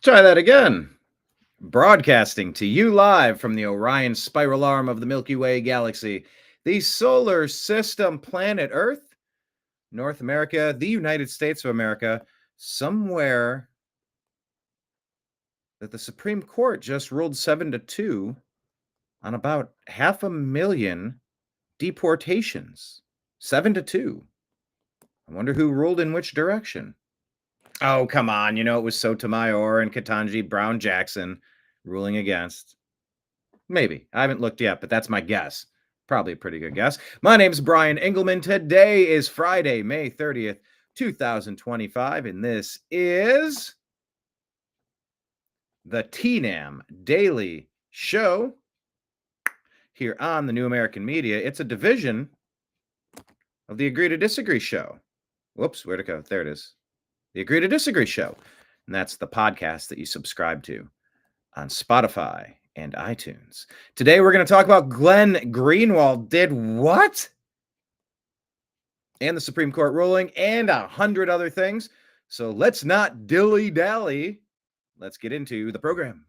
Try that again. Broadcasting to you live from the Orion spiral arm of the Milky Way galaxy, the solar system, planet Earth, North America, the United States of America, somewhere that the Supreme Court just ruled 7-2 on about 500,000 deportations. 7-2. I wonder who ruled in which direction. Oh, come on. You know, it was Sotomayor and Ketanji Brown Jackson ruling against. Maybe. I haven't looked yet, but that's my guess. Probably a pretty good guess. My name's Brian Engelman. Today is Friday, May 30th, 2025, and this is the TNAM Daily Show here on the New American Media. It's a division of the Agree to Disagree show. Whoops, where'd it go? There it is. The Agree to Disagree show. And that's the podcast that you subscribe to on Spotify and iTunes. Today, we're going to talk about Glenn Greenwald did what? And the Supreme Court ruling and 100 other things. So let's not dilly-dally. Let's get into the program.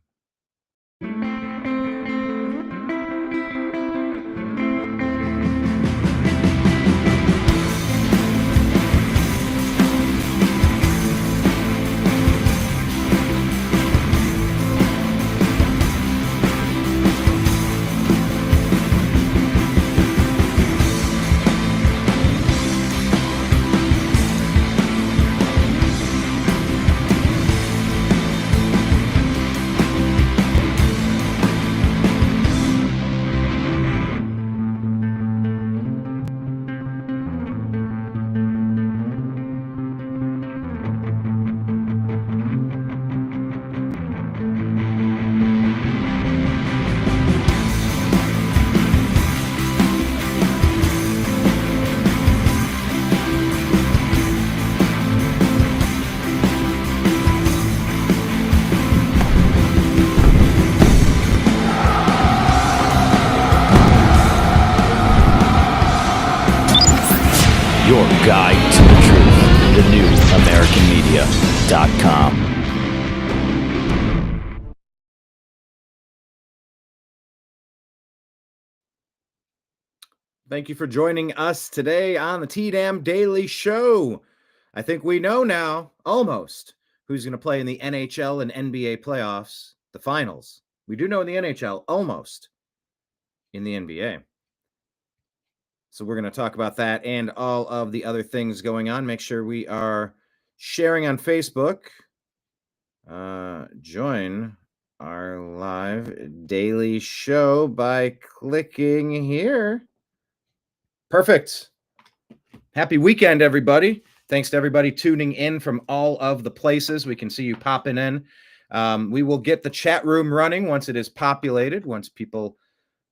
Your guide to the truth, thenewamericanmedia.com. Thank you for joining us today on the TNAM Daily Show. I think we know now, almost, who's going to play in the NHL and NBA playoffs, the finals. We do know in the NHL, almost in the NBA. So we're going to talk about that and all of the other things going on. Make sure we are sharing on Facebook. Join our live daily show by clicking here. Perfect. Happy weekend, everybody. Thanks to everybody tuning in from all of the places. We can see you popping in. We will get the chat room running once it is populated, once people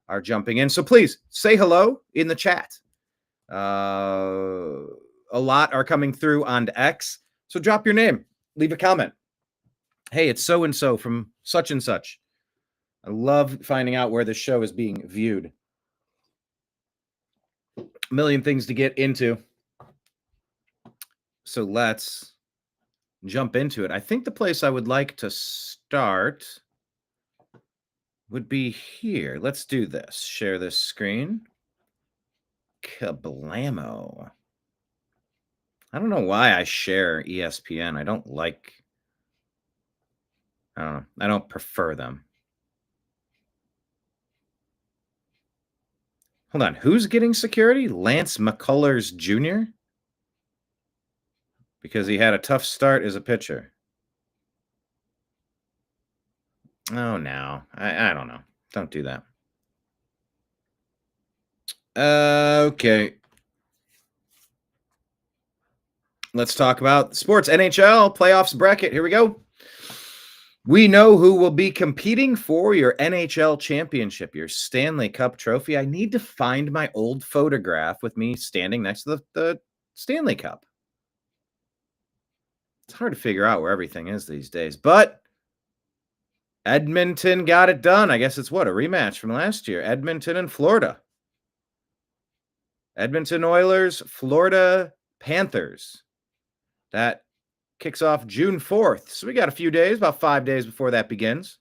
are jumping in. So please say hello in the chat. A lot are coming through on X. So drop your name, leave a comment. Hey, it's so-and-so from such and such. I love finding out where the show is being viewed. A million things to get into. So let's jump into it. I think the place I would like to start would be here. Let's do this. Share this screen. Kablamo. I don't know why I share ESPN. I don't know. I don't prefer them. Hold on. Who's getting security? Lance McCullers Jr.? Because he had a tough start as a pitcher. Oh, no. I don't know. Don't do that. Okay. Let's talk about sports. NHL playoffs bracket. Here we go. We know who will be competing for your NHL championship, your Stanley Cup trophy. I need to find my old photograph with me standing next to the Stanley Cup. It's hard to figure out where everything is these days, but Edmonton got it done. I guess it's a rematch from last year. Edmonton and Florida. Edmonton Oilers, Florida Panthers. That kicks off June 4th. So we got a few days, about 5 days before that begins.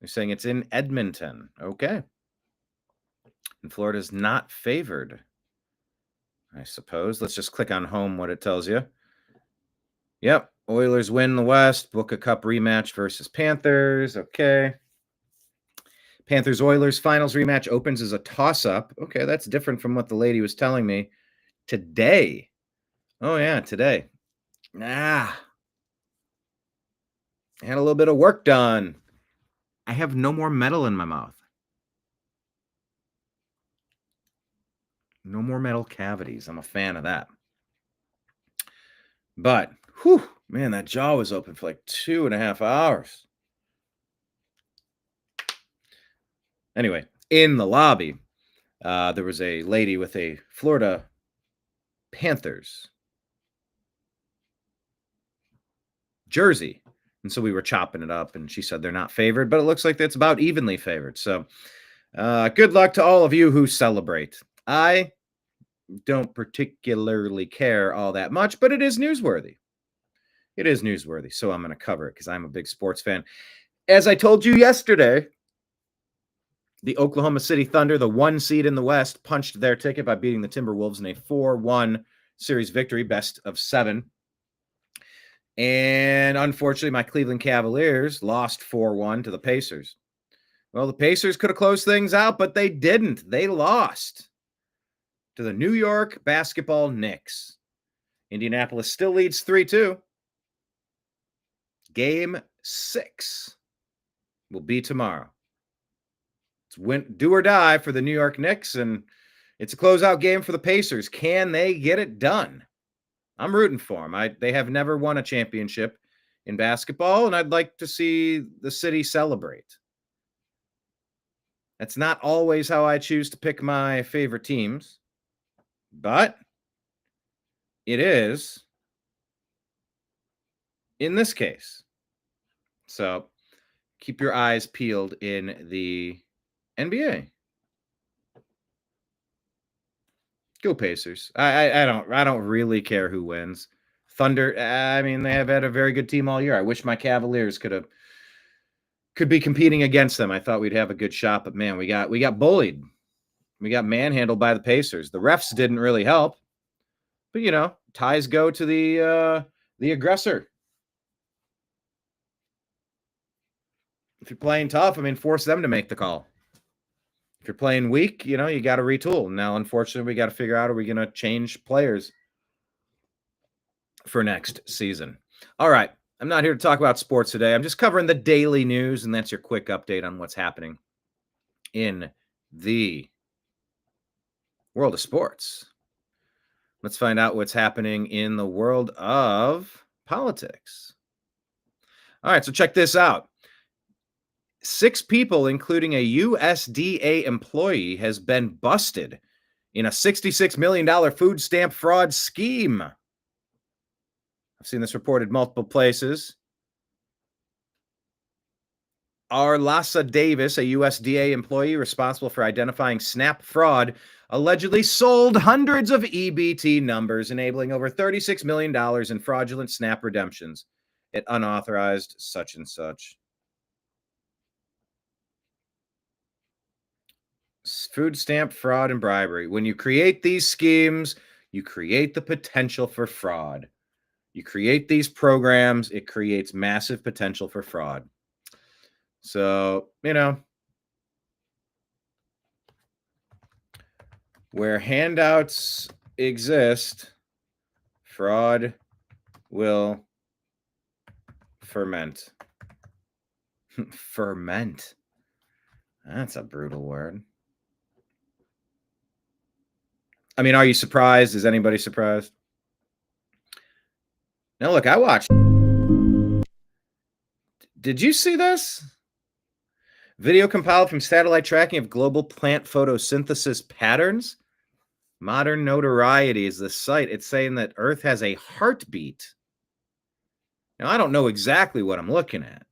They're saying it's in Edmonton. Okay. And Florida's not favored, I suppose. Let's just click on home, what it tells you. Yep. Oilers win the West. Book a Cup rematch versus Panthers. Okay. Panthers-Oilers finals rematch opens as a toss-up. Okay, that's different from what the lady was telling me today. Oh, yeah, today. I had a little bit of work done. I have no more metal in my mouth. No more metal cavities. I'm a fan of that. But, whew, man, that jaw was open for like 2.5 hours. Anyway, in the lobby, there was a lady with a Florida Panthers jersey. And so we were chopping it up, and she said they're not favored, but it looks like it's about evenly favored. So good luck to all of you who celebrate. I don't particularly care all that much, but it is newsworthy. It is newsworthy, so I'm going to cover it because I'm a big sports fan. As I told you yesterday, the Oklahoma City Thunder, the 1 seed in the West, punched their ticket by beating the Timberwolves in a 4-1 series victory, best of 7. And unfortunately, my Cleveland Cavaliers lost 4-1 to the Pacers. Well, the Pacers could have closed things out, but they didn't. They lost to the New York basketball Knicks. Indianapolis still leads 3-2. Game 6 will be tomorrow. It's do or die for the New York Knicks, and it's a closeout game for the Pacers. Can they get it done? I'm rooting for them. They have never won a championship in basketball, and I'd like to see the city celebrate. That's not always how I choose to pick my favorite teams, but it is in this case. So keep your eyes peeled in the NBA. Go Pacers. I don't really care who wins. Thunder, I mean, they have had a very good team all year. I wish my Cavaliers could be competing against them. I thought we'd have a good shot, but man, we got bullied. We got manhandled by the Pacers. The refs didn't really help. But you know, ties go to the aggressor. If you're playing tough, I mean, force them to make the call. If you're playing weak, you know, you got to retool. Now, unfortunately, we got to figure out, are we going to change players for next season? All right. I'm not here to talk about sports today. I'm just covering the daily news, and that's your quick update on what's happening in the world of sports. Let's find out what's happening in the world of politics. All right, so check this out. 6 people, including a USDA employee, has been busted in a $66 million food stamp fraud scheme. I've seen this reported multiple places. Arlasa Davis, a USDA employee responsible for identifying SNAP fraud, allegedly sold hundreds of EBT numbers, enabling over $36 million in fraudulent SNAP redemptions at unauthorized such and such. Food stamp fraud and bribery. When you create these schemes, you create the potential for fraud. You create these programs, it creates massive potential for fraud. So, you know, where handouts exist, fraud will ferment. Ferment. That's a brutal word. I mean, are you surprised? Is anybody surprised? Now, look, I watched. Did you see this? Video compiled from satellite tracking of global plant photosynthesis patterns. Modern Notoriety is the site. It's saying that Earth has a heartbeat. Now, I don't know exactly what I'm looking at.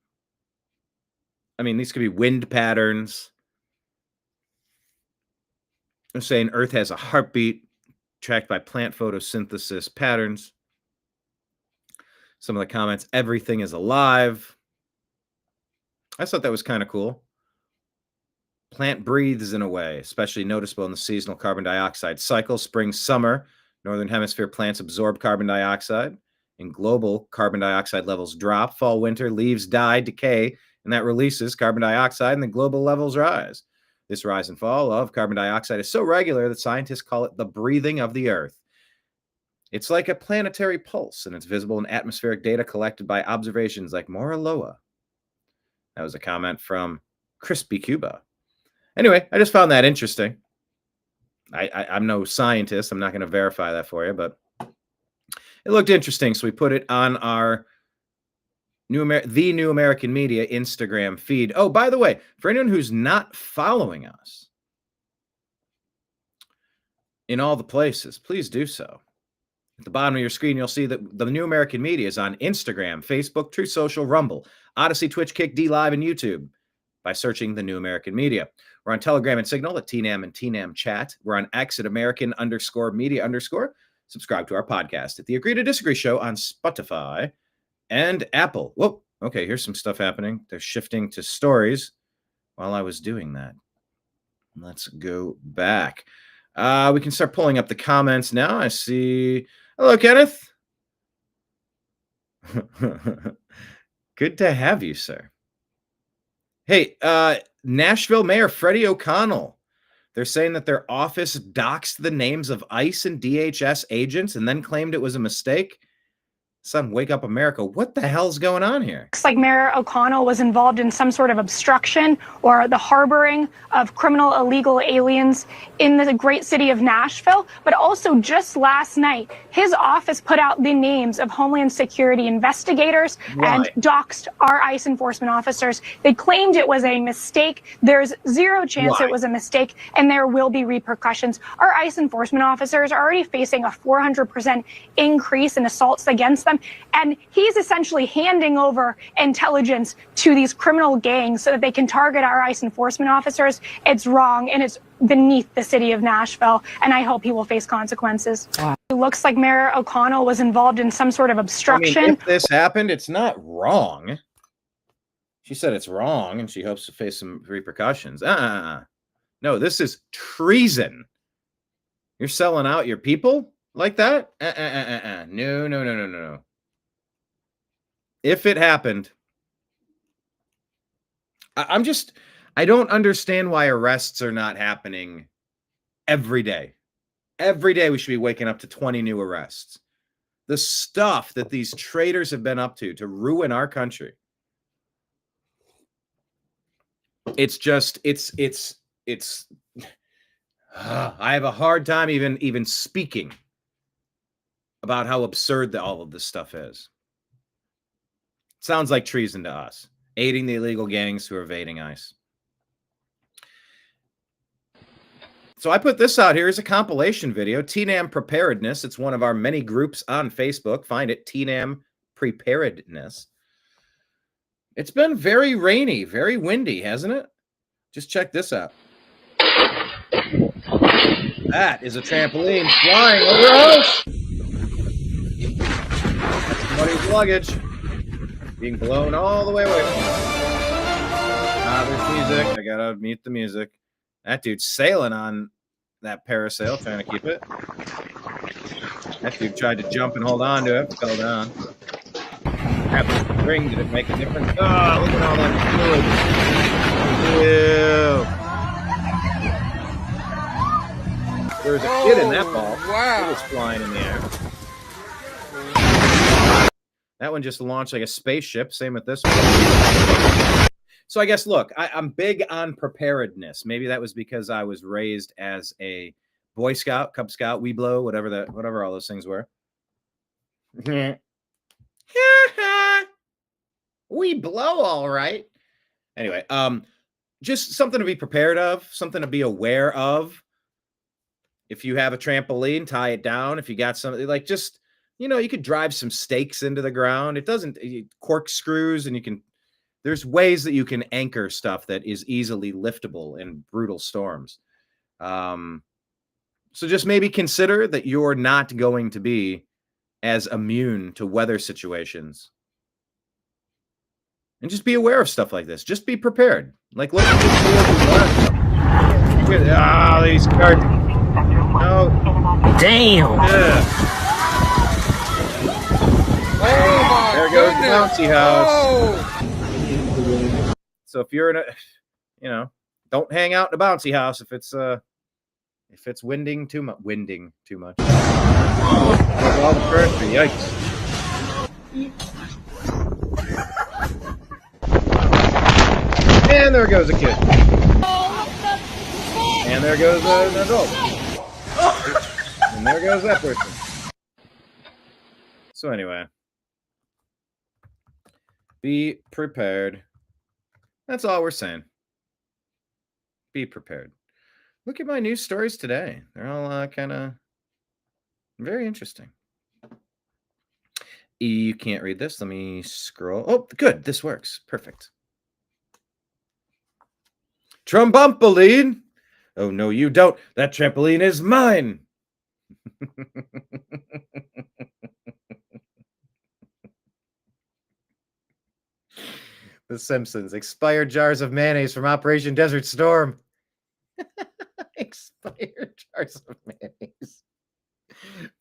I mean, these could be wind patterns. I'm saying Earth has a heartbeat tracked by plant photosynthesis patterns. Some of the comments, everything is alive. I thought that was kind of cool. Plant breathes in a way, especially noticeable in the seasonal carbon dioxide cycle. Spring, summer, northern hemisphere plants absorb carbon dioxide, and global carbon dioxide levels drop. Fall, winter, leaves die, decay, and that releases carbon dioxide, and the global levels rise. This rise and fall of carbon dioxide is so regular that scientists call it the breathing of the Earth. It's like a planetary pulse, and it's visible in atmospheric data collected by observations like Mauna Loa. That was a comment from Crispy Cuba. Anyway, I just found that interesting. I'm no scientist. I'm not going to verify that for you, but it looked interesting. So we put it on our The New American Media Instagram feed. Oh, by the way, for anyone who's not following us in all the places, please do so. At the bottom of your screen, you'll see that the New American Media is on Instagram, Facebook, Truth Social, Rumble, Odyssey, Twitch, Kick, D Live, and YouTube by searching the New American Media. We're on Telegram and Signal at TNAM and TNAM Chat. We're on X at American_Media_. Subscribe to our podcast at the Agree to Disagree Show on Spotify and Apple. Whoa, okay, here's some stuff happening. They're shifting to stories while I was doing that. Let's go back. We can start pulling up the comments now. I see. Hello, Kenneth. Good to have you, sir. Hey, Nashville Mayor Freddie O'Connell. They're saying that their office doxed the names of ICE and DHS agents and then claimed it was a mistake. Son, Wake Up America. What the hell's going on here? Looks like Mayor O'Connell was involved in some sort of obstruction or the harboring of criminal illegal aliens in the great city of Nashville. But also just last night, his office put out the names of Homeland Security investigators and doxed our ICE enforcement officers. They claimed it was a mistake. There's zero chance it was a mistake, and there will be repercussions. Our ICE enforcement officers are already facing a 400% increase in assaults against them. And he's essentially handing over intelligence to these criminal gangs so that they can target our ICE enforcement officers. It's wrong, and it's beneath the city of Nashville, and I hope he will face consequences. Wow. It looks like Mayor O'Connell was involved in some sort of obstruction. I mean, if this happened, it's not wrong. She said it's wrong, and she hopes to face some repercussions. No, this is treason. You're selling out your people like that? No. If it happened, I don't understand why arrests are not happening every day. Every day we should be waking up to 20 new arrests. The stuff that these traitors have been up to ruin our country. It's just, I have a hard time even speaking about how absurd all of this stuff is. Sounds like treason to us, aiding the illegal gangs who are evading ICE. So I put this out here as a compilation video, TNAM Preparedness. It's one of our many groups on Facebook. Find it, TNAM Preparedness. It's been very rainy, very windy, hasn't it? Just check this out. That is a trampoline flying over a house. That's somebody's luggage being blown all the way away from us. There's music. I gotta mute the music. That dude's sailing on that parasail, trying to keep it. That dude tried to jump and hold on to it, fell down. Grab the string, did it make a difference? Oh, look at all that fluid. Ew. There was a kid in that ball. Wow. It was flying in the air. That one just launched like a spaceship. Same with this one. So I guess, look, I'm big on preparedness. Maybe that was because I was raised as a Boy Scout, Cub Scout, Weeblo, whatever all those things were. We blow all right. Anyway, just something to be prepared of, something to be aware of. If you have a trampoline, tie it down. If you got something like just, you could drive some stakes into the ground. It doesn't corkscrews, and there's ways that you can anchor stuff that is easily liftable in brutal storms. So just maybe consider that you're not going to be as immune to weather situations. And just be aware of stuff like this. Just be prepared. Like, look at this. Ah, these cards. No. Damn. Yeah. Oh my There goes the bouncy house. Oh. So if you're in a, don't hang out in a bouncy house if it's winding too much. All the furniture, yikes. And there goes a kid. And there goes an adult. And there goes that person. So anyway, be prepared. That's all we're saying. Be prepared. Look at my news stories today. They're all kind of very interesting. You can't read this. Let me scroll. Oh, good. This works. Perfect. Trumbumpoline. Oh, no, you don't. That trampoline is mine. The Simpsons. Expired jars of mayonnaise from Operation Desert Storm. Expired jars of mayonnaise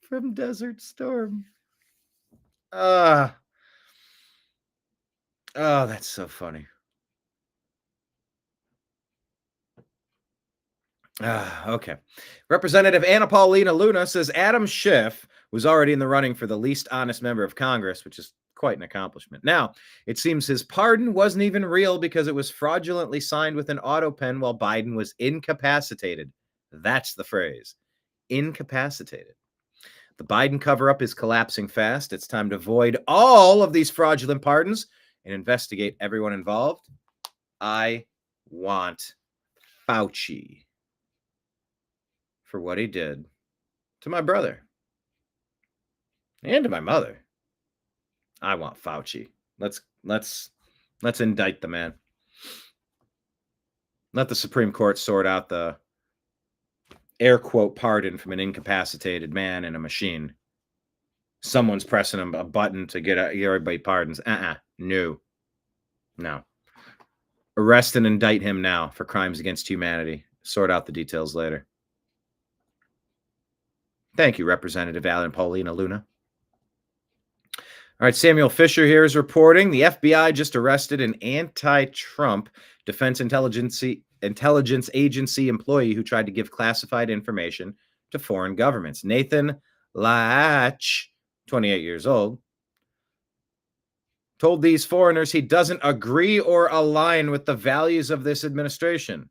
from Desert Storm. Oh, that's so funny. Okay. Representative Anna Paulina Luna says Adam Schiff was already in the running for the least honest member of Congress, which is quite an accomplishment. Now, it seems his pardon wasn't even real because it was fraudulently signed with an auto pen while Biden was incapacitated. That's the phrase. Incapacitated. The Biden cover-up is collapsing fast. It's time to void all of these fraudulent pardons and investigate everyone involved. I want Fauci for what he did to my brother and to my mother. I want Fauci. Let's indict the man. Let the Supreme Court sort out the air quote pardon from an incapacitated man in a machine. Someone's pressing a button to get everybody pardons. No. Arrest and indict him now for crimes against humanity. Sort out the details later. Thank you, Representative Alan Paulina Luna. All right, Samuel Fisher here is reporting the FBI just arrested an anti-Trump Defense Intelligence Agency employee who tried to give classified information to foreign governments. Nathan Latch, 28 years old, told these foreigners he doesn't agree or align with the values of this administration.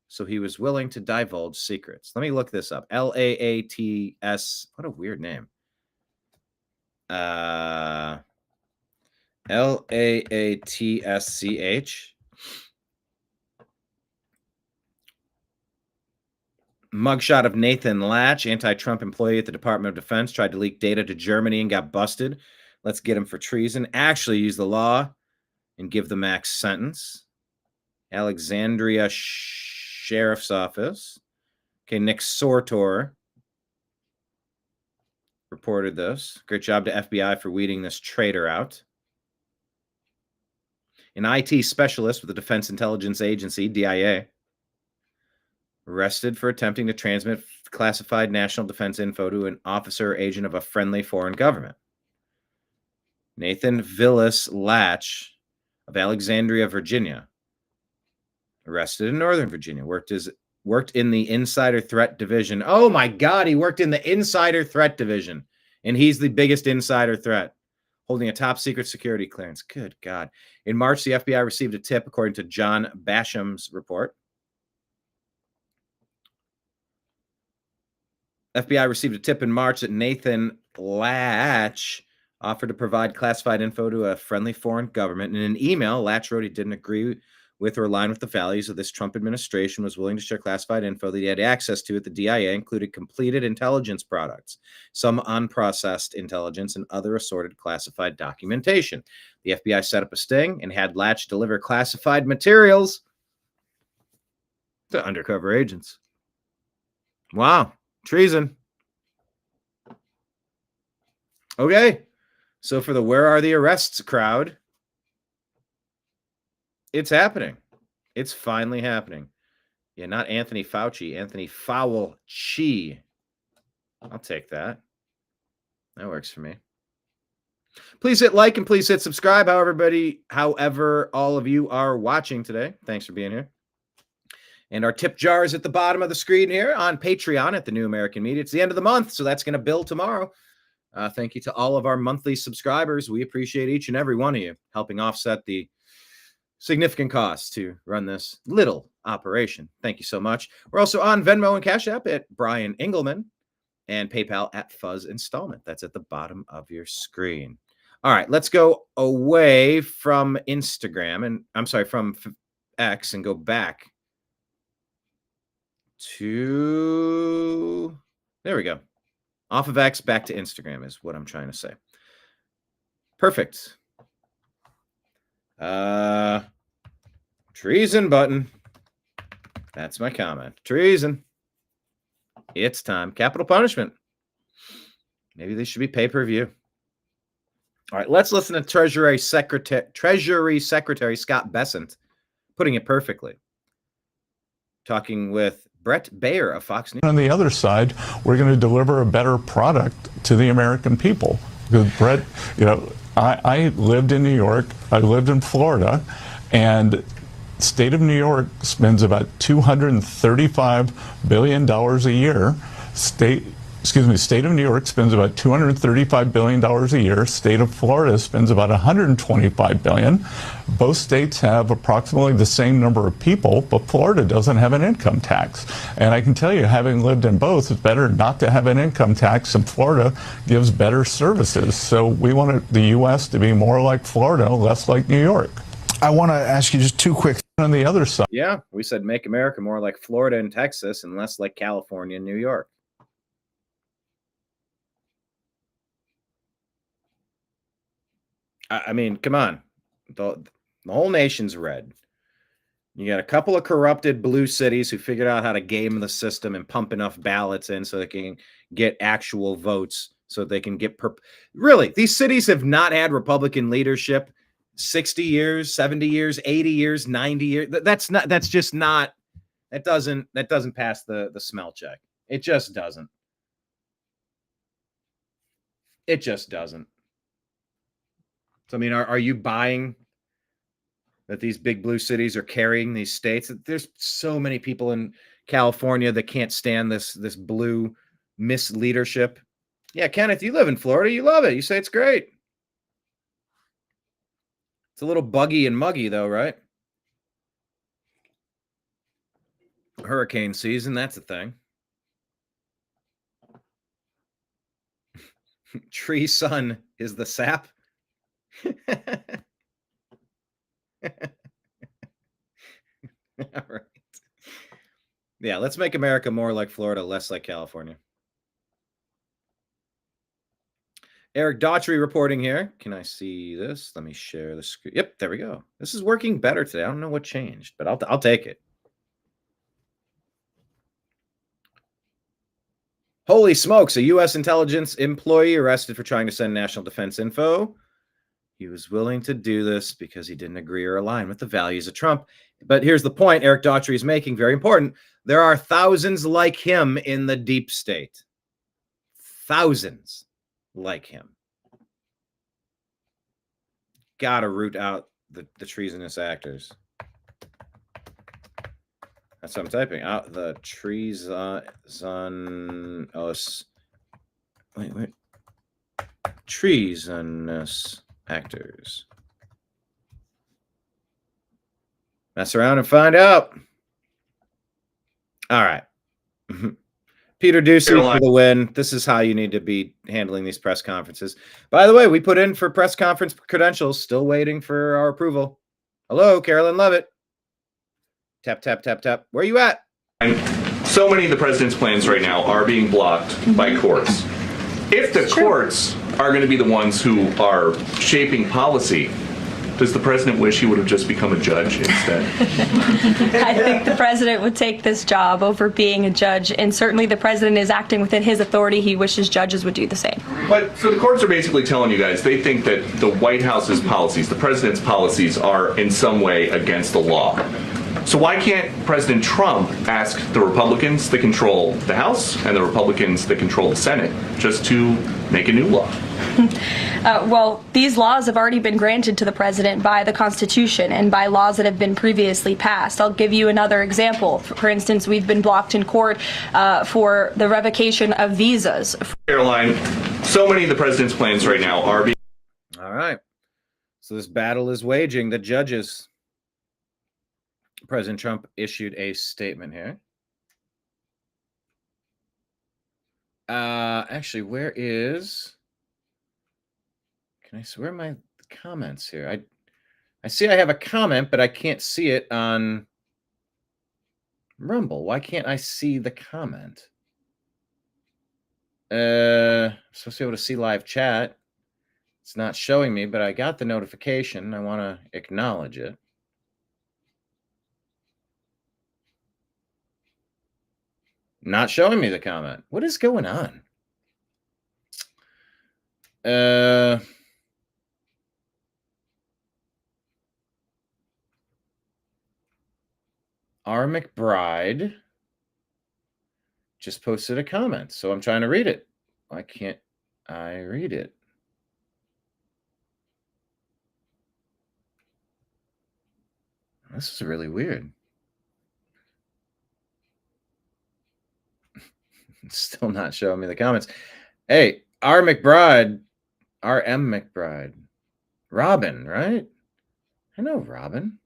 So he was willing to divulge secrets. Let me look this up. Laats. What a weird name. Laatsch. Mugshot of Nathan Latch, anti-Trump employee at the Department of Defense, tried to leak data to Germany and got busted. Let's get him for treason. Actually use the law and give the max sentence. Alexandria Sheriff's Office. Okay, Nick Sortor reported this. Great job to FBI for weeding this traitor out. An IT specialist with the Defense Intelligence Agency, DIA, arrested for attempting to transmit classified national defense info to an officer or agent of a friendly foreign government. Nathan Villas Latch of Alexandria, Virginia, arrested in Northern Virginia, worked in the Insider Threat Division. Oh my God, he worked in the Insider Threat Division, and he's the biggest insider threat, holding a top secret security clearance. Good God. In March, the FBI received a tip, according to John Basham's report. FBI received a tip in March that Nathan Latch offered to provide classified info to a friendly foreign government. In an email, Latch wrote he didn't agree with or align with the values of this Trump administration, was willing to share classified info that he had access to at the DIA, included completed intelligence products, some unprocessed intelligence, and other assorted classified documentation. The FBI set up a sting and had Latch deliver classified materials to undercover agents. Wow. Treason. Okay. So for the where are the arrests crowd, it's happening. It's finally happening. Yeah, not Anthony Fauci, Anthony Fauci. I'll take that. That works for me. Please hit like and please hit subscribe. However, all of you are watching today. Thanks for being here. And our tip jar is at the bottom of the screen here on Patreon at the New American Media. It's the end of the month, so that's going to bill tomorrow. Thank you to all of our monthly subscribers. We appreciate each and every one of you helping offset the significant costs to run this little operation. Thank you so much. We're also on Venmo and Cash App at Brian Engelman and PayPal at Fuzz Installment. That's at the bottom of your screen. All right, let's go away from Instagram and from X and go back to, there we go. Off of X, back to Instagram is what I'm trying to say. Perfect. Treason button. That's my comment. Treason. It's time. Capital punishment. Maybe they should be pay-per-view. All right, let's listen to Treasury Secretary Scott Bessent putting it perfectly. Talking with Brett Baer of Fox News. On the other side, we're going to deliver a better product to the American people. Because Brett, I lived in New York, I lived in Florida, and state of New York spends about $235 billion a year. State of New York spends about $235 billion a year. State of Florida spends about $125 billion. Both states have approximately the same number of people, but Florida doesn't have an income tax. And I can tell you, having lived in both, it's better not to have an income tax, and Florida gives better services. So we want the U.S. to be more like Florida, less like New York. I want to ask you just two quick. On the other side. Yeah, we said make America more like Florida and Texas and less like California and New York. I mean, come on. The whole nation's red. You got a couple of corrupted blue cities who figured out how to game the system and pump enough ballots in so they can get actual votes, so they can get... Really, these cities have not had Republican leadership 60 years, 70 years, 80 years, 90 years. That doesn't pass the smell check. It just doesn't. It just doesn't. So, I mean, are you buying that these big blue cities are carrying these states? There's so many people in California that can't stand this blue misleadership. Yeah, Kenneth, you live in Florida. You love it. You say it's great. It's a little buggy and muggy, though, right? Hurricane season, that's a thing. Tree sun is the sap. All right. Yeah, let's make America more like Florida, less like California. Eric Daughtry reporting here. Can I see this? Let me share the screen. Yep, there we go. This is working better today. I don't know what changed, but I'll take it. Holy smokes, a U.S. intelligence employee arrested for trying to send national defense info. He was willing to do this because he didn't agree or align with the values of Trump. But here's the point Eric Daughtry is making, very important. There are thousands like him in the deep state. Thousands like him. Gotta root out the treasonous actors. That's what I'm typing. Out the treasonous... Wait. Treasonous actors. Mess around and find out. All right. Peter Ducey for the win. This is how you need to be handling these press conferences. By the way, we put in for press conference credentials. Still waiting for our approval. Hello, Carolyn Levitt. Tap, tap, tap, tap. Where are you at? So many of the president's plans right now are being blocked by courts. If the courts are going to be the ones who are shaping policy, Does the president wish he would have just become a judge instead? I think the president would take this job over being a judge, and certainly the president is acting within his authority. He wishes judges would do the same. But so the courts are basically telling you guys they think that the White House's policies, the president's policies, are in some way against the law. So why can't President Trump ask the Republicans that control the House and the Republicans that control the Senate just to make a new law? Well, these laws have already been granted to the president by the Constitution and by laws that have been previously passed. I'll give you another example. For instance, we've been blocked in court for the revocation of visas. Caroline, so many of the president's plans right now are being... All right. So this battle is waging. The judges. President Trump issued a statement here. Actually, where are my comments here? I see I have a comment, but I can't see it on Rumble. Why can't I see the comment? I'm supposed to be able to see live chat. It's not showing me, but I got the notification. I want to acknowledge it. Not showing me the comment. What is going on? R. McBride just posted a comment, so I'm trying to read it. Why can't I read it? This is really weird. Still not showing me the comments. Hey, RM McBride. Robin, right? I know Robin.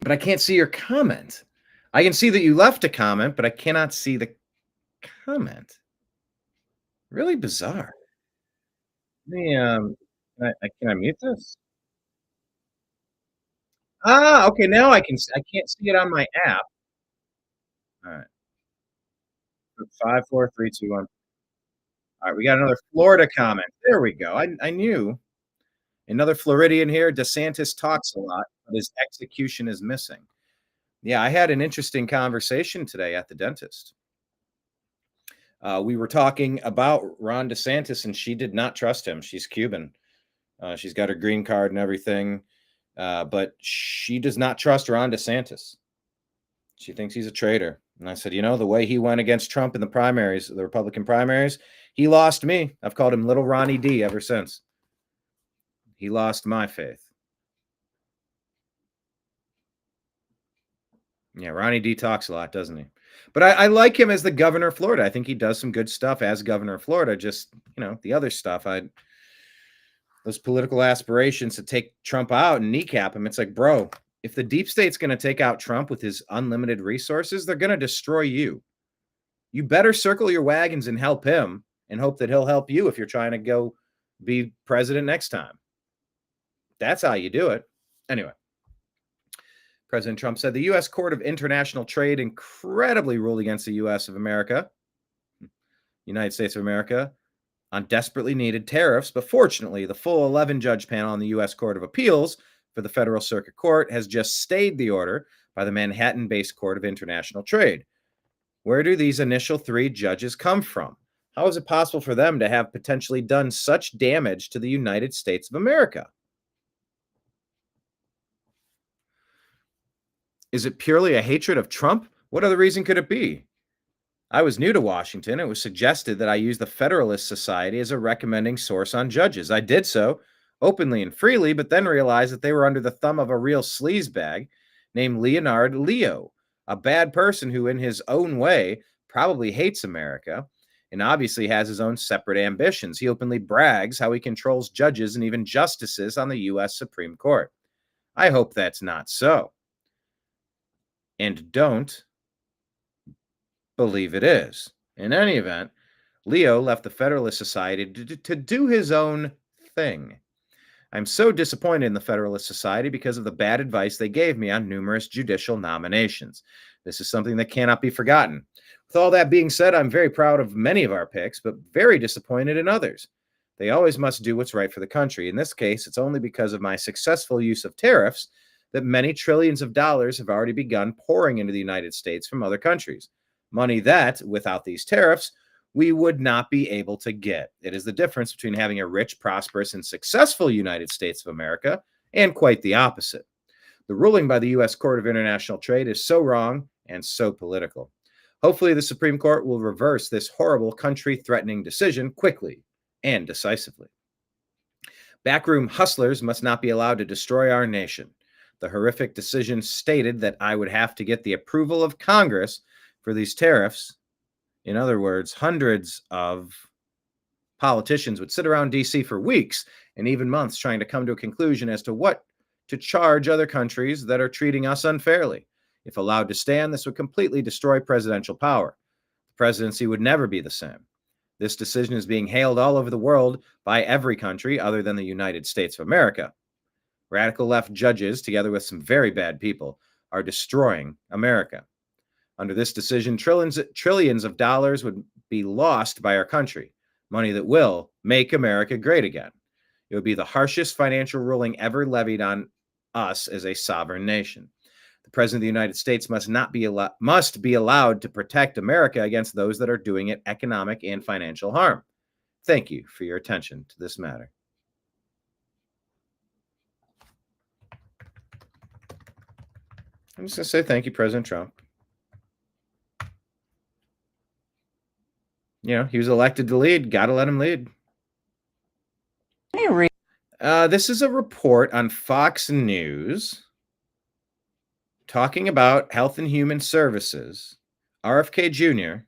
But I can't see your comment. I can see that you left a comment, but I cannot see the comment. Really bizarre. Let me, can I mute this? Okay, now I can't see it on my app. All right. 5, 4, 3, 2, 1. All right, we got another Florida comment. There we go. I knew. Another Floridian here. DeSantis talks a lot, but his execution is missing. Yeah, I had an interesting conversation today at the dentist. We were talking about Ron DeSantis, and she did not trust him. She's Cuban. She's got her green card and everything, but she does not trust Ron DeSantis. She thinks he's a traitor. And I said, you know, the way he went against Trump in the primaries, the Republican primaries, he lost me. I've called him Little Ronnie D ever since. He lost my faith. Yeah, Ronnie D talks a lot, doesn't he? But I like him as the governor of Florida. I think he does some good stuff as governor of Florida. Just, you know, the other stuff, those political aspirations to take Trump out and kneecap him. It's like, bro, if the deep state's going to take out Trump with his unlimited resources, they're going to destroy you. You better circle your wagons and help him and hope that he'll help you if you're trying to go be president next time. That's how you do it. Anyway, President Trump said the U.S. Court of International Trade incredibly ruled against the U.S. of America, United States of America, on desperately needed tariffs. But fortunately, the full 11-judge panel on the U.S. Court of Appeals for the Federal Circuit Court has just stayed the order by the Manhattan-based Court of International Trade. Where do these initial 3 judges come from? How is it possible for them to have potentially done such damage to the United States of America? Is it purely a hatred of Trump? What other reason could it be? I was new to Washington. It was suggested that I use the Federalist Society as a recommending source on judges. I did so openly and freely, but then realized that they were under the thumb of a real sleazebag named Leonard Leo, a bad person who in his own way probably hates America and obviously has his own separate ambitions. He openly brags how he controls judges and even justices on the U.S. Supreme Court. I hope that's not so. And don't believe it is. In any event, Leo left the Federalist Society to do his own thing. I'm so disappointed in the Federalist Society because of the bad advice they gave me on numerous judicial nominations. This is something that cannot be forgotten. With all that being said, I'm very proud of many of our picks, but very disappointed in others. They always must do what's right for the country. In this case, it's only because of my successful use of tariffs that many trillions of dollars have already begun pouring into the United States from other countries. Money that, without these tariffs, we would not be able to get. It is the difference between having a rich, prosperous, and successful United States of America and quite the opposite. The ruling by the U.S. Court of International Trade is so wrong and so political. Hopefully, the Supreme Court will reverse this horrible country-threatening decision quickly and decisively. Backroom hustlers must not be allowed to destroy our nation. The horrific decision stated that I would have to get the approval of Congress for these tariffs. In other words, hundreds of politicians would sit around D.C. for weeks and even months trying to come to a conclusion as to what to charge other countries that are treating us unfairly. If allowed to stand, this would completely destroy presidential power. The presidency would never be the same. This decision is being hailed all over the world by every country other than the United States of America. Radical left judges, together with some very bad people, are destroying America. Under this decision, trillions of dollars would be lost by our country, money that will make America great again. It would be the harshest financial ruling ever levied on us as a sovereign nation. The President of the United States must be allowed to protect America against those that are doing it economic and financial harm. Thank you for your attention to this matter. I'm just going to say thank you, President Trump. You know, he was elected to lead. Got to let him lead. This is a report on Fox News talking about Health and Human Services, RFK Jr.,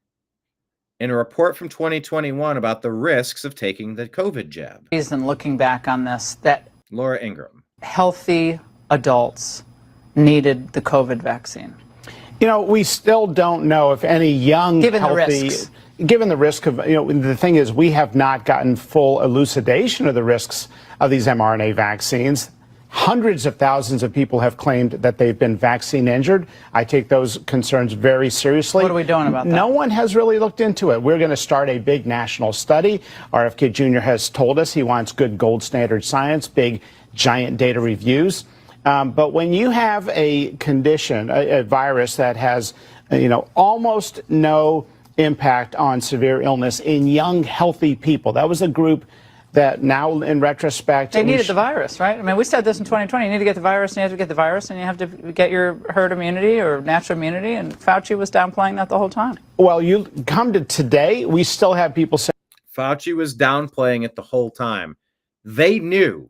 in a report from 2021 about the risks of taking the COVID jab. Reason looking back on this, that Laura Ingraham. Healthy adults needed the COVID vaccine. You know, we still don't know if any young, given healthy, the risks. Given the risk of, the thing is, we have not gotten full elucidation of the risks of these mRNA vaccines. Hundreds of thousands of people have claimed that they've been vaccine injured. I take those concerns very seriously. What are we doing about that? No one has really looked into it. We're going to start a big national study. RFK Jr. has told us he wants good gold standard science, big, giant data reviews. But when you have a condition, a virus that has, almost no impact on severe illness in young, healthy people, that was a group that now, in retrospect, they needed the virus, right? I mean, we said this in 2020. You need to get the virus, and you have to get the virus, and you have to get your herd immunity or natural immunity. And Fauci was downplaying that the whole time. Well, you come to today, we still have people saying Fauci was downplaying it the whole time. They knew.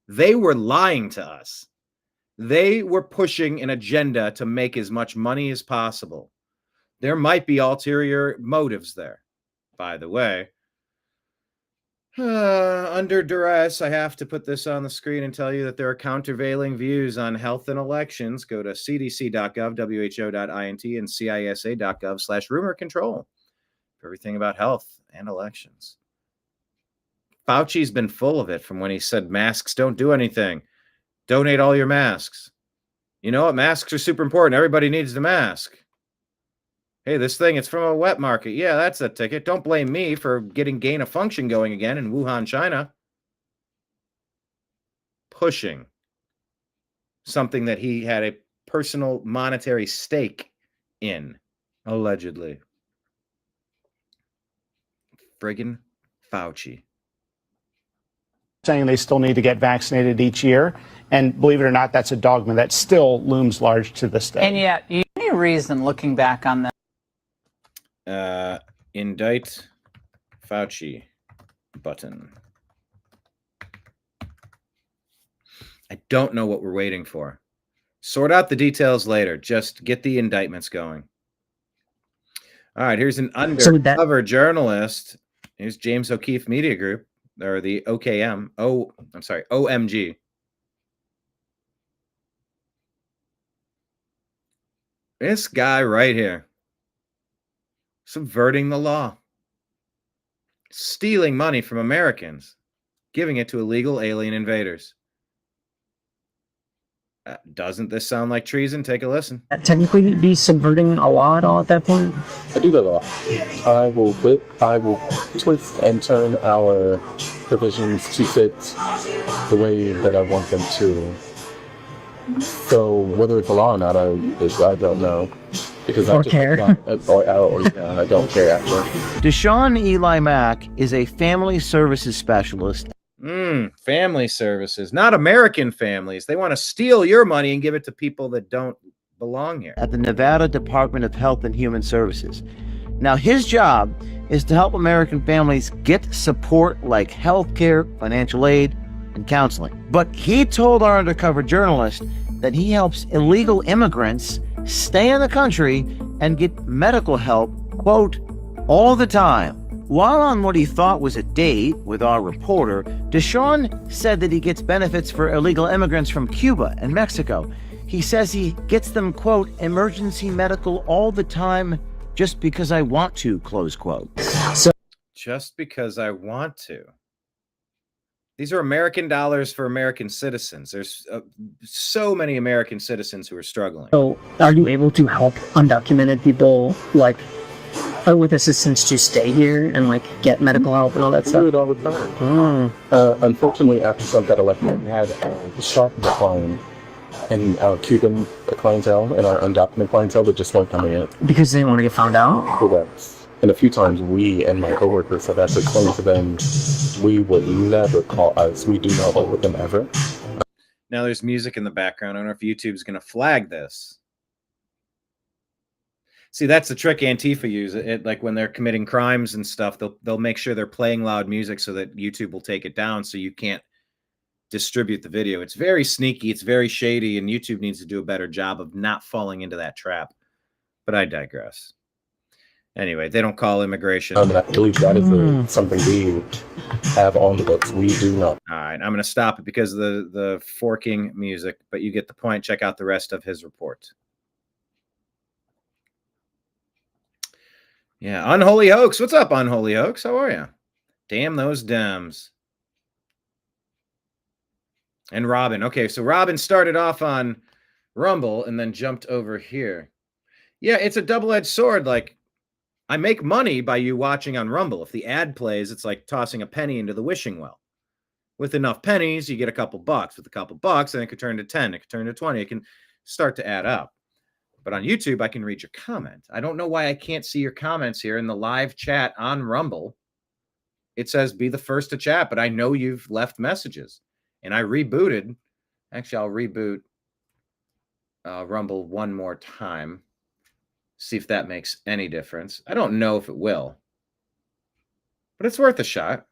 They were lying to us. They were pushing an agenda to make as much money as possible. There might be ulterior motives there, by the way. Under duress, I have to put this on the screen and tell you that there are countervailing views on health and elections. Go to cdc.gov, who.int, and cisa.gov/rumor control for everything about health and elections. Fauci's been full of it from when he said masks don't do anything. Donate all your masks. You know what? Masks are super important. Everybody needs the mask. Hey, this thing, it's from a wet market. Yeah, that's a ticket. Don't blame me for getting gain of function going again in Wuhan, China. Pushing something that he had a personal monetary stake in, allegedly. Friggin' Fauci. saying they still need to get vaccinated each year. And believe it or not, that's a dogma that still looms large to this day. And yet, any reason looking back on this? Indict Fauci button. I don't know what we're waiting for. Sort out the details later. Just get the indictments going. All right, here's an undercover journalist. Here's James O'Keefe Media Group, or the OMG. This guy right here. Subverting the law. Stealing money from Americans. Giving it to illegal alien invaders. Doesn't this sound like treason? Take a listen. Technically be subverting a law at all at that point? I do that a lot. I will twist and turn our provisions to fit the way that I want them to. So whether it's a law or not, I don't know. Because I don't care actually. Deshaun Eli Mack is a family services specialist. Family services, not American families. They want to steal your money and give it to people that don't belong here. At the Nevada Department of Health and Human Services. Now, his job is to help American families get support like health care, financial aid, and counseling. But he told our undercover journalist that he helps illegal immigrants stay in the country and get medical help, quote, all the time. While on what he thought was a date with our reporter, Deshaun said that he gets benefits for illegal immigrants from Cuba and Mexico. He says he gets them, quote, emergency medical all the time just because I want to, close quote. So, just because I want to. These are American dollars for American citizens. There's so many American citizens who are struggling. So are you able to help undocumented people, like, with assistance to stay here and like get medical help and all that stuff? We do it all the time. Unfortunately, after Trump got elected, we had a sharp decline in our Cuban clientele and our undocumented clientele that just weren't coming in. Because they didn't want to get found out? Correct. And a few times we and my coworkers have had to explain to them we would never call us. We do not hold with them ever. Now there's music in the background. I don't know if YouTube's going to flag this. See, that's the trick Antifa use. It like when they're committing crimes and stuff, they'll make sure they're playing loud music so that YouTube will take it down so you can't distribute the video. It's very sneaky, it's very shady, and YouTube needs to do a better job of not falling into that trap. But I digress. Anyway, they don't call immigration. I believe that is something we have on the books. We do not. All right, I'm going to stop it because of the forking music, but you get the point. Check out the rest of his report. Yeah, Unholy Hoax. What's up, Unholy Hoax? How are you? Damn those Dems. And Robin. Okay, so Robin started off on Rumble and then jumped over here. Yeah, it's a double-edged sword. Like, I make money by you watching on Rumble. If the ad plays, it's like tossing a penny into the wishing well. With enough pennies, you get a couple bucks. With a couple bucks, then it could turn to 10. It could turn to 20. It can start to add up. But on YouTube, I can read your comment. I don't know why I can't see your comments here in the live chat on Rumble. It says be the first to chat, but I know you've left messages. And I rebooted. Actually, I'll reboot Rumble one more time. See if that makes any difference. I don't know if it will. But it's worth a shot. I'm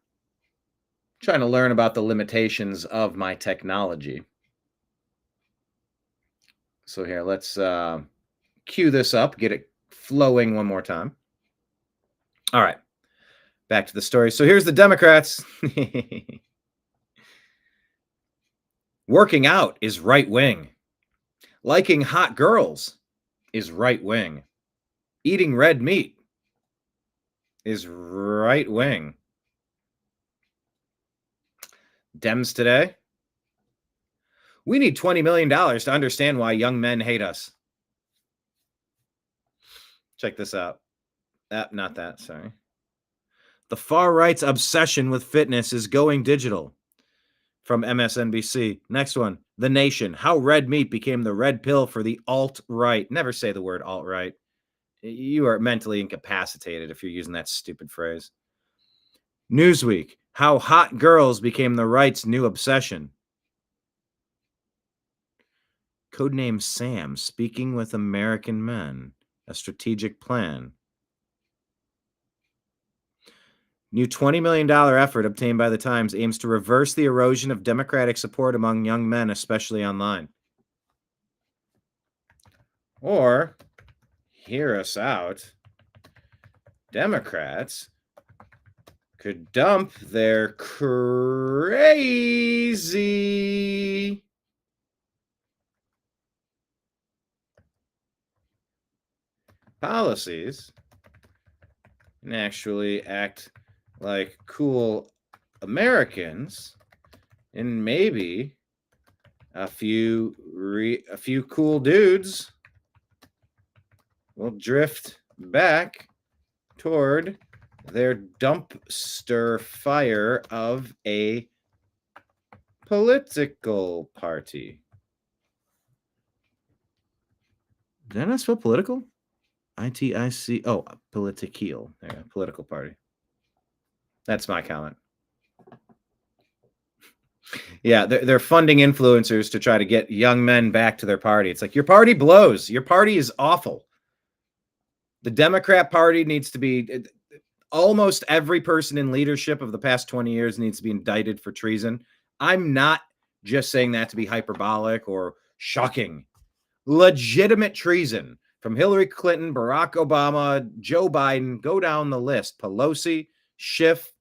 trying to learn about the limitations of my technology. So here, let's cue this up, get it flowing one more time. All right, back to the story. So here's the Democrats. Working out is right wing. Liking hot girls is right wing. Eating red meat is right wing. Dems today. We need $20 million to understand why young men hate us. Check this out. Not that, sorry. The far right's obsession with fitness is going digital. From MSNBC. Next one. The Nation. How red meat became the red pill for the alt-right. Never say the word alt-right. You are mentally incapacitated if you're using that stupid phrase. Newsweek. How hot girls became the right's new obsession. Codename Sam, speaking with American men, a strategic plan. New $20 million effort obtained by the Times aims to reverse the erosion of Democratic support among young men, especially online. Or, hear us out, Democrats could dump their crazy policies and actually act like cool Americans and maybe a few cool dudes will drift back toward their dumpster fire of a political party. Did I not spell political? ITIC. Oh, political. There you go. Political party. That's my comment. Yeah, they're funding influencers to try to get young men back to their party. It's like, your party blows. Your party is awful. The Democrat Party needs to be, almost every person in leadership of the past 20 years needs to be indicted for treason. I'm not just saying that to be hyperbolic or shocking. Legitimate treason from Hillary Clinton, Barack Obama, Joe Biden, go down the list. Pelosi, Schiff,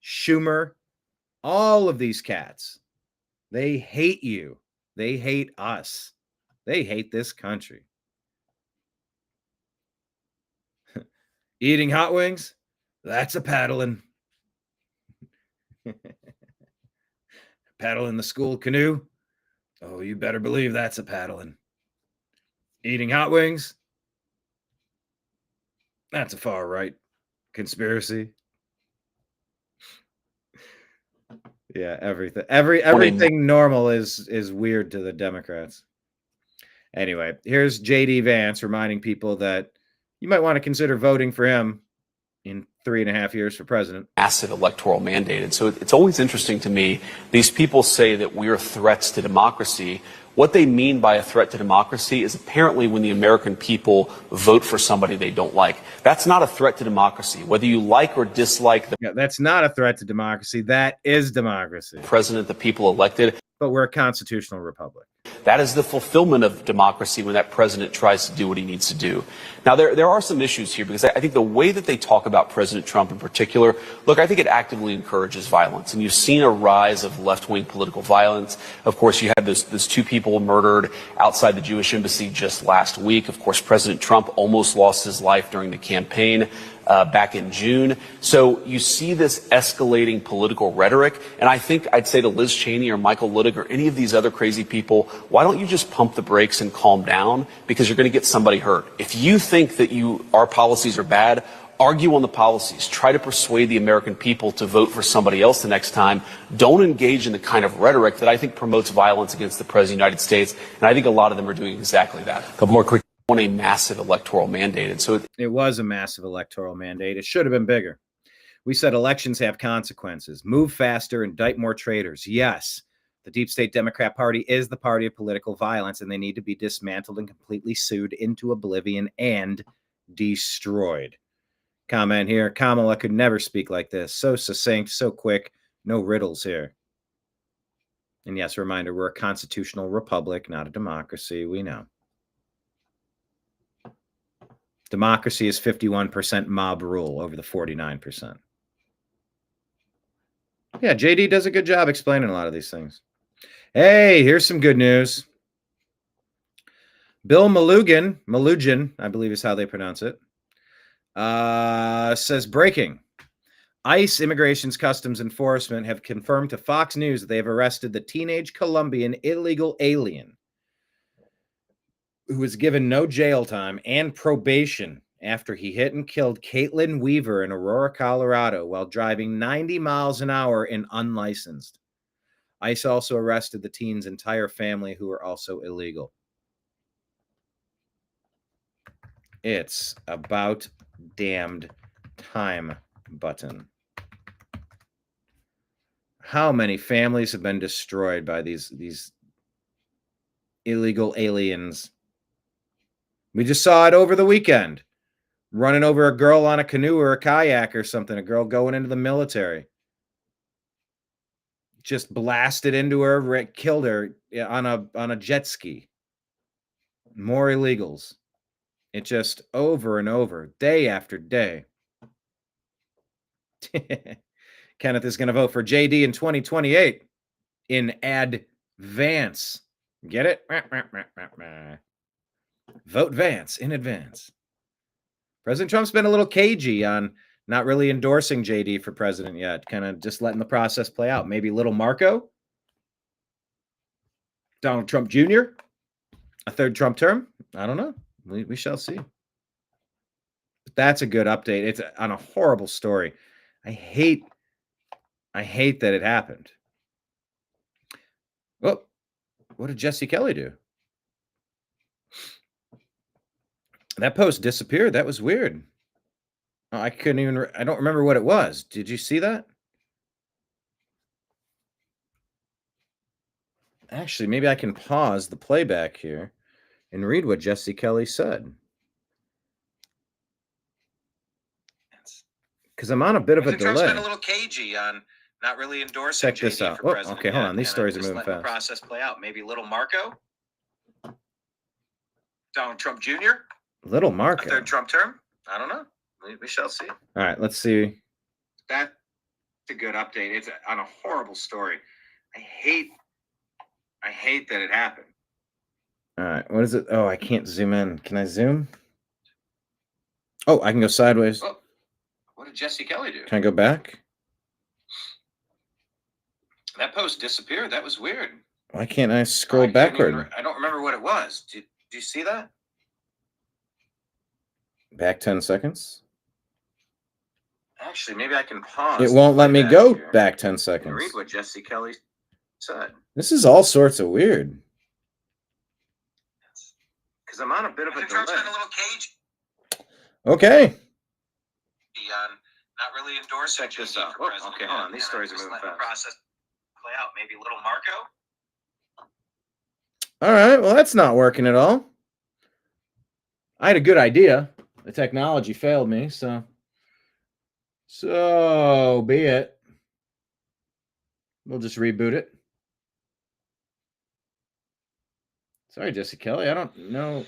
Schumer, all of these cats. They hate you. They hate us. They hate this country. Eating hot wings? That's a paddling. Paddling the school canoe? Oh, you better believe that's a paddling. Eating hot wings? That's a far right conspiracy. Yeah, everything. Everything normal is weird to the Democrats. Anyway, here's JD Vance reminding people that you might want to consider voting for him in 3.5 years for president. Massive electoral mandate. And so it's always interesting to me, these people say that we're threats to democracy. What they mean by a threat to democracy is apparently when the American people vote for somebody they don't like. That's not a threat to democracy. Whether you like or dislike the that's not a threat to democracy. That is democracy. President the people elected. But we're a constitutional republic. That is the fulfillment of democracy when that president tries to do what he needs to do. Now, there are some issues here because I think the way that they talk about President Trump in particular, look, I think it actively encourages violence. And you've seen a rise of left-wing political violence. Of course, you had those two people murdered outside the Jewish embassy just last week. Of course, President Trump almost lost his life during the campaign back in June. So you see this escalating political rhetoric. And I think I'd say to Liz Cheney or Michael Luttig or any of these other crazy people, why don't you just pump the brakes and calm down? Because you're going to get somebody hurt. If you think that our policies are bad, argue on the policies. Try to persuade the American people to vote for somebody else the next time. Don't engage in the kind of rhetoric that I think promotes violence against the President of the United States. And I think a lot of them are doing exactly that. A couple more quick. On a massive electoral mandate. And so it was a massive electoral mandate. It should have been bigger. We said elections have consequences. Move faster, indict more traitors. Yes, the deep state Democrat Party is the party of political violence, and they need to be dismantled and completely sued into oblivion and destroyed. Comment here. Kamala could never speak like this. So succinct, so quick. No riddles here. And yes, a reminder, we're a constitutional republic, not a democracy. We know. Democracy is 51% mob rule over the 49%. Yeah, JD does a good job explaining a lot of these things. Hey, here's some good news. Bill Melugin, I believe is how they pronounce it, says breaking. ICE, Immigrations Customs Enforcement, have confirmed to Fox News that they have arrested the teenage Colombian illegal alien who was given no jail time and probation after he hit and killed Caitlin Weaver in Aurora, Colorado, while driving 90 miles an hour and unlicensed. ICE also arrested the teen's entire family, who are also illegal. It's about damned time, Button. How many families have been destroyed by these illegal aliens? We just saw it over the weekend, running over a girl on a canoe or a kayak or something, a girl going into the military. Just blasted into her, killed her on a jet ski. More illegals. It just over and over, day after day. Kenneth is going to vote for JD in 2028 in advance. Get it? Vote Vance in advance. President Trump's been a little cagey on not really endorsing JD for president yet, kind of just letting the process play out. Maybe little Marco? Donald Trump Jr., a third Trump term? I don't know. We shall see. But that's a good update. It's on a horrible story. I hate that it happened. Oh, what did Jesse Kelly do? That post disappeared. That was weird. Oh, I couldn't even, I don't remember what it was. Did you see that? Actually, maybe I can pause the playback here and read what Jesse Kelly said. Because I'm on a bit of a delay. Trump's been a little cagey on not really endorsing. Check this out. Oh, okay, hold on. These stories are moving fast. The process play out. Maybe little Marco, Donald Trump Jr., little Marco, a third Trump term. I don't know. We shall see. All right, let's see. That's a good update. It's on a horrible story. I hate that it happened. All right, what is it? Oh, I can't zoom in. Can I zoom? Oh, I can go sideways. Oh, what did Jesse Kelly do? Can I go back? That post disappeared. That was weird. Why can't I scroll backward? I don't remember what it was. Did you see that? Back 10 seconds. Actually, maybe I can pause. It won't let me go back 10 seconds. Read what Jesse Kelly said. This is all sorts of weird. Because I'm on a bit of a delay. Trump's been a little cagey. Okay. Not really endorsing. Check this out. Oh, okay, hold on. These stories are moving fast. Process play out. Maybe little Marco. All right. Well, that's not working at all. I had a good idea. The technology failed me, so be it. We'll just reboot it. Sorry, Jesse Kelly. I don't know.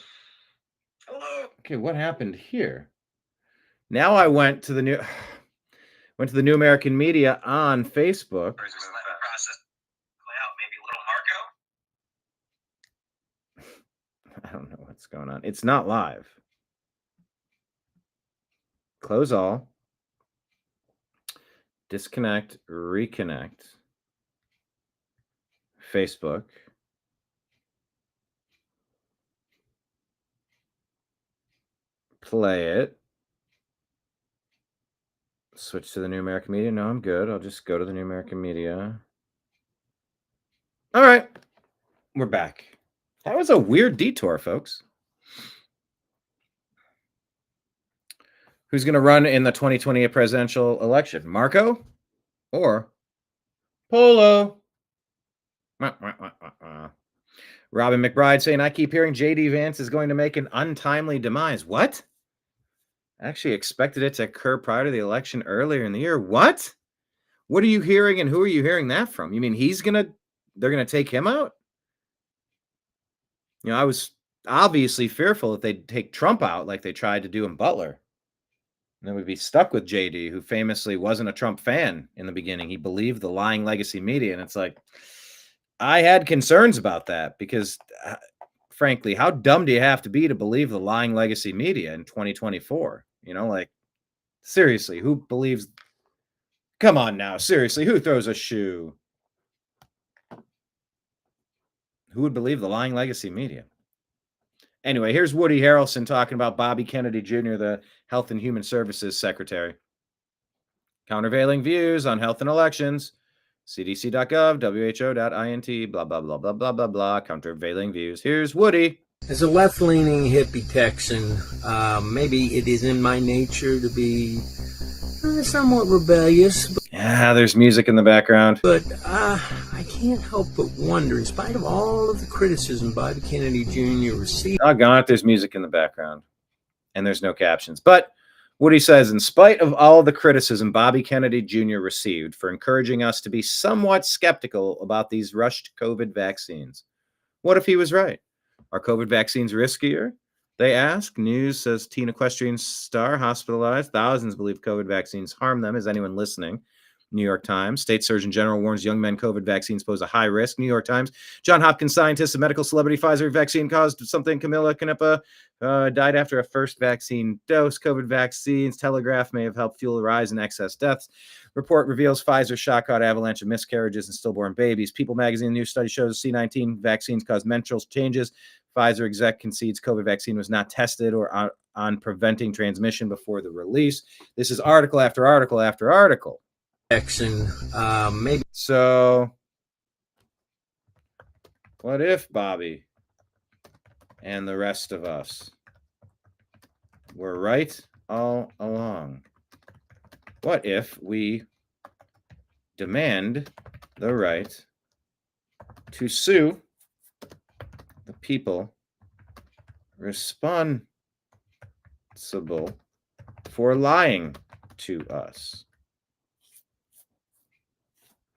Hello. Okay, what happened here? Now I went to the New American Media on Facebook. I don't know what's going on. It's not live. Close all. Disconnect, reconnect. Facebook. Play it. Switch to the New American Media. No, I'm good. I'll just go to the New American Media. All right. We're back. That was a weird detour, folks. Who's going to run in the 2020 presidential election? Marco or Polo? Robin McBride saying, I keep hearing J.D. Vance is going to make an untimely demise. What? I actually expected it to occur prior to the election earlier in the year. What? What are you hearing and who are you hearing that from? You mean they're going to take him out? You know, I was obviously fearful that they'd take Trump out like they tried to do in Butler. And then we'd be stuck with JD, who famously wasn't a Trump fan in the beginning. He believed the lying legacy media. And it's like, I had concerns about that because, frankly, how dumb do you have to be to believe the lying legacy media in 2024? You know, like, seriously, who believes? Come on now. Seriously, who throws a shoe? Who would believe the lying legacy media? Anyway, here's Woody Harrelson talking about Bobby Kennedy Jr., the Health and Human Services Secretary. Countervailing views on health and elections. CDC.gov, WHO.int, blah, blah, blah, blah, blah, blah, blah. Countervailing views. Here's Woody. As a left-leaning hippie Texan, maybe it is in my nature to be somewhat rebellious. Yeah, there's music in the background. But I can't help but wonder, in spite of all of the criticism Bobby Kennedy Jr. received. Doggone it, there's music in the background. And there's no captions. But Woody says, in spite of all the criticism Bobby Kennedy Jr. received for encouraging us to be somewhat skeptical about these rushed COVID vaccines, what if he was right? Are COVID vaccines riskier? They ask. News says teen equestrian star hospitalized. Thousands believe COVID vaccines harm them. Is anyone listening? New York Times. State Surgeon General warns young men COVID vaccines pose a high risk. New York Times. John Hopkins scientists and medical celebrity Pfizer vaccine caused something. Camilla Canepa died after a first vaccine dose. COVID vaccines. Telegraph may have helped fuel a rise in excess deaths. Report reveals Pfizer shot caught avalanche of miscarriages and stillborn babies. People magazine new study shows C-19 vaccines cause mental changes. Pfizer exec concedes COVID vaccine was not tested or on preventing transmission before the release. This is article after article after article. Maybe. So, what if Bobby and the rest of us were right all along? What if we demand the right to sue the people responsible for lying to us?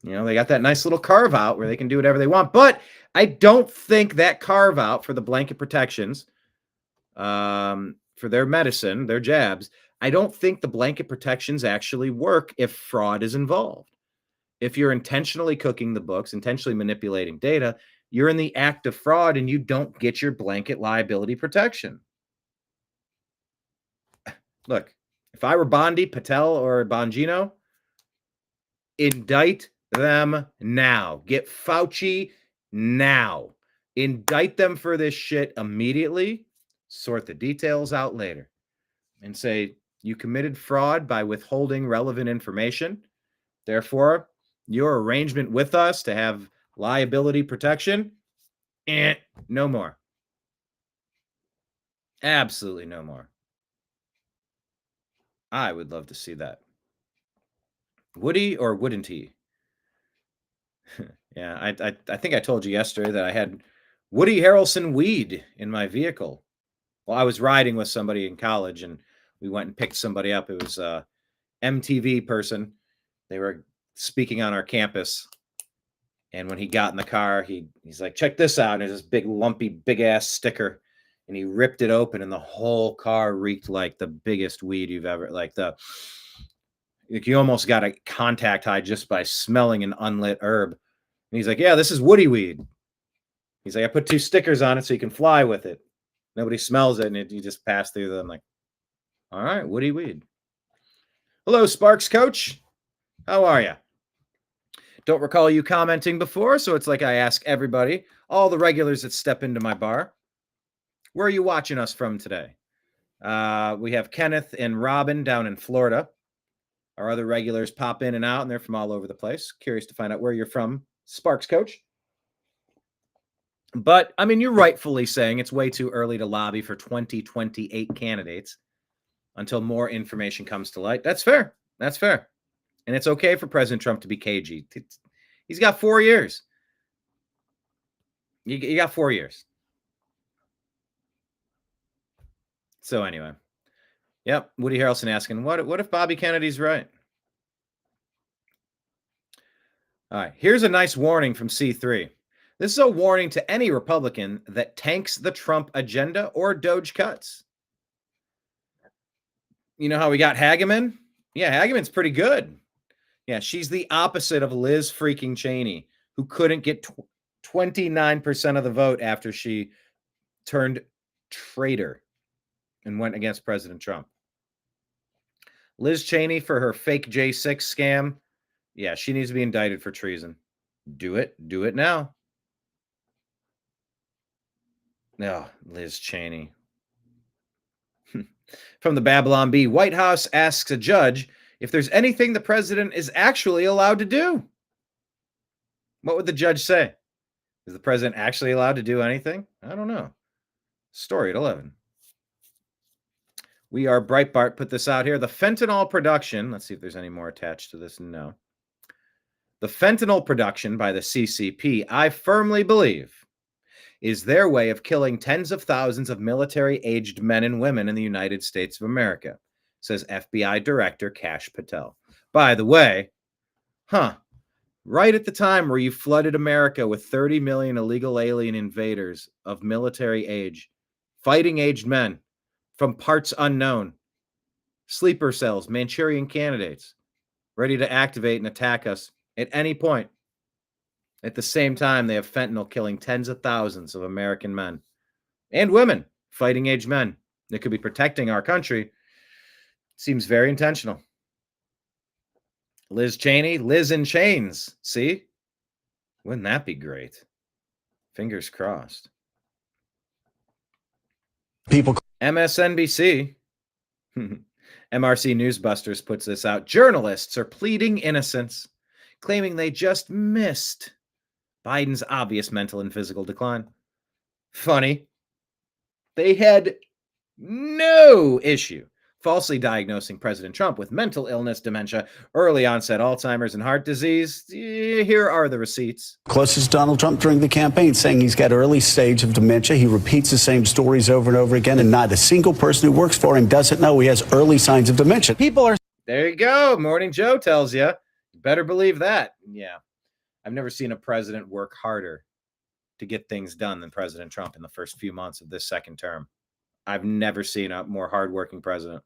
You know, they got that nice little carve out where they can do whatever they want, but I don't think that carve out for the blanket protections for their medicine, their jabs, I don't think the blanket protections actually work if fraud is involved. If you're intentionally cooking the books, intentionally manipulating data, you're in the act of fraud and you don't get your blanket liability protection. Look, if I were Bondi, Patel, or Bongino, indict them now. Get Fauci now. Indict them for this shit immediately. Sort the details out later. And say, you committed fraud by withholding relevant information. Therefore, your arrangement with us to have liability protection, no more. Absolutely no more. I would love to see that. Would he or wouldn't he? Yeah, I think I told you yesterday that I had Woody Harrelson weed in my vehicle. Well, I was riding with somebody in college and we went and picked somebody up. It was a MTV person. They were speaking on our campus. And when he got in the car, he's like, check this out. And there's this big, lumpy, big-ass sticker. And he ripped it open, and the whole car reeked like the biggest weed you've ever, like you almost got a contact high just by smelling an unlit herb. And he's like, yeah, this is Woody weed. He's like, I put 2 stickers on it so you can fly with it. Nobody smells it, and you just pass through them. Like, all right, Woody weed. Hello, Sparks Coach. How are you? Don't recall you commenting before, so it's like I ask everybody, all the regulars that step into my bar, where are you watching us from today? We have Kenneth and Robin down in Florida. Our other regulars pop in and out, and they're from all over the place. Curious to find out where you're from, Sparks Coach. But, I mean, you're rightfully saying it's way too early to lobby for 2028 candidates until more information comes to light. That's fair. That's fair. And it's okay for President Trump to be cagey. He's got 4 years. You got 4 years. So anyway. Yep. Woody Harrelson asking, what if Bobby Kennedy's right? All right. Here's a nice warning from C3. This is a warning to any Republican that tanks the Trump agenda or Doge cuts. You know how we got Hageman? Yeah, Hageman's pretty good. Yeah, she's the opposite of Liz freaking Cheney, who couldn't get 29% of the vote after she turned traitor and went against President Trump. Liz Cheney, for her fake J6 scam, yeah, she needs to be indicted for treason. Do it. Do it now. No, Liz Cheney. From the Babylon Bee, White House asks a judge if there's anything the president is actually allowed to do. What would the judge say? Is the president actually allowed to do anything? I don't know. Story at 11. We are Breitbart put this out here. The fentanyl production, let's see if there's any more attached to this. No. The fentanyl production by the CCP, I firmly believe, is their way of killing tens of thousands of military-aged men and women in the United States of America, says FBI Director Kash Patel. By the way, right at the time where you flooded America with 30 million illegal alien invaders of military age, fighting-aged men from parts unknown, sleeper cells, Manchurian candidates, ready to activate and attack us at any point. At the same time, they have fentanyl killing tens of thousands of American men and women, fighting age men that could be protecting our country. Seems very intentional. Liz Cheney, Liz in chains. See? Wouldn't that be great? Fingers crossed. People. MSNBC. MRC Newsbusters puts this out. Journalists are pleading innocence, claiming they just missed Biden's obvious mental and physical decline. Funny. They had no issue falsely diagnosing President Trump with mental illness, dementia, early onset Alzheimer's, and heart disease. Here are the receipts. Closest Donald Trump during the campaign, saying he's got early stage of dementia. He repeats the same stories over and over again, and not a single person who works for him doesn't know he has early signs of dementia. People are. There you go. Morning Joe tells you. You better believe that. Yeah. I've never seen a president work harder to get things done than President Trump in the first few months of this second term. I've never seen a more hardworking president.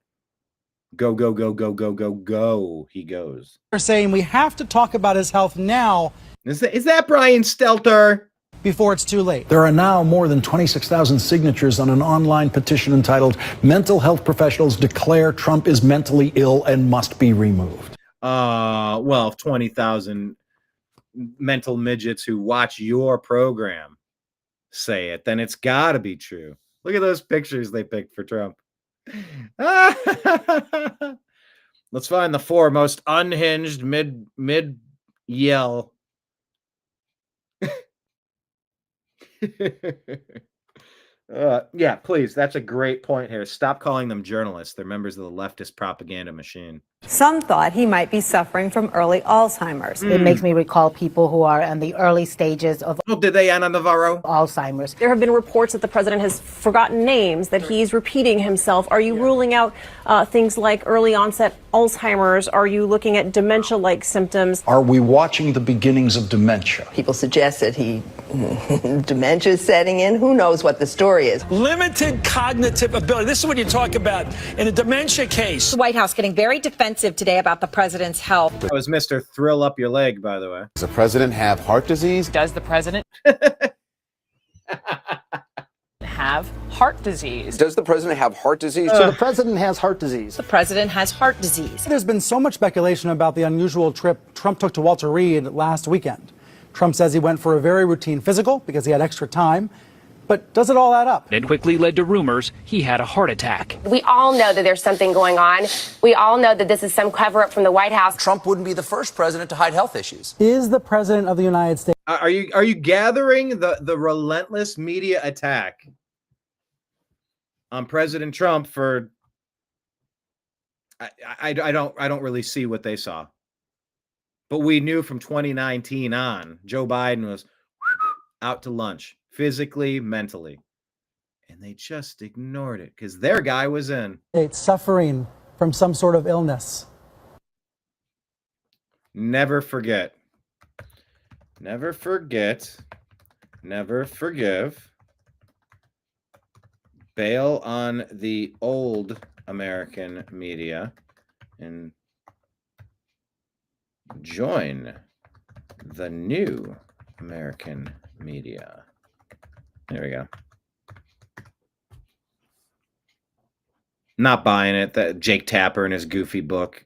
Go, go, go, go, go, go, go. He goes. They're saying we have to talk about his health now. Is that Brian Stelter? Before it's too late. There are now more than 26,000 signatures on an online petition entitled "Mental Health Professionals Declare Trump is Mentally Ill and Must Be Removed." Well, if 20,000 mental midgets who watch your program say it, then it's got to be true. Look at those pictures they picked for Trump. Let's find the 4 most unhinged mid yell. Yeah, please. That's a great point here. Stop calling them journalists. They're members of the leftist propaganda machine. Some thought he might be suffering from early Alzheimer's. It makes me recall people who are in the early stages of did they, Ana Navarro? Alzheimer's. There have been reports that the president has forgotten names, that he's repeating himself. Are you ruling out things like early onset Alzheimer's? Are you looking at dementia-like symptoms? Are we watching the beginnings of dementia? People suggest that dementia is setting in. Who knows what the story is? Limited cognitive ability. This is what you talk about in a dementia case. The White House getting very defensive today about the president's health. That was Mr. Thrill Up Your Leg, by the way. Does the president have heart disease? Does the president have heart disease? Does the president have heart disease? So the president has heart disease. The president has heart disease. There's been so much speculation about the unusual trip Trump took to Walter Reed last weekend. Trump says he went for a very routine physical because he had extra time. But does it all add up? It quickly led to rumors he had a heart attack. We all know that there's something going on. We all know that this is some cover-up from the White House. Trump wouldn't be the first president to hide health issues. Is the president of the United States... Are you gathering the relentless media attack on President Trump for... I don't really see what they saw. But we knew from 2019 on, Joe Biden was out to lunch. Physically, mentally. And they just ignored it because their guy was in. It's suffering from some sort of illness. Never forget. Never forget. Never forgive. Bail on the old American media and join the new American media. There we go. Not buying it. That Jake Tapper and his goofy book.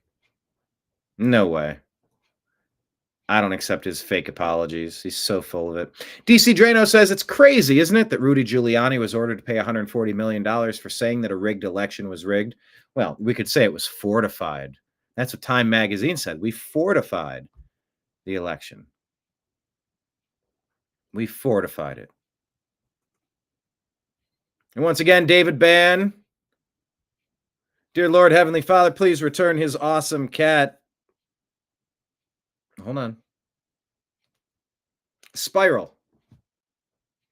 No way. I don't accept his fake apologies. He's so full of it. DC Drano says it's crazy, isn't it, that Rudy Giuliani was ordered to pay $140 million for saying that a rigged election was rigged? Well, we could say it was fortified. That's what Time Magazine said. We fortified the election. We fortified it. And once again, David Bann. Dear Lord, Heavenly Father, please return his awesome cat. Hold on. Spiral.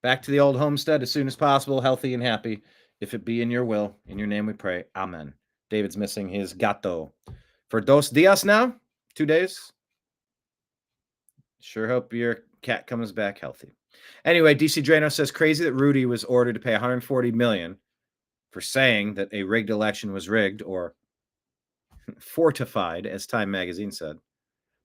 Back to the old homestead as soon as possible, healthy and happy. If it be in your will, in your name we pray. Amen. David's missing his gato for 2 días now. 2 days. Sure hope your cat comes back healthy. Anyway, DC Drano says crazy that Rudy was ordered to pay $140 million for saying that a rigged election was rigged or fortified, as Time Magazine said.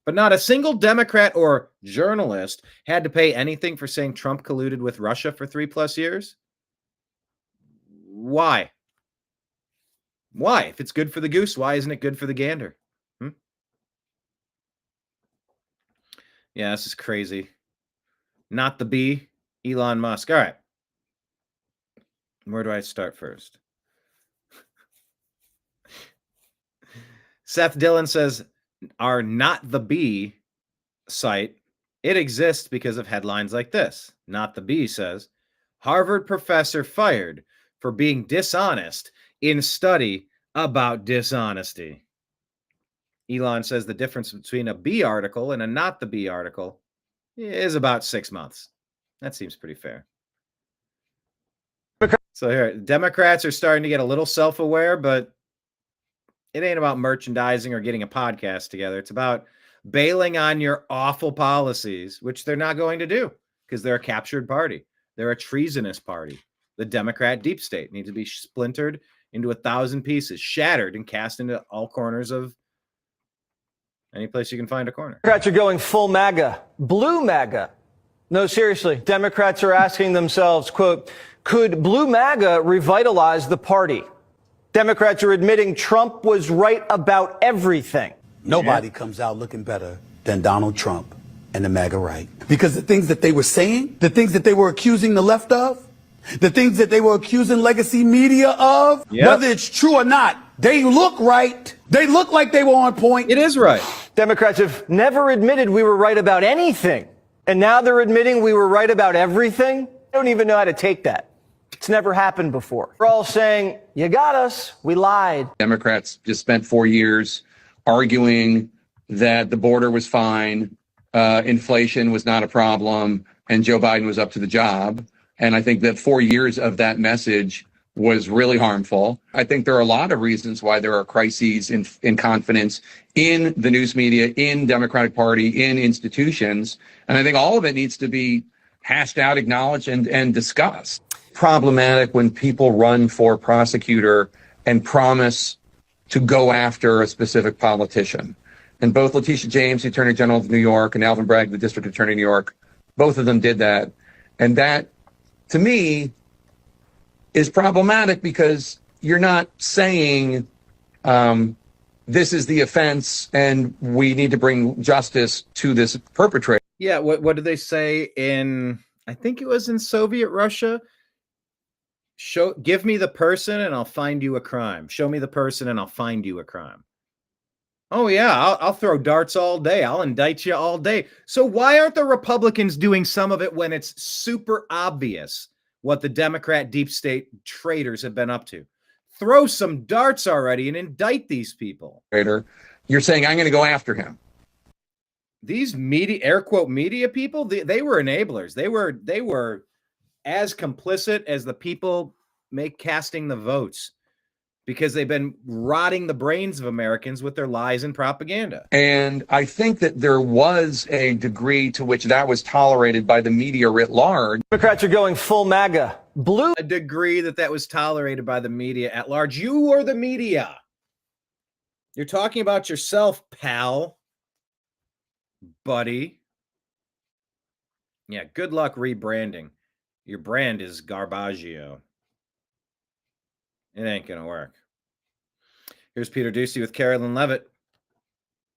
But not a single Democrat or journalist had to pay anything for saying Trump colluded with Russia for 3+ years. Why? Why? If it's good for the goose, why isn't it good for the gander? Yeah, this is crazy. Not the bee, Elon Musk. All right. Where do I start first? Seth Dillon says, our Not the Bee site, it exists because of headlines like this. Not the Bee says, Harvard professor fired for being dishonest in study about dishonesty. Elon says the difference between a B article and a Not the Bee article is about 6 months. That seems pretty fair. So here, Democrats are starting to get a little self-aware, but it ain't about merchandising or getting a podcast together. It's about bailing on your awful policies, which they're not going to do because they're a captured party. They're a treasonous party. The Democrat deep state needs to be splintered into 1,000 pieces, shattered, and cast into all corners of any place you can find a corner. Democrats are going full MAGA, blue MAGA. No, seriously, Democrats are asking themselves, quote, could blue MAGA revitalize the party? Democrats are admitting Trump was right about everything. Nobody comes out looking better than Donald Trump and the MAGA right. Because the things that they were saying, the things that they were accusing the left of, the things that they were accusing legacy media of, whether it's true or not, they look right. They look like they were on point. It is right. Democrats have never admitted we were right about anything. And now they're admitting we were right about everything. I don't even know how to take that. It's never happened before. We're all saying, you got us. We lied. Democrats just spent 4 years arguing that the border was fine, inflation was not a problem, and Joe Biden was up to the job. And I think that 4 years of that message was really harmful. I think there are a lot of reasons why there are crises in confidence in the news media, in Democratic Party, in institutions. And I think all of it needs to be hashed out, acknowledged, and discussed. Problematic when people run for prosecutor and promise to go after a specific politician. And both Letitia James, the Attorney General of New York, and Alvin Bragg, the District Attorney of New York, both of them did that. And that, to me, is problematic because you're not saying this is the offense and we need to bring justice to this perpetrator. Yeah, what did they say in, I think it was in Soviet Russia? Give me the person and I'll find you a crime. Show me the person and I'll find you a crime. Oh yeah, I'll throw darts all day. I'll indict you all day. So why aren't the Republicans doing some of it when it's super obvious what the Democrat deep state traitors have been up to? Throw some darts already and indict these people. You're saying I'm going to go after him. These media, air quote media people, they were enablers. They were as complicit as the people casting the votes because they've been rotting the brains of Americans with their lies and propaganda. And I think that there was a degree to which that was tolerated by the media writ large. Democrats are going full MAGA, blue. A degree that was tolerated by the media at large. You are the media. You're talking about yourself, pal, buddy. Yeah, good luck rebranding. Your brand is Garbaggio. It ain't going to work. Here's Peter Ducey with Carolyn Levitt.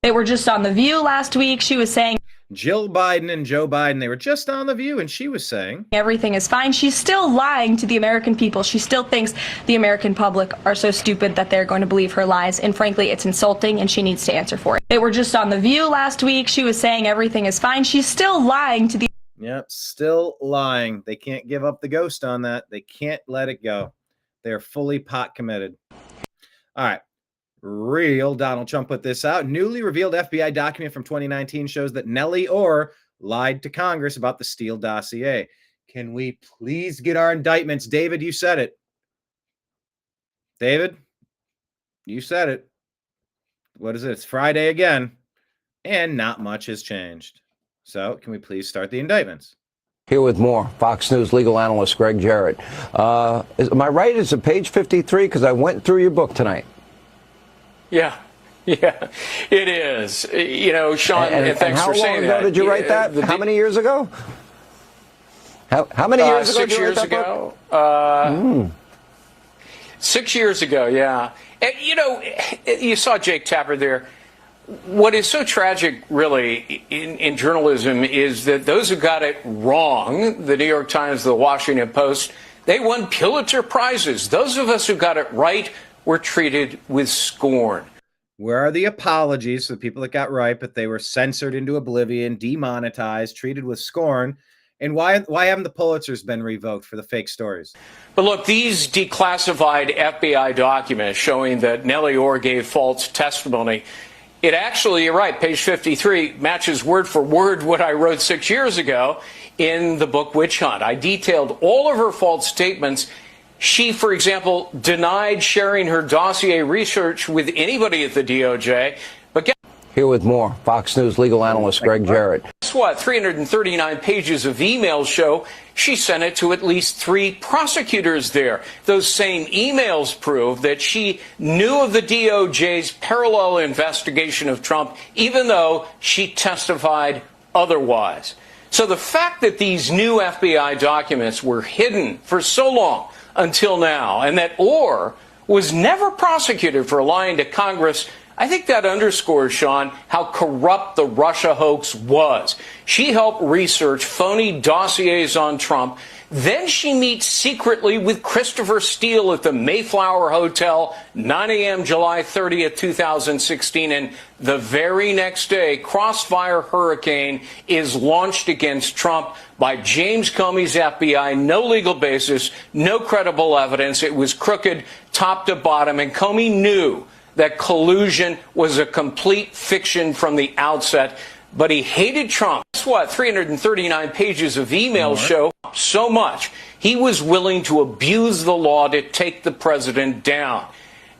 They were just on The View last week. She was saying Jill Biden and Joe Biden, they were just on The View, and she was saying everything is fine. She's still lying to the American people. She still thinks the American public are so stupid that they're going to believe her lies. And frankly, it's insulting, and she needs to answer for it. They were just on The View last week. She was saying everything is fine. She's still lying to the... Yep, still lying. They can't give up the ghost on that. They can't let it go. They're fully pot committed. All right. Real Donald Trump put this out. Newly revealed FBI document from 2019 shows that Nellie Orr lied to Congress about the Steele dossier. Can we please get our indictments? David, you said it. David, you said it. What is it? It's Friday again, and not much has changed. So can we please start the indictments? Here with more, Fox News legal analyst Greg Jarrett. Am I right? Is it page 53? Because I went through your book tonight. Yeah. Yeah, it is. You know, Sean, thanks for saying that. How long ago did you write that? How many years ago? How many years ago? 6 years ago. 6 years ago, yeah. And, you know, you saw Jake Tapper there. What is so tragic, really, in journalism is that those who got it wrong, the New York Times, the Washington Post, they won Pulitzer Prizes. Those of us who got it right were treated with scorn. Where are the apologies for the people that got right, but they were censored into oblivion, demonetized, treated with scorn? And why haven't the Pulitzers been revoked for the fake stories? But look, these declassified FBI documents showing that Nellie Ohr gave false testimony, it actually, you're right, page 53, matches word for word what I wrote 6 years ago in the book Witch Hunt. I detailed all of her false statements. She, for example, denied sharing her dossier research with anybody at the DOJ. But Here with more, Fox News legal analyst Greg Jarrett. Guess what? 339 pages of emails show she sent it to at least 3 prosecutors there. Those same emails prove that she knew of the DOJ's parallel investigation of Trump, even though she testified otherwise. So the fact that these new FBI documents were hidden for so long until now, and that Ohr was never prosecuted for lying to Congress, I think that underscores, Sean, how corrupt the Russia hoax was. She helped research phony dossiers on Trump. Then she meets secretly with Christopher Steele at the Mayflower Hotel, 9 a.m. July 30th, 2016. And the very next day, Crossfire Hurricane is launched against Trump by James Comey's FBI. No legal basis, no credible evidence. It was crooked top to bottom. And Comey knew that collusion was a complete fiction from the outset. But he hated Trump. Guess what? 339 pages of emails show so much. He was willing to abuse the law to take the president down.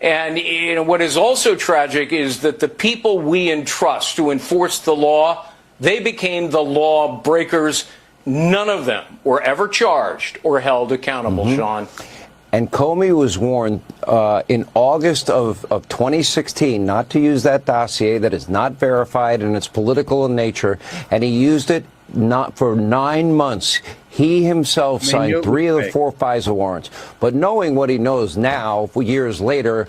And you know, what is also tragic is that the people we entrust to enforce the law, they became the law breakers. None of them were ever charged or held accountable, Sean. And Comey was warned in August of 2016 not to use that dossier that is not verified and it's political in nature. And he used it not for 9 months. He himself signed 3 of the 4 FISA warrants. But knowing what he knows now, years later,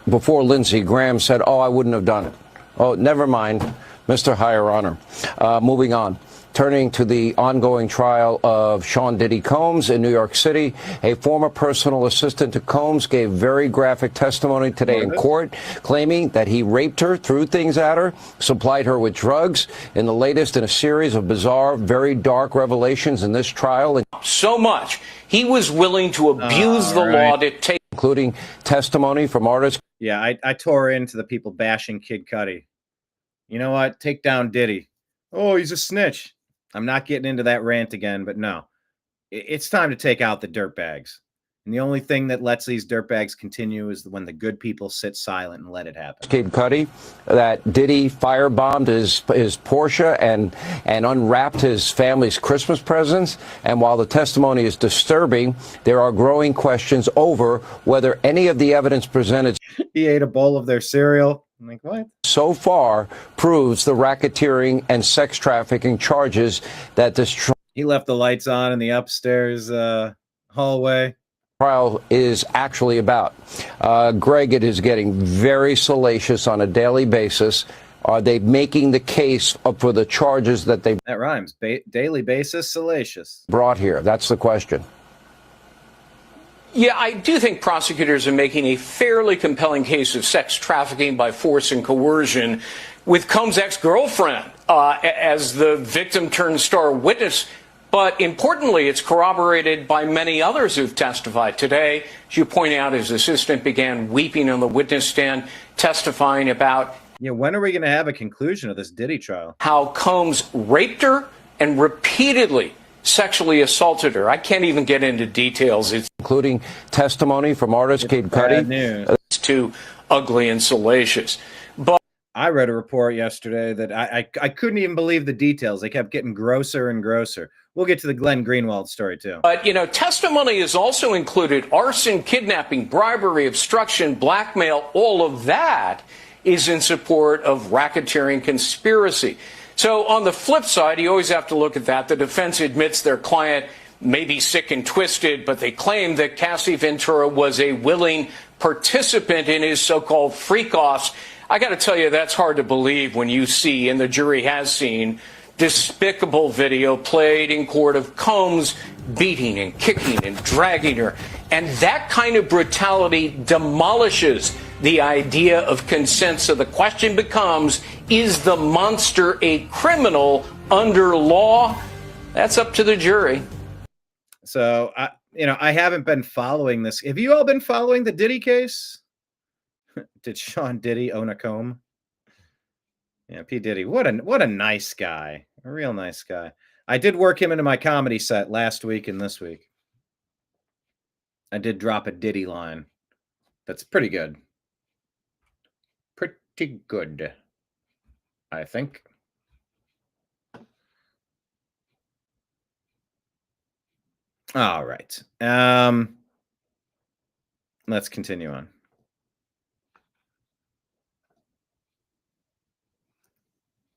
before Lindsey Graham said, oh, I wouldn't have done it. Oh, never mind, Mr. Higher Honor. Moving on. Turning to the ongoing trial of Sean Diddy Combs in New York City, a former personal assistant to Combs gave very graphic testimony today in court, claiming that he raped her, threw things at her, supplied her with drugs. In the latest in a series of bizarre, very dark revelations in this trial. So much. He was willing to abuse the law to take. Including testimony from artists. Yeah, I tore into the people bashing Kid Cudi. You know what? Take down Diddy. Oh, he's a snitch. I'm not getting into that rant again, but no, it's time to take out the dirtbags. And the only thing that lets these dirtbags continue is when the good people sit silent and let it happen. Kid Cudi, that Diddy firebombed his Porsche and unwrapped his family's Christmas presents. And while the testimony is disturbing, there are growing questions over whether any of the evidence presented. He ate a bowl of their cereal. I'm like, what? So far proves the racketeering and sex trafficking charges that this he left the lights on in the upstairs hallway. Trial is actually about. Greg, it is getting very salacious on a daily basis. Are they making the case for the charges that they... That rhymes. Daily basis, salacious. ...brought here? That's the question. Yeah, I do think prosecutors are making a fairly compelling case of sex trafficking by force and coercion with Combs' ex-girlfriend as the victim turned star witness. But importantly, it's corroborated by many others who've testified today. As you point out, his assistant began weeping on the witness stand, testifying about... Yeah, when are we going to have a conclusion of this Diddy trial? ...how Combs raped her and repeatedly sexually assaulted her. I can't even get into details. It's including testimony from artist Kid Cudi. It's too ugly and salacious. But I read a report yesterday that I couldn't even believe the details. They kept getting grosser and grosser. We'll get to the Glenn Greenwald story, too. But, you know, testimony has also included arson, kidnapping, bribery, obstruction, blackmail, all of that. is in support of racketeering conspiracy. So on the flip side, you always have to look at that. The defense admits their client may be sick and twisted, but they claim that Cassie Ventura was a willing participant in his so-called freak-offs. I got to tell you, that's hard to believe when you see, and the jury has seen, despicable video played in court of Combs beating and kicking and dragging her. And that kind of brutality demolishes the idea of consent. So the question becomes, is the monster a criminal under law? That's up to the jury. So, I haven't been following this. Have you all been following the Diddy case? Did Sean Diddy own a comb? Yeah, P. Diddy. What a nice guy. A real nice guy. I did work him into my comedy set last week and this week. I did drop a Diddy line. That's pretty good. Pretty good, I think. All right. Let's continue on.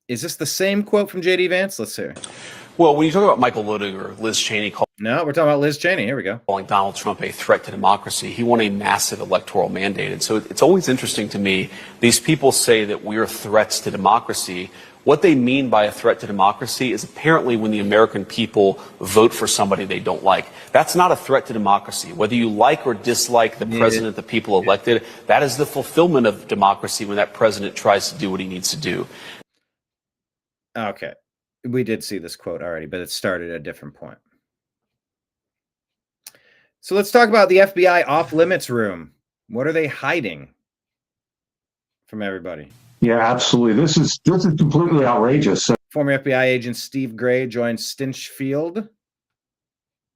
Is this the same quote from J.D. Vance? Let's hear. Well, when you talk about Michael Luttig or Liz Cheney No, we're talking about Liz Cheney. Here we go. calling Donald Trump a threat to democracy, he won a massive electoral mandate. And so it's always interesting to me, these people say that we're threats to democracy. What they mean by a threat to democracy is apparently when the American people vote for somebody they don't like. That's not a threat to democracy. Whether you like or dislike the president the people elected, that is the fulfillment of democracy when that president tries to do what he needs to do. Okay. We did see this quote already, but it started at a different point. So let's talk about the FBI off-limits room. What are they hiding from everybody? Yeah, absolutely. This is completely outrageous. Former FBI agent Steve Gray joined Stinchfield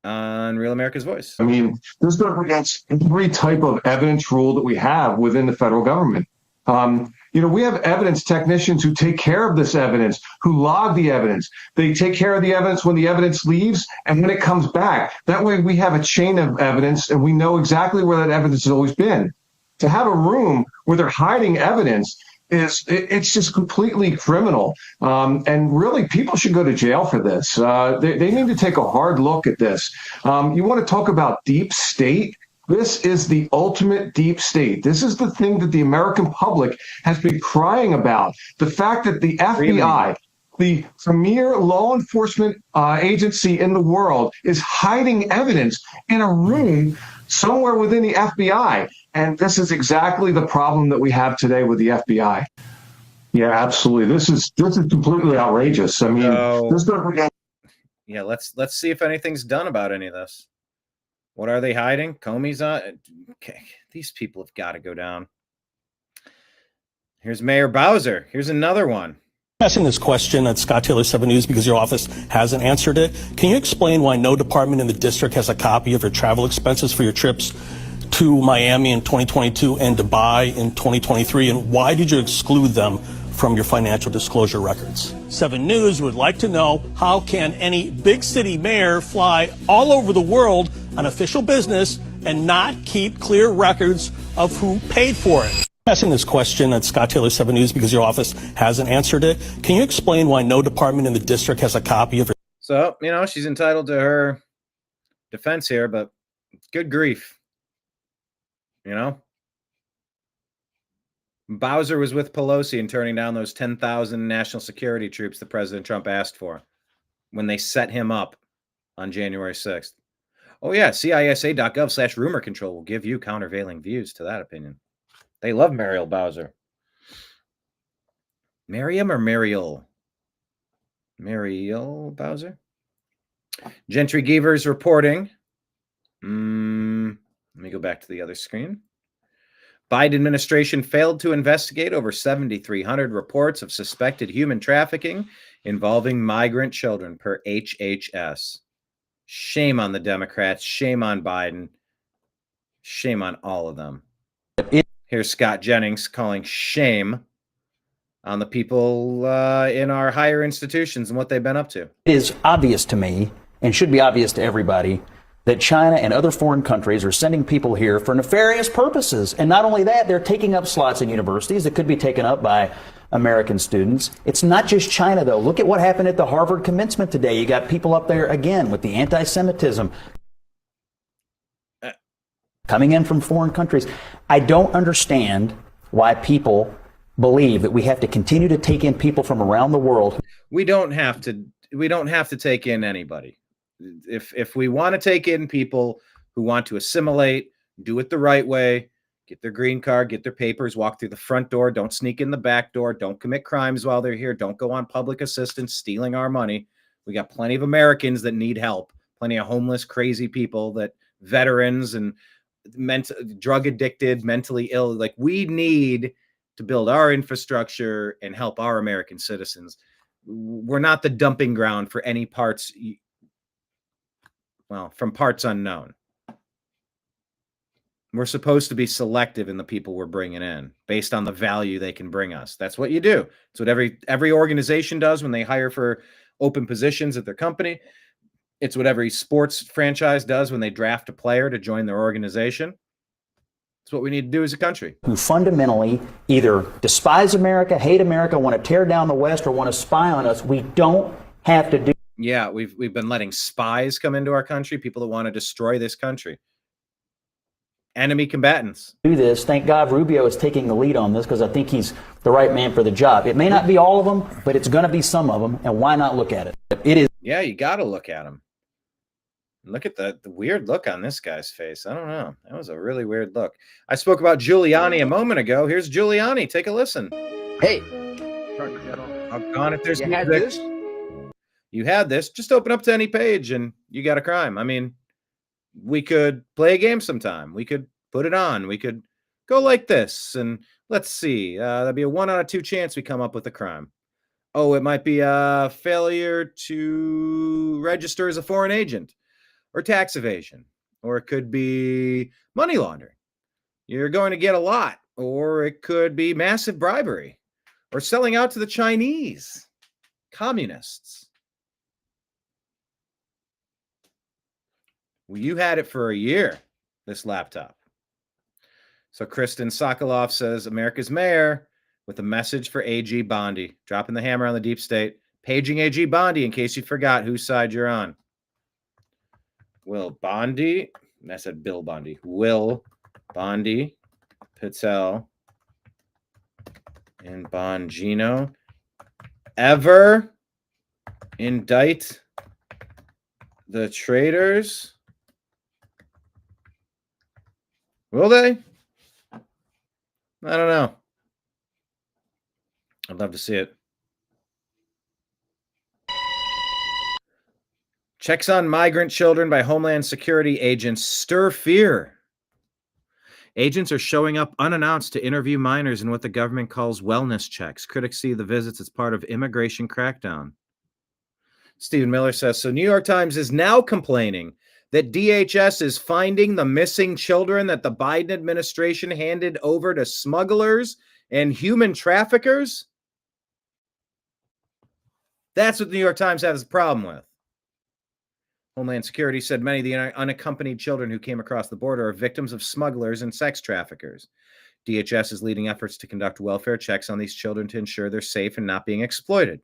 on Real America's Voice. I mean, this goes against every type of evidence rule that we have within the federal government. We have evidence technicians who take care of this evidence, who log the evidence. They take care of the evidence when the evidence leaves and when it comes back. That way we have a chain of evidence and we know exactly where that evidence has always been. To have a room where they're hiding evidence it's just completely criminal. And really, people should go to jail for this. They need to take a hard look at this. You want to talk about deep state? This is the ultimate deep state. This is the thing that the American public has been crying about. The fact that the FBI, the premier law enforcement agency in the world, is hiding evidence in a room somewhere within the FBI. And this is exactly the problem that we have today with the FBI. Yeah, absolutely. This is completely outrageous. I mean, let's see if anything's done about any of this. What are they hiding? Comey's on. Okay. These people have got to go down. Here's Mayor Bowser. Here's another one. Asking this question at Scott Taylor 7 News because your office hasn't answered it. Can you explain why no department in the district has a copy of your travel expenses for your trips to Miami in 2022 and Dubai in 2023? And why did you exclude them from your financial disclosure records? 7 News would like to know, how can any big city mayor fly all over the world on official business and not keep clear records of who paid for it? Asking this question at Scott Taylor 7 News because your office hasn't answered it. Can you explain why no department in the district has a copy of it? So, she's entitled to her defense here, but good grief. Bowser was with Pelosi in turning down those 10,000 national security troops that President Trump asked for when they set him up on January 6th. Oh, yeah, CISA.gov/rumor control will give you countervailing views to that opinion. They love Mariel Bowser. Miriam or Mariel? Mariel Bowser? Gentry Gevers reporting. Let me go back to the other screen. Biden administration failed to investigate over 7,300 reports of suspected human trafficking involving migrant children per HHS. Shame on the Democrats. Shame on Biden. Shame on all of them. Here's Scott Jennings calling shame on the people in our higher institutions and what they've been up to. It is obvious to me, and should be obvious to everybody, that China and other foreign countries are sending people here for nefarious purposes. And not only that, they're taking up slots in universities that could be taken up by American students. It's not just China, though. Look at what happened at the Harvard commencement today. You got people up there, again, with the anti-Semitism coming in from foreign countries. I don't understand why people believe that we have to continue to take in people from around the world. We don't have to take in anybody. If we want to take in people who want to assimilate, do it the right way, get their green card, get their papers, walk through the front door, don't sneak in the back door, don't commit crimes while they're here, don't go on public assistance stealing our money. We got plenty of Americans that need help, plenty of homeless, crazy people, that veterans and drug addicted, mentally ill. Like, we need to build our infrastructure and help our American citizens. We're not the dumping ground for any parts, well, from parts unknown. We're supposed to be selective in the people we're bringing in based on the value they can bring us. That's what you do. It's what every organization does when they hire for open positions at their company. It's what every sports franchise does when they draft a player to join their organization. It's what we need to do as a country. Who fundamentally either despise America, hate America, want to tear down the West, or want to spy on us. We don't have to do. Yeah, we've been letting spies come into our country, people that want to destroy this country. Enemy combatants. Do this. Thank God Rubio is taking the lead on this, because I think he's the right man for the job. It may not be all of them, but it's going to be some of them, and why not look at it? It is. Yeah, you got to look at them. Look at the weird look on this guy's face. I don't know. That was a really weird look. I spoke about Giuliani a moment ago. Here's Giuliani. Take a listen. Hey. I'm gone if there's You music. had this? You had this. Just open up to any page and you got a crime. I mean, we could play a game sometime. We could put it on. We could go like this. And let's see. That'd be a 1 out of 2 chance we come up with a crime. Oh, it might be a failure to register as a foreign agent, or tax evasion, or it could be money laundering. You're going to get a lot, or it could be massive bribery, or selling out to the Chinese, communists. Well, you had it for a year, this laptop. So Kristen Sokoloff says, America's mayor with a message for AG Bondi, dropping the hammer on the deep state, paging AG Bondi in case you forgot whose side you're on. Will Bondi, I said Bill Bondi, Will Bondi, Patel, and Bongino ever indict the traitors? Will they? I don't know. I'd love to see it. Checks on migrant children by Homeland Security agents stir fear. Agents are showing up unannounced to interview minors in what the government calls wellness checks. Critics see the visits as part of immigration crackdown. Stephen Miller says, so New York Times is now complaining that DHS is finding the missing children that the Biden administration handed over to smugglers and human traffickers. That's what the New York Times has a problem with. Homeland Security said many of the unaccompanied children who came across the border are victims of smugglers and sex traffickers. DHS is leading efforts to conduct welfare checks on these children to ensure they're safe and not being exploited.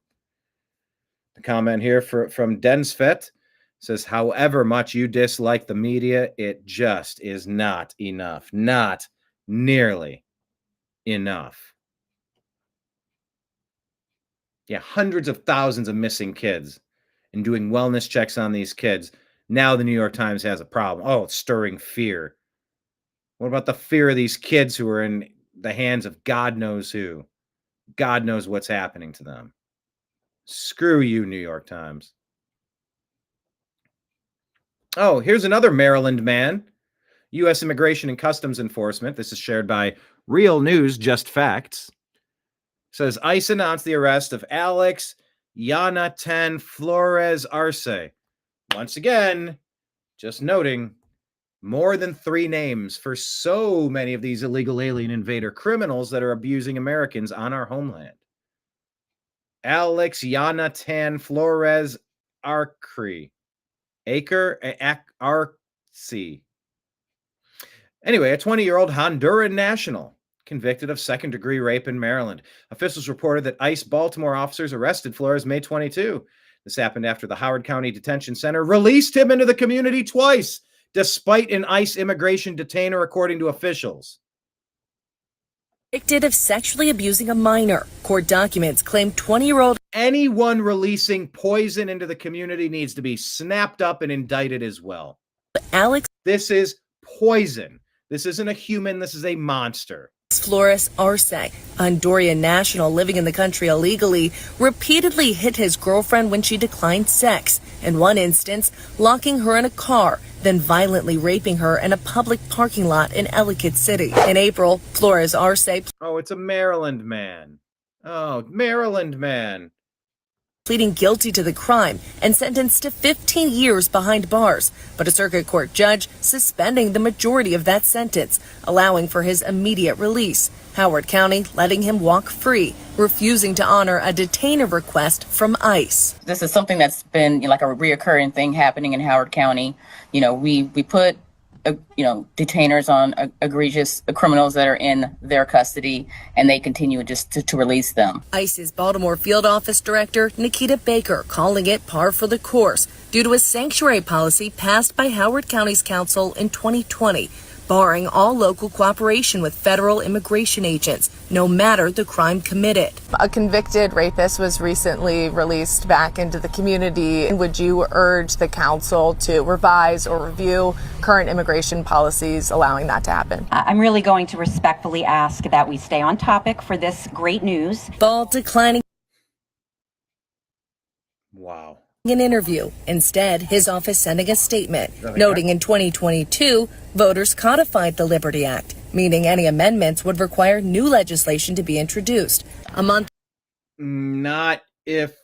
The comment here from Densfet says, however much you dislike the media, it just is not enough. Not nearly enough. Yeah, hundreds of thousands of missing kids. And doing wellness checks on these kids. Now the New York Times has a problem. Oh, it's stirring fear. What about the fear of these kids who are in the hands of God knows who? God knows what's happening to them. Screw you, New York Times. Oh, here's another Maryland man. U.S. Immigration and Customs Enforcement. This is shared by Real News, Just Facts. Says ICE announced the arrest of Alex Yanatan Flores Arce. Once again, just noting, more than 3 names for so many of these illegal alien invader criminals that are abusing Americans on our homeland. Alex Yanatan Flores Arce. see. Anyway, a 20-year-old Honduran national convicted of second-degree rape in Maryland. Officials reported that ICE Baltimore officers arrested Flores May 22. This happened after the Howard County Detention Center released him into the community twice, despite an ICE immigration detainer, according to officials. Convicted of sexually abusing a minor. Court documents claim 20-year-old. Anyone releasing poison into the community needs to be snapped up and indicted as well. Alex. This is poison. This isn't a human. This is a monster. Flores Arce, a Honduran national living in the country illegally, repeatedly hit his girlfriend when she declined sex. In one instance, locking her in a car, then violently raping her in a public parking lot in Ellicott City. In April, Flores Arce. Oh, it's a Maryland man. Oh, Maryland man. Pleading guilty to the crime and sentenced to 15 years behind bars, but a circuit court judge suspending the majority of that sentence, allowing for his immediate release. Howard County letting him walk free, refusing to honor a detainer request from ICE. This is something that's been like a reoccurring thing happening in Howard County. We put detainers on egregious criminals that are in their custody, and they continue just to release them. ICE's Baltimore field office director, Nikita Baker, calling it par for the course due to a sanctuary policy passed by Howard County's council in 2020, barring all local cooperation with federal immigration agents, no matter the crime committed. A convicted rapist was recently released back into the community. Would you urge the council to revise or review current immigration policies allowing that to happen? I'm really going to respectfully ask that we stay on topic for this great news. Ball declining. Wow. An interview. Instead, his office sending a statement, noting in 2022, voters codified the Liberty Act, meaning any amendments would require new legislation to be introduced. A month. Not if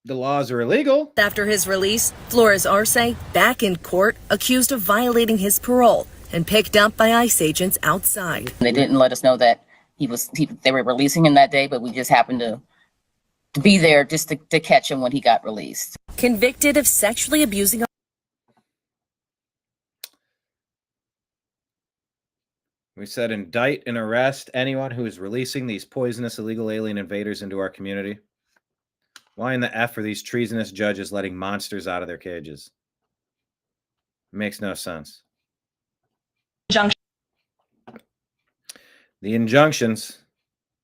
the laws are illegal. After his release, Flores Arce back in court, accused of violating his parole and picked up by ICE agents outside. They didn't let us know that they were releasing him that day, but we just happened to be there just to catch him when he got released. Convicted of sexually abusing. We said indict and arrest anyone who is releasing these poisonous illegal alien invaders into our community. Why in the F are these treasonous judges letting monsters out of their cages? It makes no sense. The injunctions.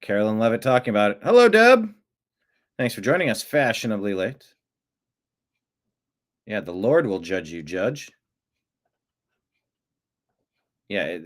Carolyn Levitt talking about it. Hello, Deb. Thanks for joining us fashionably late. Yeah, the Lord will judge you, Judge. Yeah,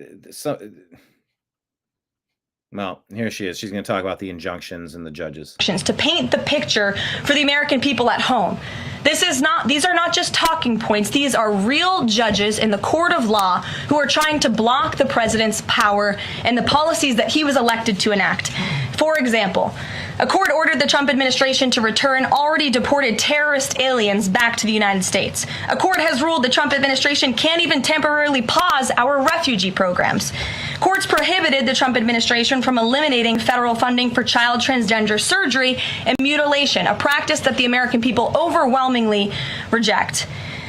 well, here she is. She's going to talk about the injunctions and the judges. To paint the picture for the American people at home. These are not just talking points. These are real judges in the court of law who are trying to block the president's power and the policies that he was elected to enact. For example, a court ordered the Trump administration to return already deported terrorist aliens back to the United States. A court has ruled the Trump administration can't even temporarily pause our refugee programs. Courts prohibited the Trump administration from eliminating federal funding for child transgender surgery and mutilation, a practice that the American people overwhelmingly reject.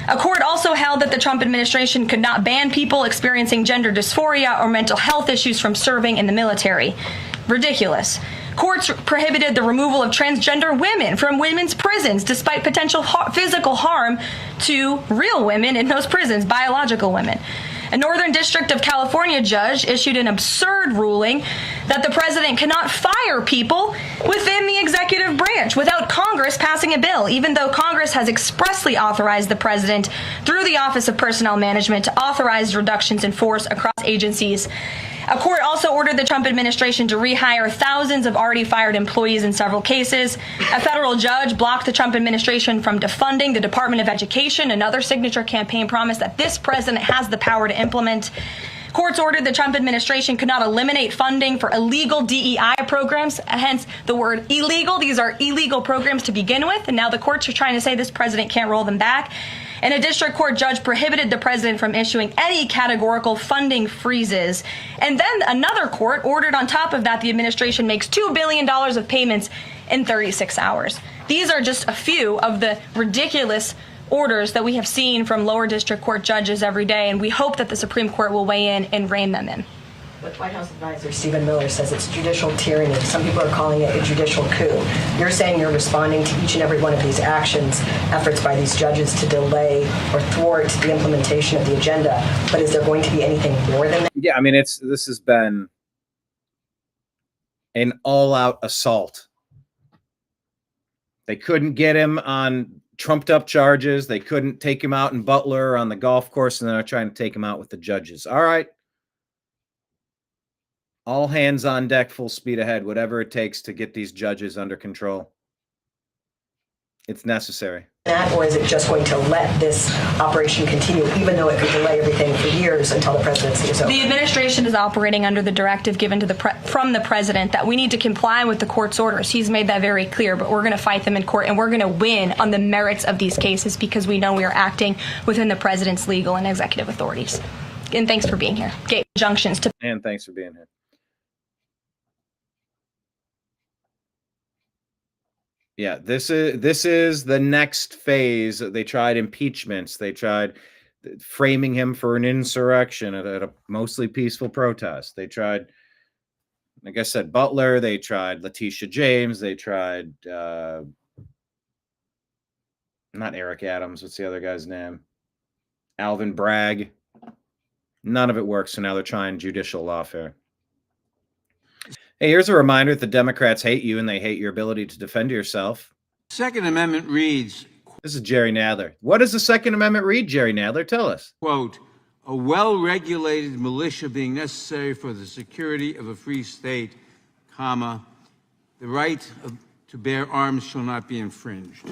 A court also held that the Trump administration could not ban people experiencing gender dysphoria or mental health issues from serving in the military. Ridiculous. Courts prohibited the removal of transgender women from women's prisons despite potential physical harm to real women in those prisons, biological women. A Northern District of California judge issued an absurd ruling that the president cannot fire people within the executive branch without Congress passing a bill, even though Congress has expressly authorized the president through the Office of Personnel Management to authorize reductions in force across agencies. A court also ordered the Trump administration to rehire thousands of already fired employees in several cases. A federal judge blocked the Trump administration from defunding the Department of Education, another signature campaign promise that this president has the power to implement. Courts ordered the Trump administration could not eliminate funding for illegal DEI programs, hence the word illegal. These are illegal programs to begin with, and now the courts are trying to say this president can't roll them back. And a district court judge prohibited the president from issuing any categorical funding freezes. And then another court ordered on top of that the administration makes $2 billion of payments in 36 hours. These are just a few of the ridiculous orders that we have seen from lower district court judges every day, and we hope that the Supreme Court will weigh in and rein them in. But White House advisor Stephen Miller says it's judicial tyranny. Some people are calling it a judicial coup. You're saying you're responding to each and every one of these actions, efforts by these judges to delay or thwart the implementation of the agenda. But is there going to be anything more than that? Yeah, I mean, this has been an all-out assault. They couldn't get him on trumped-up charges. They couldn't take him out in Butler on the golf course, and they're trying to take him out with the judges. All right. All hands on deck, full speed ahead, whatever it takes to get these judges under control. It's necessary. Or is it just going to let this operation continue, even though it could delay everything for years until the presidency is over? The administration is operating under the directive given to from the president that we need to comply with the court's orders. He's made that very clear, but we're going to fight them in court, and we're going to win on the merits of these cases because we know we are acting within the president's legal and executive authorities. And thanks for being here. Gate junctions to. And thanks for being here. Yeah, this is the next phase. They tried impeachments. They tried framing him for an insurrection at a mostly peaceful protest. They tried, like I said, Butler. They tried Letitia James. They tried not Eric Adams. What's the other guy's name? Alvin Bragg. None of it works, so now they're trying judicial lawfare. Hey, here's a reminder that the Democrats hate you and they hate your ability to defend yourself. Second Amendment reads... This is Jerry Nadler. What does the Second Amendment read, Jerry Nadler? Tell us. Quote, a well-regulated militia being necessary for the security of a free state, comma, the right to bear arms shall not be infringed.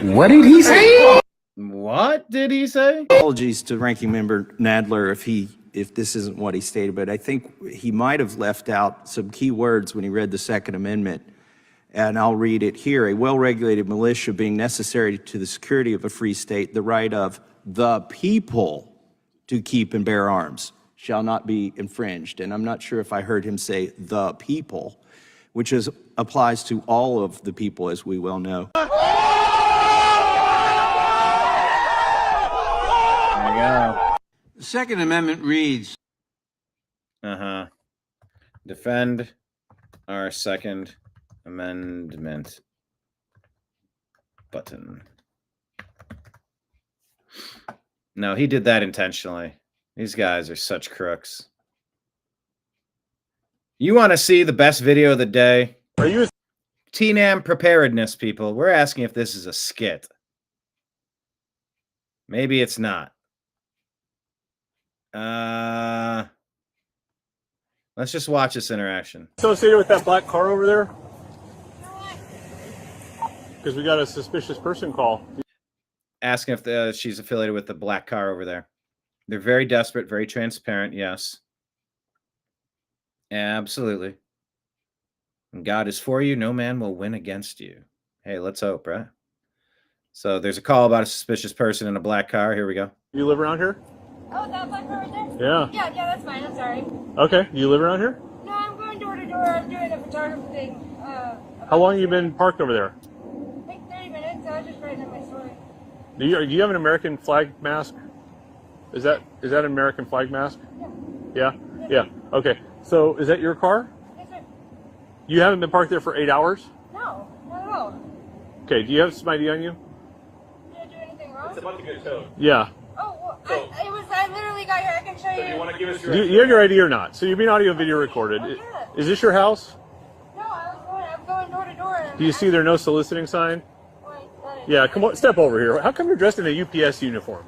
What did he say? What did he say? Apologies to Ranking Member Nadler if this isn't what he stated, but I think he might have left out some key words when he read the Second Amendment. And I'll read it here. A well-regulated militia being necessary to the security of a free state, the right of the people to keep and bear arms shall not be infringed. And I'm not sure if I heard him say the people, which applies to all of the people, as we well know. There you go. The Second Amendment reads... Defend our Second Amendment button. No, he did that intentionally. These guys are such crooks. You want to see the best video of the day? Are you TNAM preparedness, people? We're asking if this is a skit. Maybe it's not. Let's just watch this interaction. associated with that black car over there? Because we got a suspicious person call. Asking if she's affiliated with the black car over there. They're very desperate, very transparent, yes. Absolutely. When God is for you, no man will win against you. Hey, let's hope, right? So there's a call about a suspicious person in a black car. Here we go. You live around here? Oh, that black car right there? Yeah. Yeah, that's fine. I'm sorry. Okay. Do you live around here? No, I'm going door to door. I'm doing a photography thing. How long have you been parked over there? Like 30 minutes. I was just writing up my story. Do you have an American flag mask? Is that an American flag mask? Yeah. Yeah. Okay. So is that your car? Yes, sir. You haven't been parked there for 8 hours? No, not at all. Okay. Do you have some ID on you? Did I do anything wrong? It's about to get towed. Yeah. Oh, well, I literally got here. I can show you. Do you want to give us your you have your ID or not? So you're being audio and video recorded. Oh, yeah. Is this your house? No, I'm going door to door. Do you see there no soliciting sign? Yeah, come on, step over here. How come you're dressed in a UPS uniform?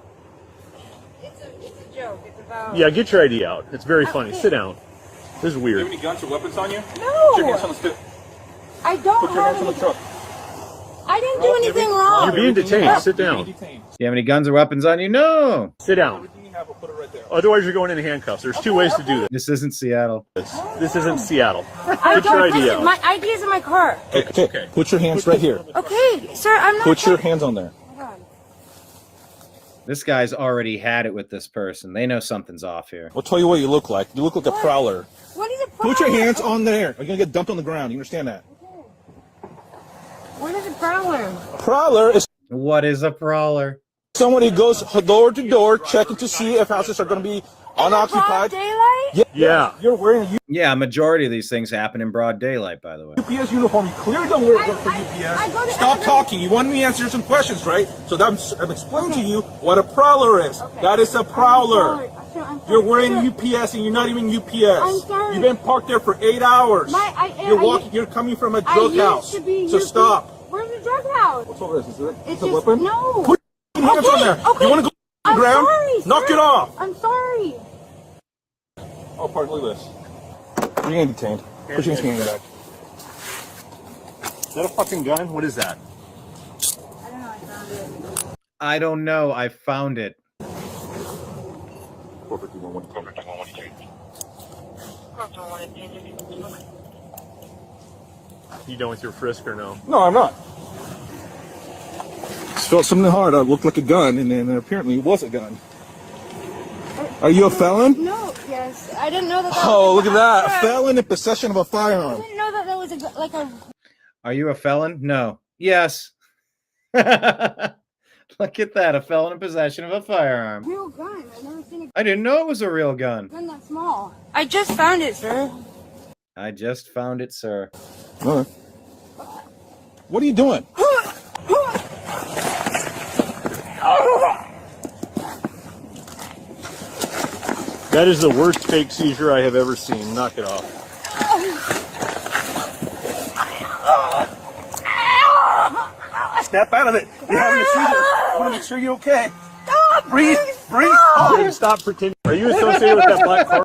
It's a joke. It's about... Yeah, get your ID out. It's very funny. Sit down. This is weird. Do you have any guns or weapons on you? No. Put your hands on the stick. I don't Put your hands on the truck. I didn't do anything wrong. You're being detained. Sit down. Do you have any guns or weapons on you? No. Sit down. Otherwise, you're going into handcuffs. There's two ways to do this. This isn't Seattle. This isn't Seattle. I Get your ID listen, out. my ID is in my car. Okay. Put your hands right here. Okay, sir, I'm not... Put your hands on there. This guy's already had it with this person. They know something's off here. I'll tell you what you look like. You look like a prowler. What is a prowler? Put your hands on there. You're going to get dumped on the ground. You understand that? What is a prowler? A prowler is... What is a prowler? Someone who goes door to door checking to see if houses are going to be unoccupied. Daylight? Yeah. You're wearing a Yeah, a majority of these things happen in broad daylight, by the way. UPS uniform. You clearly don't work for UPS. Stop talking. You want me to answer some questions, right? So I'm explaining to you what a prowler is. Okay. That is a prowler. You're wearing UPS and you're not even UPS. I'm sorry. You've been parked there for 8 hours. You're coming from a drug house. So stop. Where's the drug house? What's all this? Is it It's a just, weapon? no. Put your hands on there. Okay. You want to go on the ground? Sorry, Knock sir. it off. I'm sorry. Oh, pardon, look at this. You're getting detained. Put your hands in your back. Is that a fucking gun? What is that? I don't know. I found it. 451. You done with your frisk or no? No, I'm not. Just felt something hard. I looked like a gun, and then apparently it was a gun. Are you a felon? No, yes. I didn't know that. Oh, look at that. A felon in possession of a I firearm. didn't know that was like a. Are you a felon? No. Yes. Look at that. A felon in possession of a firearm. Real gun. I've never seen I didn't know it was a real gun. a gun that small. I just found it, sir. I just found it, sir. All right. What are you doing? That is the worst fake seizure I have ever seen. Knock it off. Snap out of it. You're having a seizure. I want to make sure you're okay. Stop! Breathe. Breathe. Oh, stop pretending. Are you associated with that black car?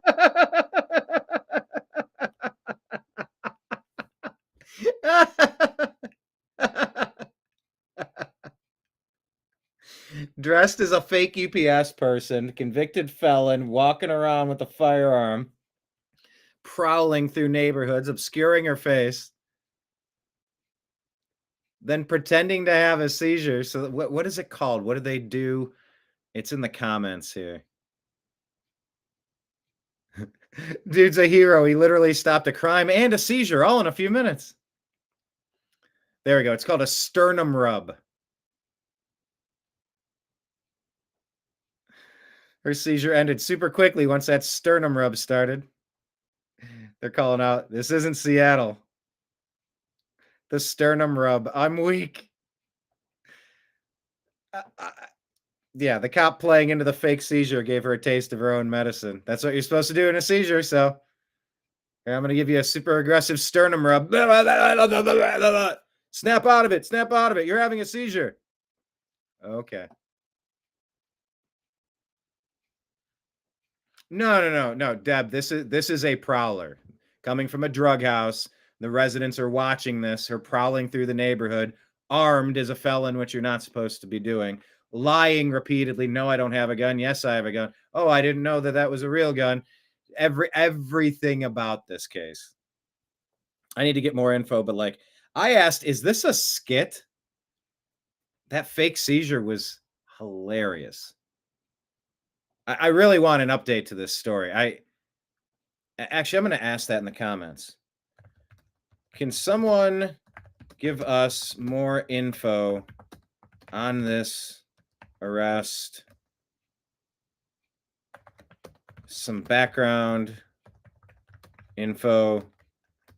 Dressed as a fake UPS person, convicted felon, walking around with a firearm, prowling through neighborhoods, obscuring her face, then pretending to have a seizure. So what is it called? What do they do? It's in the comments here. Dude's a hero. He literally stopped a crime and a seizure all in a few minutes. There we go. It's called a sternum rub. Her seizure ended super quickly once that sternum rub started. They're calling out, this isn't Seattle. The sternum rub. I'm weak. Yeah, the cop playing into the fake seizure gave her a taste of her own medicine. That's what you're supposed to do in a seizure, so here, I'm going to give you a super aggressive sternum rub. Snap out of it. Snap out of it. You're having a seizure. Okay. No, Deb. This is a prowler coming from a drug house. The residents are watching this. Her prowling through the neighborhood, armed as a felon, which you're not supposed to be doing. Lying repeatedly. No, I don't have a gun. Yes, I have a gun. Oh, I didn't know that was a real gun. Everything about this case. I need to get more info, but like I asked, is this a skit? That fake seizure was hilarious. I really want an update to this story. I'm going to ask that in the comments. Can someone give us more info on this arrest? Some background info,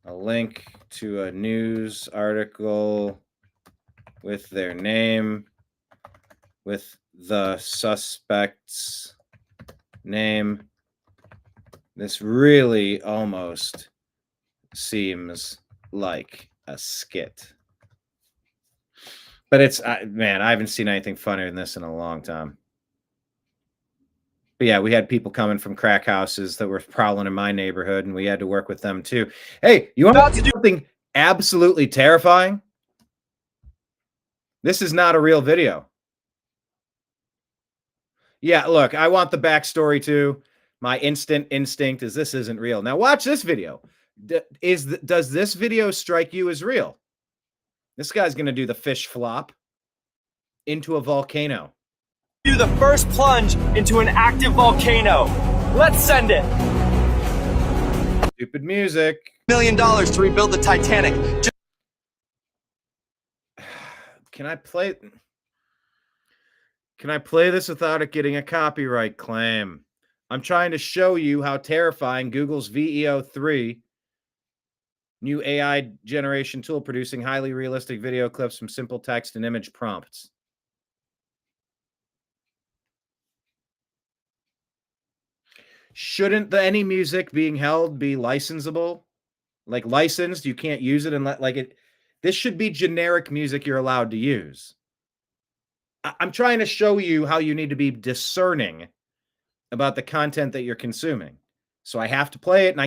a link to a news article with their name, with the suspect's name. This really almost seems like a skit. But it's, man, I haven't seen anything funnier than this in a long time. But yeah, we had people coming from crack houses that were prowling in my neighborhood, and we had to work with them too. Hey, you want to do something absolutely terrifying? This is not a real video. Yeah, look, I want the backstory too. My instant instinct is this isn't real. Now watch this video. Does this video strike you as real? This guy's going to do the fish flop into a volcano. Do the first plunge into an active volcano. Let's send it. Stupid music. $1 million to rebuild the Titanic. Can I play? Can I play this without it getting a copyright claim? I'm trying to show you how terrifying Google's VEO3, new AI generation tool producing highly realistic video clips from simple text and image prompts. Shouldn't any music being held be licensable? Like licensed, you can't use it and like it. This should be generic music you're allowed to use. I'm trying to show you how you need to be discerning about the content that you're consuming. So I have to play it, and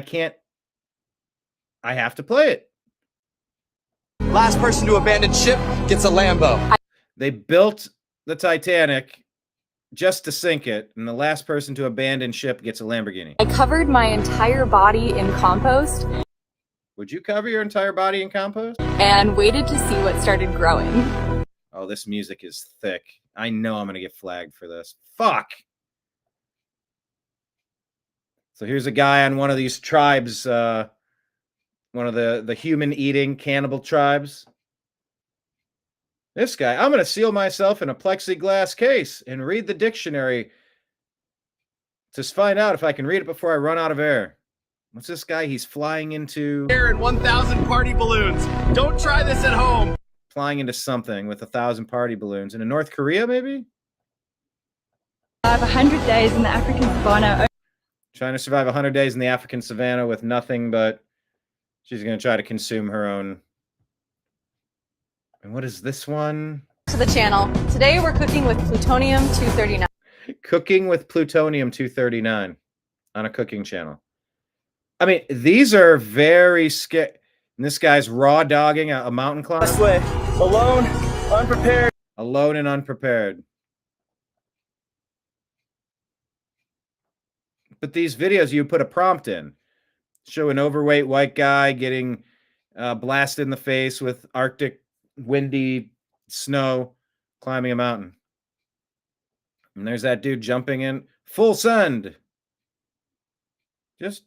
I have to play it. Last person to abandon ship gets a Lambo. They built the Titanic just to sink it, and the last person to abandon ship gets a Lamborghini. I covered my entire body in compost. Would you cover your entire body in compost? And waited to see what started growing. Oh, this music is thick. I know I'm going to get flagged for this. Fuck. So here's a guy on one of these tribes, one of the human-eating cannibal tribes. This guy, I'm going to seal myself in a plexiglass case and read the dictionary to find out if I can read it before I run out of air. What's this guy? He's flying into... Air and 1,000 party balloons. Don't try this at home. Flying into something with 1,000 party balloons. In North Korea, maybe? I have 100 days in the African savannah. Trying to survive 100 days in the African savannah with nothing but... She's going to try to consume her own... And what is this one? To the channel. Today we're cooking with plutonium-239. Cooking with plutonium-239 on a cooking channel. I mean, these are very scary. And this guy's raw dogging a mountain climb. This way. Alone, unprepared. Alone and unprepared. But these videos, you put a prompt in. Show an overweight white guy getting blasted in the face with Arctic windy snow climbing a mountain. And there's that dude jumping in. Full send. Just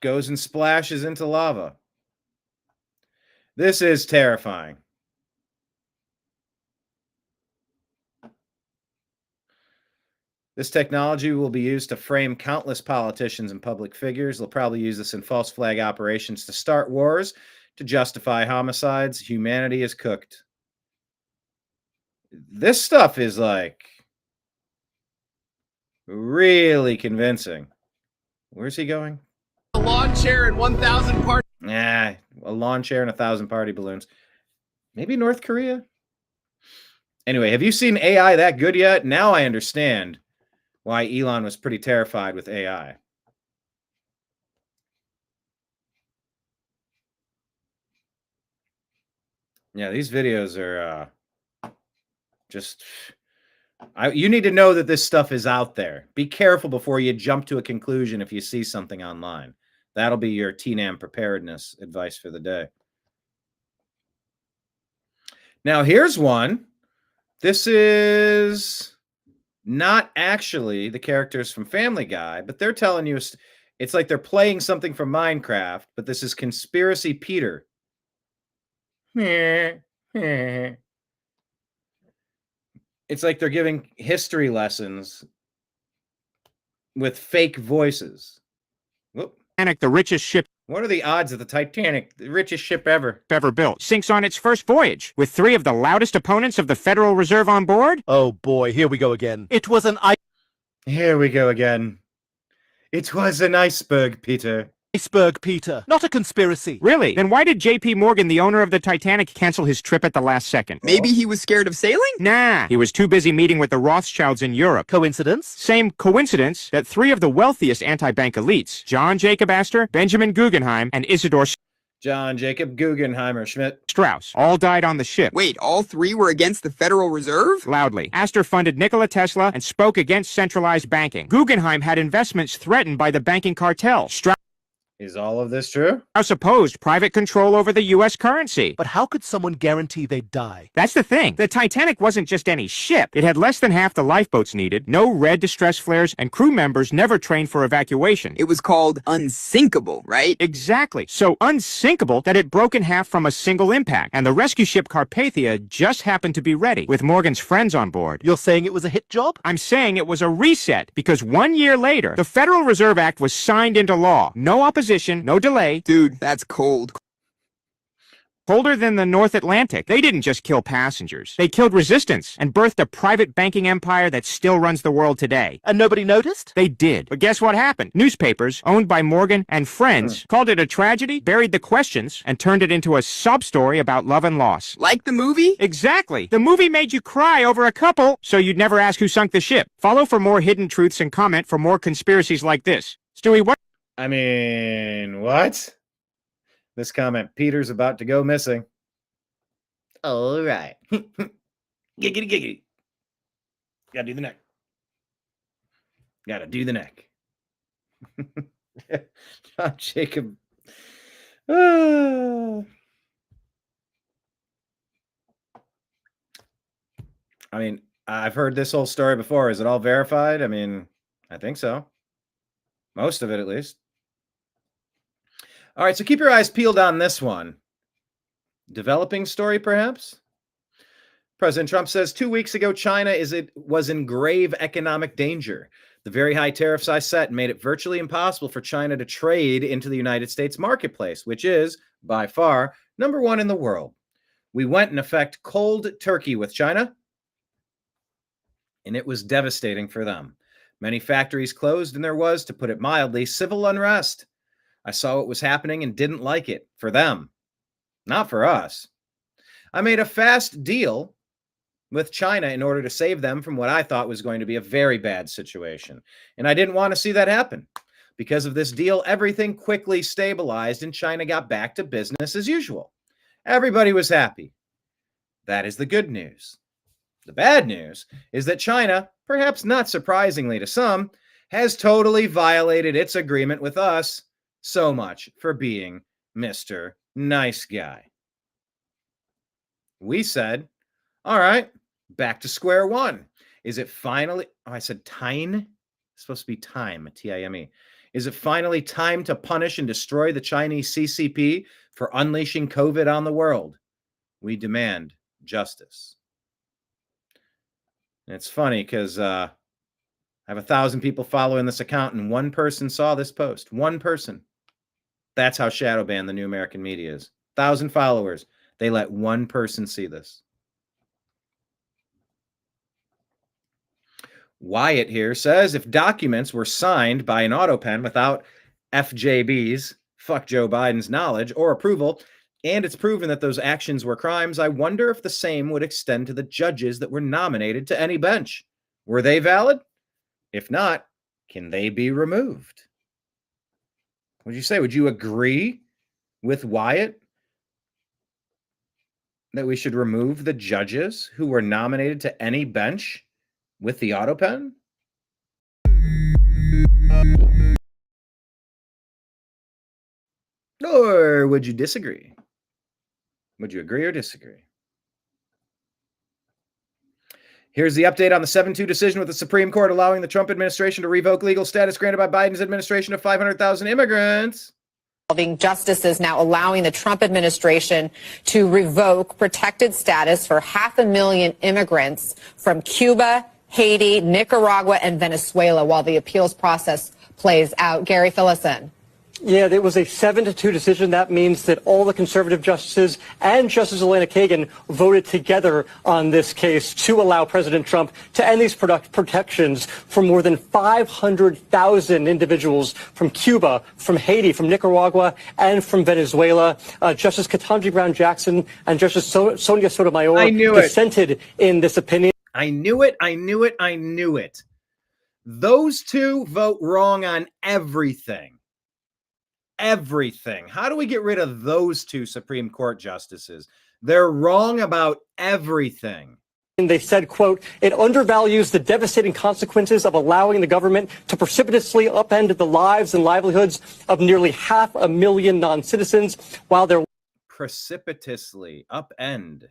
goes and splashes into lava. This is terrifying. This technology will be used to frame countless politicians and public figures. They'll probably use this in false flag operations to start wars, to justify homicides. Humanity is cooked. This stuff is like really convincing. Where's he going? A lawn chair and 1,000 party. Nah, a lawn chair and 1,000 party balloons. Maybe North Korea? Anyway, have you seen AI that good yet? Now I understand why Elon was pretty terrified with AI. Yeah, these videos are just... you need to know that this stuff is out there. Be careful before you jump to a conclusion if you see something online. That'll be your TNAM preparedness advice for the day. Now, here's one. This is not actually the characters from Family Guy, but they're telling you it's like they're playing something from Minecraft, but this is Conspiracy Peter. It's like they're giving history lessons with fake voices. Whoop. Titanic, the richest ship. What are the odds of the Titanic, the richest ship ever built, sinks on its first voyage with 3 of the loudest opponents of the Federal Reserve on board? Oh boy, here we go again. It was an Here we go again. It was an iceberg, Peter. iceberg, Peter. Not a conspiracy. Really? Then why did J.P. Morgan, the owner of the Titanic, cancel his trip at the last second? Maybe he was scared of sailing? Nah, he was too busy meeting with the Rothschilds in Europe. Coincidence? Same coincidence that 3 of the wealthiest anti-bank elites, John Jacob Astor, Benjamin Guggenheim, and Isidore John Jacob Guggenheimer Schmidt Strauss, all died on the ship. Wait, all 3 were against the Federal Reserve? Loudly. Astor funded Nikola Tesla and spoke against centralized banking. Guggenheim had investments threatened by the banking cartel. Is all of this true? House opposed private control over the U.S. currency. But how could someone guarantee they'd die? That's the thing. The Titanic wasn't just any ship. It had less than half the lifeboats needed, no red distress flares, and crew members never trained for evacuation. It was called unsinkable, right? Exactly. So unsinkable that it broke in half from a single impact. And the rescue ship Carpathia just happened to be ready, with Morgan's friends on board. You're saying it was a hit job? I'm saying it was a reset, because 1 year later, the Federal Reserve Act was signed into law. No opposition, no delay. Dude, that's cold. Colder than the North Atlantic. They didn't just kill passengers. They killed resistance and birthed a private banking empire that still runs the world today. And nobody noticed? They did. But guess what happened? Newspapers, owned by Morgan and friends, called it a tragedy, buried the questions, and turned it into a sub-story about love and loss. Like the movie? Exactly. The movie made you cry over a couple, so you'd never ask who sunk the ship. Follow for more hidden truths and comment for more conspiracies like this. Stewie, what? I mean, what? This comment, Peter's about to go missing. All right. Giggity, giggity. Gotta do the neck. Gotta do the neck. John Jacob. I mean, I've heard this whole story before. Is it all verified? I mean, I think so. Most of it, at least. All right, so keep your eyes peeled on this one. Developing story, perhaps? President Trump says 2 weeks ago, China was in grave economic danger. The very high tariffs I set made it virtually impossible for China to trade into the United States marketplace, which is, by far, #1 in the world. We went, in effect, cold turkey with China, and it was devastating for them. Many factories closed, and there was, to put it mildly, civil unrest. I saw what was happening and didn't like it. For them, not for us. I made a fast deal with China in order to save them from what I thought was going to be a very bad situation. And I didn't want to see that happen. Because of this deal, everything quickly stabilized and China got back to business as usual. Everybody was happy. That is the good news. The bad news is that China, perhaps not surprisingly to some, has totally violated its agreement with us. So much for being Mr. Nice Guy. We said, all right, back to square one. Is it finally, I said time? It's supposed to be time, T-I-M-E. Is it finally time to punish and destroy the Chinese CCP for unleashing COVID on the world? We demand justice. And it's funny because I have 1,000 people following this account and one person saw this post. One person. That's how shadow banned the New American Media is. 1,000 followers. They let one person see this. Wyatt here says, if documents were signed by an autopen without FJB's, fuck Joe Biden's knowledge or approval, and it's proven that those actions were crimes, I wonder if the same would extend to the judges that were nominated to any bench. Were they valid? If not, can they be removed? Would you say, would you agree with Wyatt that we should remove the judges who were nominated to any bench with the autopen? Or would you disagree? Would you agree or disagree? Here's the update on the 7-2 decision with the Supreme Court allowing the Trump administration to revoke legal status granted by Biden's administration of 500,000 immigrants. Justices now allowing the Trump administration to revoke protected status for 500,000 immigrants from Cuba, Haiti, Nicaragua, and Venezuela while the appeals process plays out. Gary, fill us in. Yeah, it was a 7-2 decision. That means that all the conservative justices and Justice Elena Kagan voted together on this case to allow President Trump to end these protections for more than 500,000 individuals from Cuba, from Haiti, from Nicaragua, and from Venezuela. Justice Ketanji Brown Jackson and Justice Sonia Sotomayor dissented in this opinion. I knew it. I knew it. I knew it. Those two vote wrong on everything. Everything. How do we get rid of those two Supreme Court justices? They're wrong about everything. They said, quote, it undervalues the devastating consequences of allowing the government to precipitously upend the lives and livelihoods of nearly 500,000 non-citizens while their precipitously upend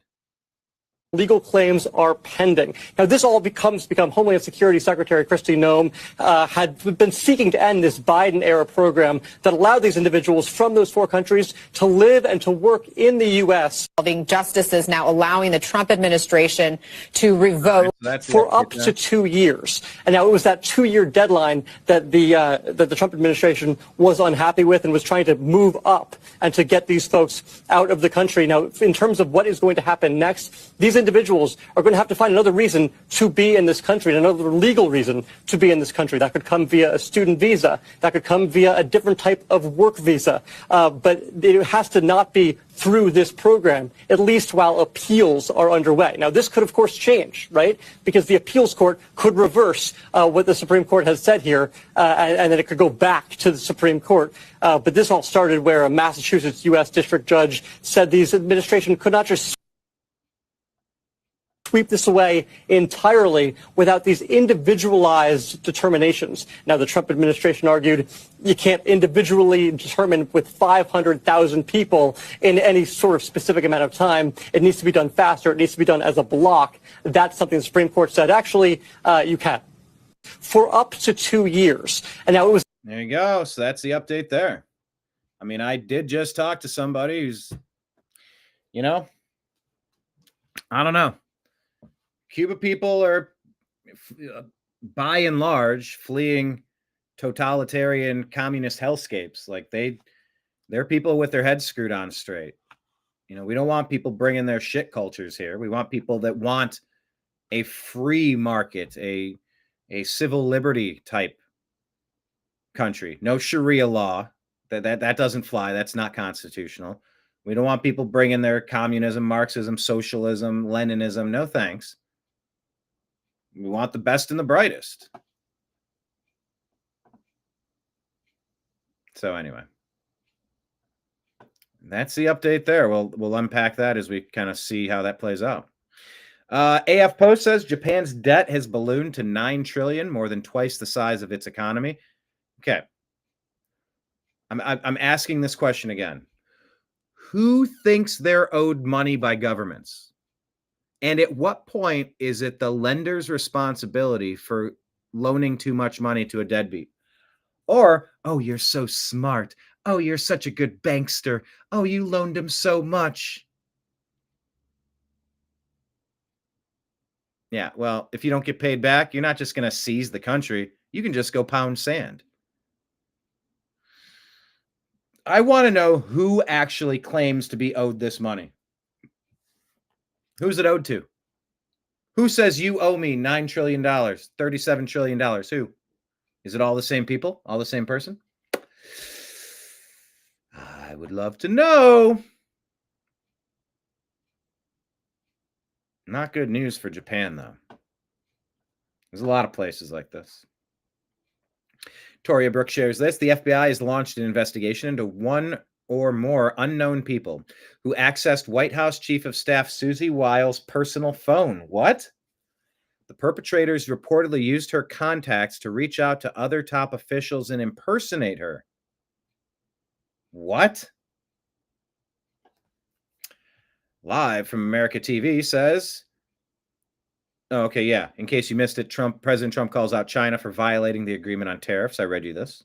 legal claims are pending. Now, this all become Homeland Security Secretary Kristi Noem had been seeking to end this Biden-era program that allowed these individuals from those 4 countries to live and to work in the U.S. Justices now allowing the Trump administration to revoke for up to 2 years. And now it was that 2-year deadline that the Trump administration was unhappy with and was trying to move up and to get these folks out of the country. Now, in terms of what is going to happen next, these individuals are going to have to find another reason to be in this country, another legal reason to be in this country. That could come via a student visa. That could come via a different type of work visa. But it has to not be through this program, at least while appeals are underway. Now, this could, of course, change, right? Because the appeals court could reverse what the Supreme Court has said here, and then it could go back to the Supreme Court. But this all started where a Massachusetts U.S. district judge said these administration could not just sweep this away entirely without these individualized determinations. Now, the Trump administration argued you can't individually determine with 500,000 people in any sort of specific amount of time. It needs to be done faster. It needs to be done as a block. That's something the Supreme Court said, actually, you can. For up to 2 years. And now it was. There you go. So that's the update there. I mean, I did just talk to somebody who's, I don't know. Cuba people are, by and large, fleeing totalitarian communist hellscapes. Like they're people with their heads screwed on straight. We don't want people bringing their shit cultures here. We want people that want a free market, a civil liberty type country. No Sharia law. That doesn't fly. That's not constitutional. We don't want people bringing their communism, Marxism, socialism, Leninism. No thanks. We want the best and the brightest. So anyway, that's the update there. We'll unpack that as we kind of see how that plays out. AF Post says Japan's debt has ballooned to $9 trillion, more than twice the size of its economy. Okay. I'm asking this question again. Who thinks they're owed money by governments? And at what point is it the lender's responsibility for loaning too much money to a deadbeat? Or, oh, you're so smart. Oh, you're such a good bankster. Oh, you loaned him so much. Yeah, well, if you don't get paid back, you're not just going to seize the country. You can just go pound sand. I want to know who actually claims to be owed this money. Who's it owed to? Who says you owe me $9 trillion, $37 trillion? Who? Is it all the same people? All the same person? I would love to know. Not good news for Japan, though. There's a lot of places like this. Toria Brooke shares this. The FBI has launched an investigation into one or more unknown people who accessed White House Chief of Staff Susie Wiles' personal phone. What? The perpetrators reportedly used her contacts to reach out to other top officials and impersonate her. What? Live from America TV says, oh, okay, yeah. In case you missed it, President Trump calls out China for violating the agreement on tariffs. I read you this.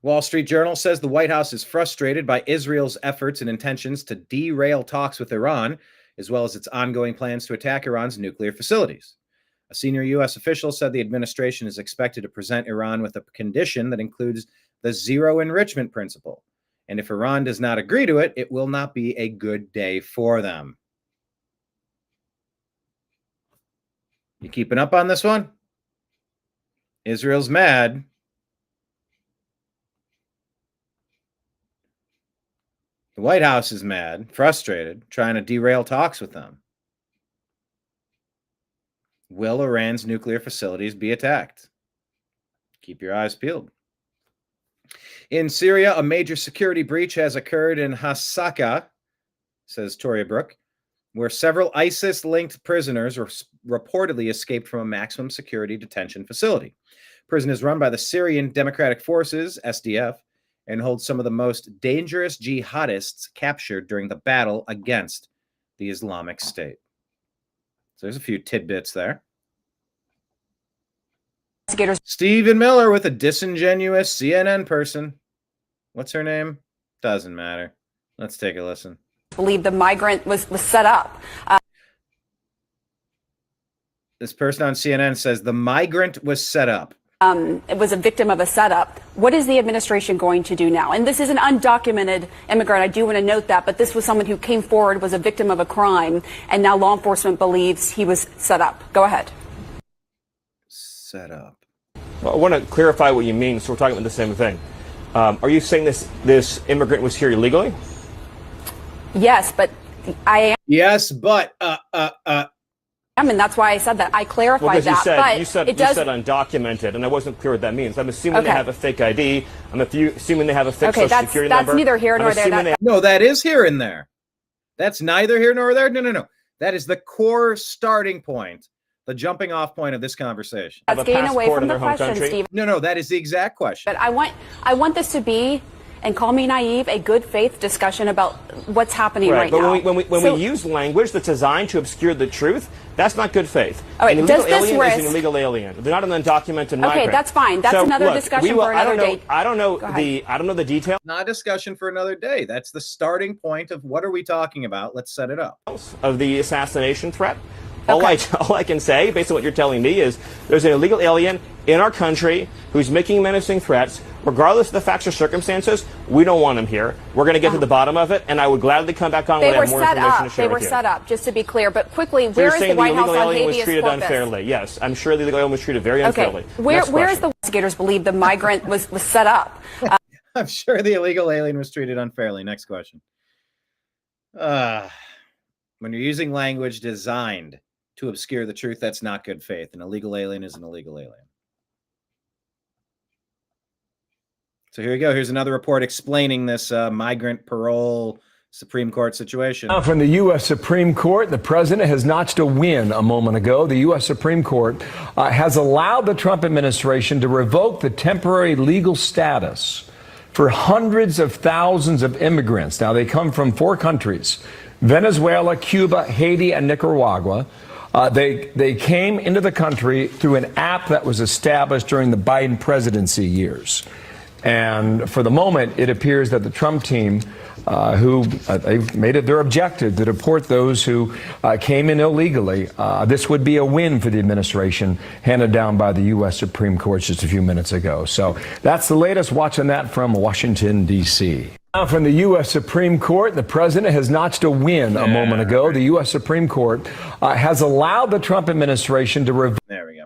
Wall Street Journal says the White House is frustrated by Israel's efforts and intentions to derail talks with Iran, as well as its ongoing plans to attack Iran's nuclear facilities. A senior U.S. official said the administration is expected to present Iran with a condition that includes the zero enrichment principle. And if Iran does not agree to it, it will not be a good day for them. You keeping up on this one? Israel's mad. The White House is mad, frustrated, trying to derail talks with them. Will Iran's nuclear facilities be attacked? Keep your eyes peeled. In Syria, a major security breach has occurred in Hasaka, says Toria Brooke. where several ISIS-linked prisoners reportedly escaped from a maximum security detention facility. Prison is run by the Syrian Democratic Forces, SDF, and holds some of the most dangerous jihadists captured during the battle against the Islamic State. So there's a few tidbits there. Stephen Miller with a disingenuous CNN person. What's her name? Doesn't matter. Let's take a listen. Believe the migrant was set up. This person on CNN says the migrant was set up. It was a victim of a setup. What is the administration going to do now? And this is an undocumented immigrant. I do want to note that, but this was someone who came forward, was a victim of a crime, and now law enforcement believes he was set up. Go ahead. Set up. Well, I want to clarify what you mean, so we're talking about the same thing. Are you saying this immigrant was here illegally? Yes, but I am. Yes, but And that's why I said that. I clarified well, that. But you said undocumented, and I wasn't clear what that means. I'm assuming they have a fake ID. I'm assuming they have a fake social security number. That's neither here nor there. No, that is here and there. That's neither here nor there. No. That is the core starting point, the jumping off point of this conversation. That's getting away from the question, Steve. No, that is the exact question. But I want this to be, and call me naive, a good faith discussion about what's happening right now. When we use language that's designed to obscure the truth, that's not good faith. All right, an illegal alien is an illegal alien. They're not an undocumented migrant. Okay, that's fine. That's another discussion for another day. I don't know the details. Not a discussion for another day. That's the starting point of what are we talking about? Let's set it up. Of the assassination threat. All I can say, based on what you're telling me, is there's an illegal alien in our country who's making menacing threats. Regardless of the facts or circumstances, we don't want him here. We're going to get to the bottom of it, and I would gladly come back on when I have more information to share with you. They were set up, just to be clear. But quickly, So where is the White House on habeas corpus? the illegal alien was treated unfairly. Yes, I'm sure the illegal alien was treated very unfairly. Where is the investigators believe the migrant was set up? I'm sure the illegal alien was treated unfairly. Next question. When you're using language designed to obscure the truth, that's not good faith. An illegal alien is an illegal alien. So here you go. Here's another report explaining this migrant parole Supreme Court situation. Now from the U.S. Supreme Court, the president has notched a win a moment ago. The U.S. Supreme Court has allowed the Trump administration to revoke the temporary legal status for hundreds of thousands of immigrants. Now, they come from 4 countries: Venezuela, Cuba, Haiti, and Nicaragua. They came into the country through an app that was established during the Biden presidency years. And for the moment, it appears that the Trump team, they've made it their objective to deport those who came in illegally. This would be a win for the administration, handed down by the U.S. Supreme Court just a few minutes ago. So that's the latest. Watching that from Washington, D.C. Now from the U.S. Supreme Court, the president has notched a win a moment ago. The U.S. Supreme Court has allowed the Trump administration to revoke. There we go.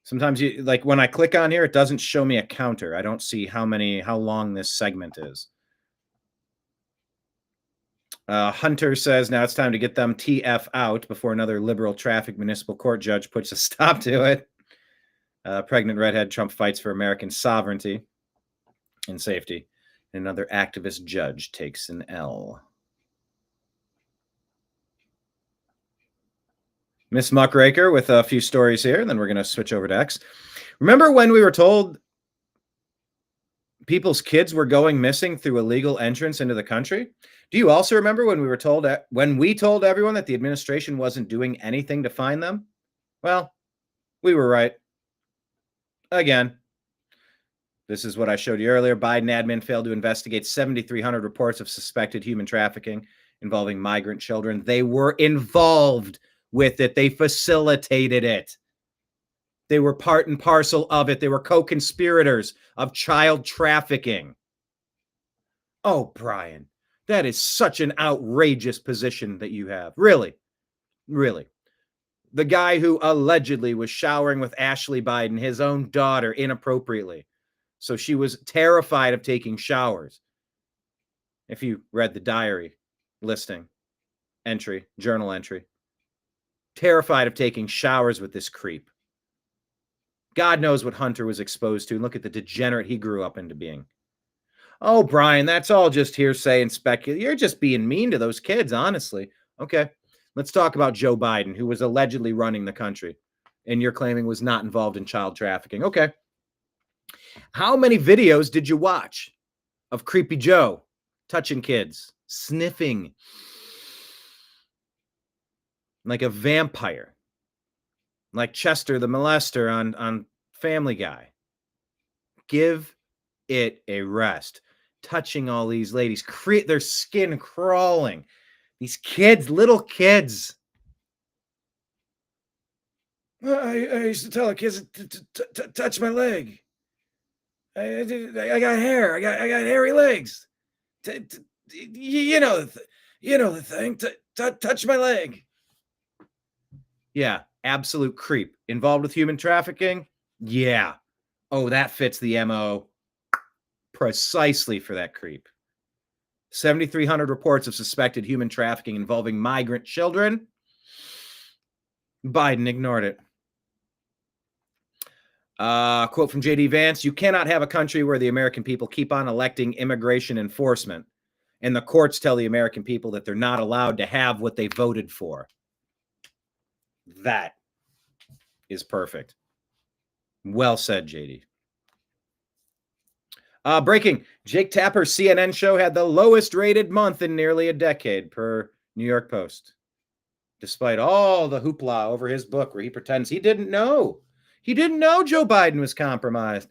Sometimes you like when I click on here, it doesn't show me a counter. I don't see how long this segment is. Hunter says now it's time to get them TF out before another liberal traffic municipal court judge puts a stop to it. Pregnant redhead Trump fights for American sovereignty and safety. Another activist judge takes an L. Miss Muckraker with a few stories here, and then we're going to switch over to X. Remember when we were told people's kids were going missing through illegal entrance into the country? Do you also remember when we told everyone that the administration wasn't doing anything to find them? Well, we were right. Again. This is what I showed you earlier. Biden admin failed to investigate 7,300 reports of suspected human trafficking involving migrant children. They were involved with it. They facilitated it. They were part and parcel of it. They were co-conspirators of child trafficking. Oh, Brian, that is such an outrageous position that you have. Really, really. The guy who allegedly was showering with Ashley Biden, his own daughter, inappropriately. So she was terrified of taking showers. If you read the diary listing, entry, journal entry. Terrified of taking showers with this creep. God knows what Hunter was exposed to. And look at the degenerate he grew up into being. Oh, Brian, that's all just hearsay and speculation. You're just being mean to those kids, honestly. Okay. Let's talk about Joe Biden, who was allegedly running the country and you're claiming was not involved in child trafficking. Okay. How many videos did you watch of Creepy Joe touching kids, sniffing like a vampire, like Chester the molester on Family Guy? Give it a rest. Touching all these ladies, their skin crawling. These kids, little kids. I used to tell the kids to touch my leg. I got hair. I got hairy legs. You know the thing. Touch my leg. Yeah, absolute creep. Involved with human trafficking? Yeah. Oh, that fits the MO precisely for that creep. 7,300 reports of suspected human trafficking involving migrant children. Biden ignored it. Quote from J.D. Vance, you cannot have a country where the American people keep on electing immigration enforcement and the courts tell the American people that they're not allowed to have what they voted for. That is perfect. Well said, J.D. Breaking, Jake Tapper's CNN show had the lowest rated month in nearly a decade per New York Post. Despite all the hoopla over his book where he pretends he didn't know. He didn't know Joe Biden was compromised.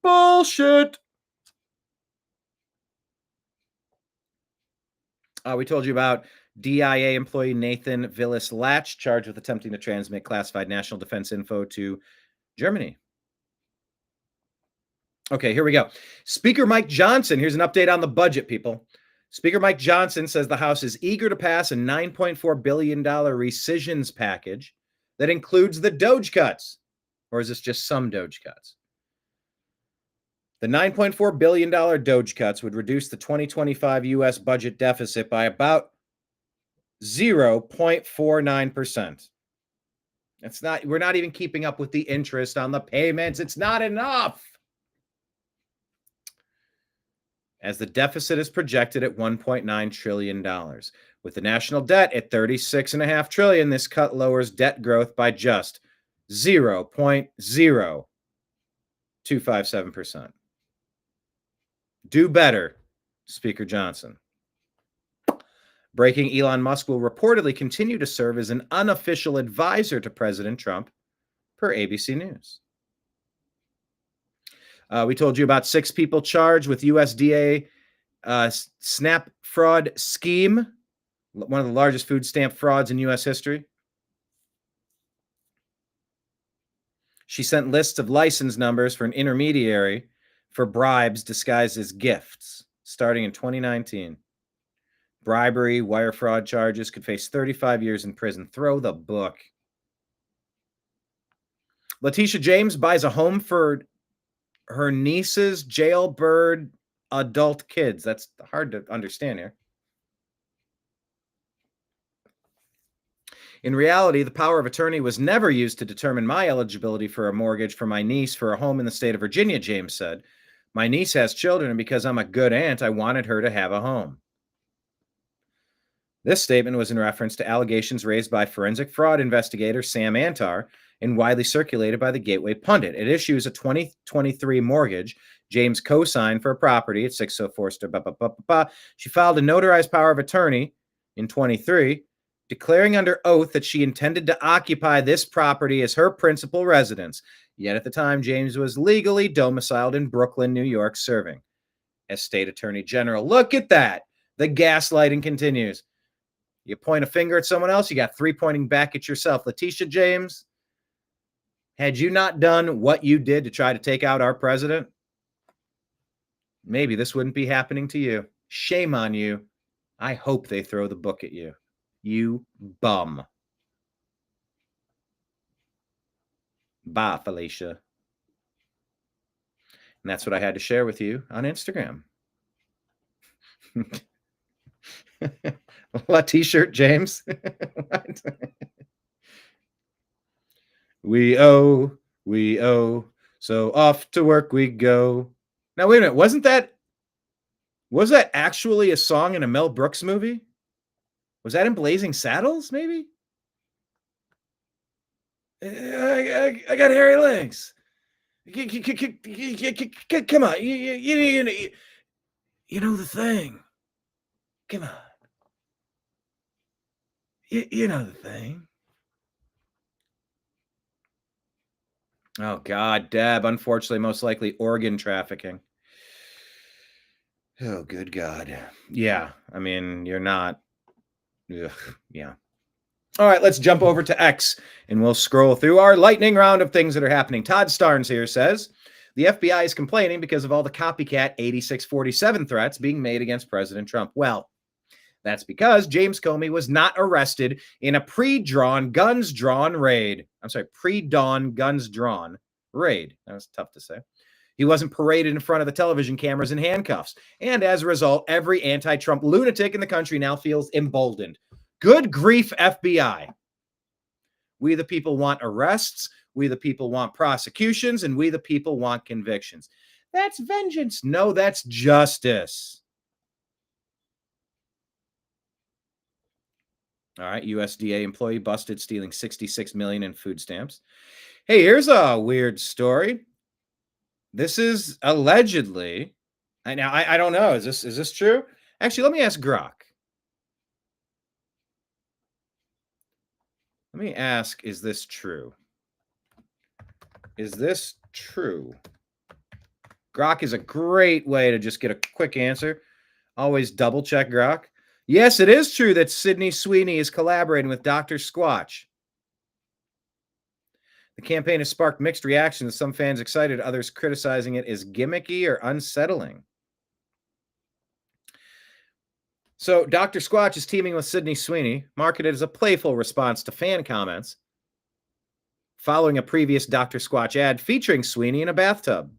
Bullshit. We told you about DIA employee Nathan Villas Latch, charged with attempting to transmit classified national defense info to Germany. Okay, here we go. Speaker Mike Johnson, here's an update on the budget, people. Speaker Mike Johnson says the House is eager to pass a $9.4 billion rescissions package that includes the Doge cuts. Or is this just some Doge cuts? The $9.4 billion Doge cuts would reduce the 2025 U.S. budget deficit by about 0.49%. We're not even keeping up with the interest on the payments. It's not enough. As the deficit is projected at $1.9 trillion. With the national debt at $36.5 trillion, this cut lowers debt growth by just 0.0257%. Do better, Speaker Johnson. Breaking, Elon Musk will reportedly continue to serve as an unofficial advisor to President Trump, per ABC News. We told you about 6 people charged with USDA SNAP fraud scheme, one of the largest food stamp frauds in U.S. history. She sent lists of license numbers for an intermediary for bribes disguised as gifts, starting in 2019. Bribery, wire fraud charges could face 35 years in prison. Throw the book. Letitia James buys a home for her niece's jailbird adult kids. That's hard to understand here. In reality, the power of attorney was never used to determine my eligibility for a mortgage for my niece for a home in the state of Virginia, James said. My niece has children, and because I'm a good aunt, I wanted her to have a home. This statement was in reference to allegations raised by forensic fraud investigator Sam Antar and widely circulated by the Gateway Pundit. It issues a 2023 mortgage James co-signed for a property at 604. She filed a notarized power of attorney in 23, declaring under oath that she intended to occupy this property as her principal residence. Yet at the time, James was legally domiciled in Brooklyn, New York, serving as state attorney general. Look at that. The gaslighting continues. You point a finger at someone else, you got 3 pointing back at yourself. Letitia James, had you not done what you did to try to take out our president, maybe this wouldn't be happening to you. Shame on you. I hope they throw the book at you. You bum. Bye, Felicia. And that's what I had to share with you on Instagram. What t-shirt, James? We owe, so off to work we go. Now, wait a minute. Was that actually a song in a Mel Brooks movie? Was that in Blazing Saddles, maybe? I got hairy legs. Come on. You know the thing. Come on. You know the thing. Oh, God, Deb. Unfortunately, most likely organ trafficking. Oh, good God. Yeah. I mean, you're not. Ugh, yeah. All right, let's jump over to X, and we'll scroll through our lightning round of things that are happening. Todd Starnes here says, the FBI is complaining because of all the copycat 8647 threats being made against President Trump. Well, that's because James Comey was not arrested in a pre-dawn guns drawn raid. That was tough to say. He wasn't paraded in front of the television cameras in handcuffs. And as a result, every anti-Trump lunatic in the country now feels emboldened. Good grief, FBI. We the people want arrests. We the people want prosecutions. And we the people want convictions. That's vengeance. No, that's justice. All right, USDA employee busted stealing $66 million in food stamps. Hey, here's a weird story. This is allegedly, now I don't know. Is this true? Actually, let me ask Grok. Let me ask, is this true? Is this true? Grok is a great way to just get a quick answer. Always double check Grok. Yes, it is true that Sydney Sweeney is collaborating with Dr. Squatch. The campaign has sparked mixed reactions. Some fans excited, others criticizing it as gimmicky or unsettling. So Dr. Squatch is teaming with Sydney Sweeney, marketed as a playful response to fan comments, following a previous Dr. Squatch ad featuring Sweeney in a bathtub.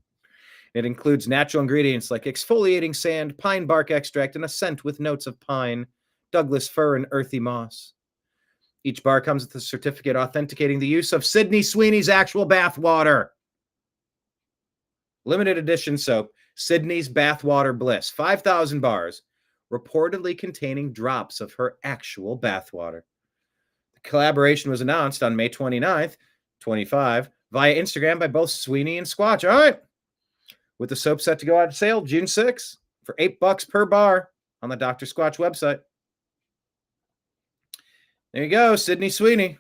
It includes natural ingredients like exfoliating sand, pine bark extract, and a scent with notes of pine, Douglas fir, and earthy moss. Each bar comes with a certificate authenticating the use of Sydney Sweeney's actual bath water. Limited edition soap, Sydney's Bathwater Bliss, 5,000 bars, reportedly containing drops of her actual bathwater. The collaboration was announced on May 29th, 25, via Instagram by both Sweeney and Squatch. All right. With the soap set to go on sale June 6th for $8 per bar on the Dr. Squatch website. There you go, Sydney Sweeney.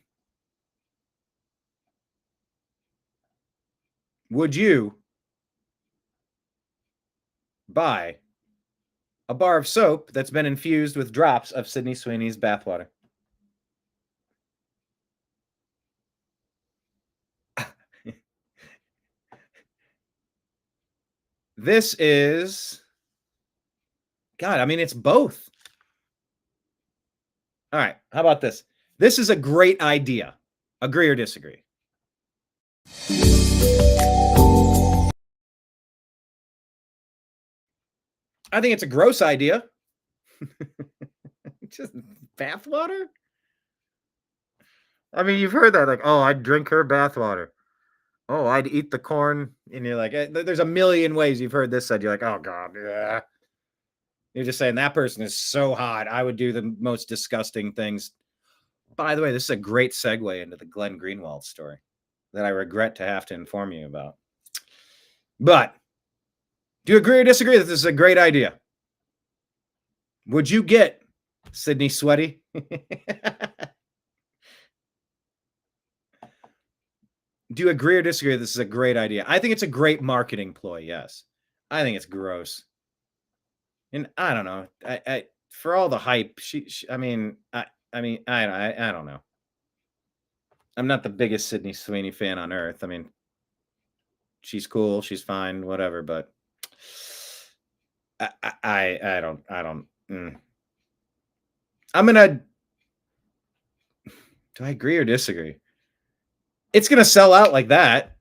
Would you buy a bar of soap that's been infused with drops of Sydney Sweeney's bathwater? This is, God, I mean, it's both. All right, how about this? This is a great idea. Agree or disagree? I think it's a gross idea. Just bathwater? I mean, you've heard that, like, oh, I'd drink her bathwater. Oh, I'd eat the corn. And you're like, there's a million ways you've heard this said. You're like, oh, God. Yeah. You're just saying that person is so hot. I would do the most disgusting things. By the way, this is a great segue into the Glenn Greenwald story that I regret to have to inform you about. But do you agree or disagree that this is a great idea? Would you get Sydney Sweaty? Do you agree or disagree that this is a great idea? I think it's a great marketing ploy, yes. I think it's gross. And I don't know. I for all the hype, I don't know. I'm not the biggest Sydney Sweeney fan on earth. I mean, she's cool, she's fine, whatever, but I don't. I'm gonna. Do I agree or disagree? It's gonna sell out like that,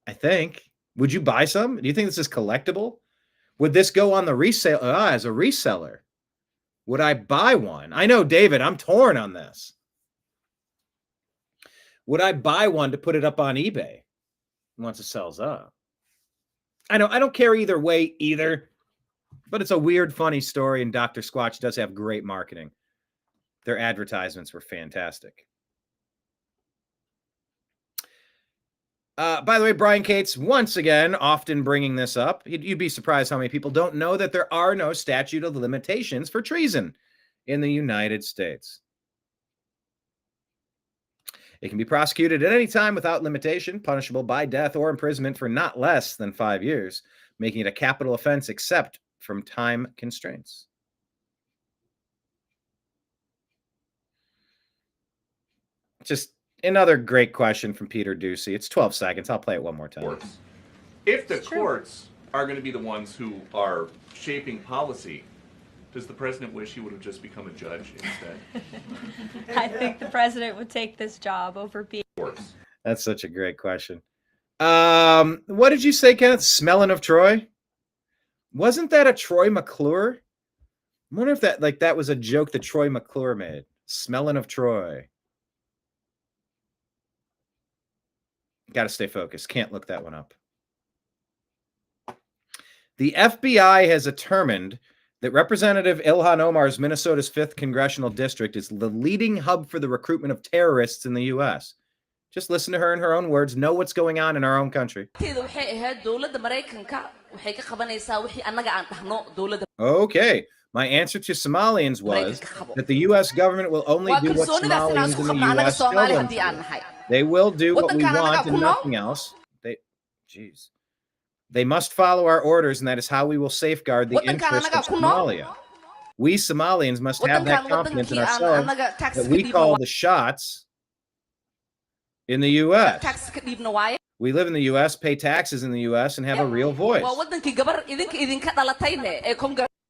I think. Would you buy some? Do you think this is collectible? Would this go on the resale as a reseller? Would I buy one? I know, David, I'm torn on this. Would I buy one to put it up on eBay once it sells up? I know I don't care either way either, but it's a weird, funny story, and Dr. Squatch does have great marketing. Their advertisements were fantastic. By the way, Brian Cates, once again, often bringing this up. You'd be surprised how many people don't know that there are no statute of limitations for treason in the United States. It can be prosecuted at any time without limitation, punishable by death or imprisonment for not less than 5 years, making it a capital offense except from time constraints. Just another great question from Peter Ducey. It's 12 seconds. I'll play it one more time. If the courts are going to be the ones who are shaping policy, does the president wish he would have just become a judge instead? I think the president would take this job over being. That's such a great question. What did you say, Kenneth? Smelling of Troy? Wasn't that a Troy McClure? I wonder if that was a joke that Troy McClure made. Smelling of Troy. Got to stay focused. Can't look that one up. The FBI has determined that Representative Ilhan Omar's Minnesota's 5th Congressional District is the leading hub for the recruitment of terrorists in the U.S. Just listen to her in her own words. Know what's going on in our own country. Okay. My answer to Somalians was that the U.S. government will only do what Somalians in the U.S. tell them to. They will do what we want and nothing else. They must follow our orders, and that is how we will safeguard the interests of Somalia. We Somalians must have that confidence in ourselves that we call the shots in the U.S. We live in the U.S., pay taxes in the U.S., and have a real voice.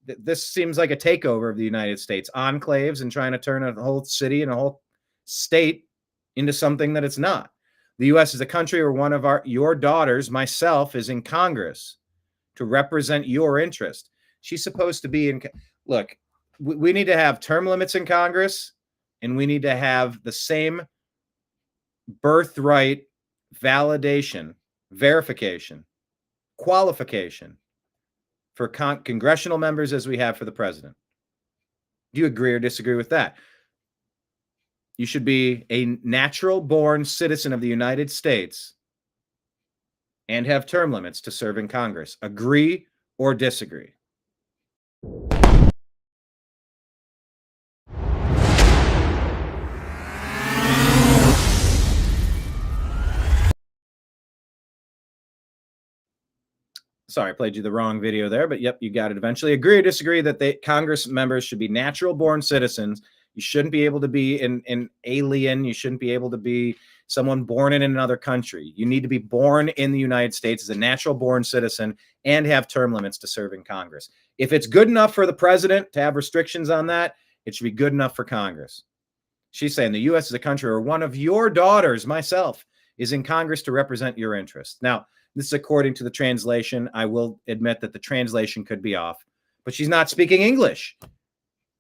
This seems like a takeover of the United States, enclaves, and trying to turn a whole city and a whole state into something that it's not. The U.S. is a country where one of your daughters, myself, is in Congress to represent your interest. She's supposed to be in. Look, we need to have term limits in Congress, and we need to have the same birthright validation, verification, qualification for congressional members as we have for the president. Do you agree or disagree with that? You should be a natural-born citizen of the United States and have term limits to serve in Congress. Agree or disagree? Sorry, I played you the wrong video there, but yep, you got it eventually. Agree or disagree that Congress members should be natural-born citizens. You shouldn't be able to be an alien. You shouldn't be able to be someone born in another country. You need to be born in the United States as a natural-born citizen and have term limits to serve in Congress. If it's good enough for the president to have restrictions on that, it should be good enough for Congress. She's saying the U.S. is a country where one of your daughters, myself, is in Congress to represent your interests. Now, this is according to the translation. I will admit that the translation could be off, but she's not speaking English.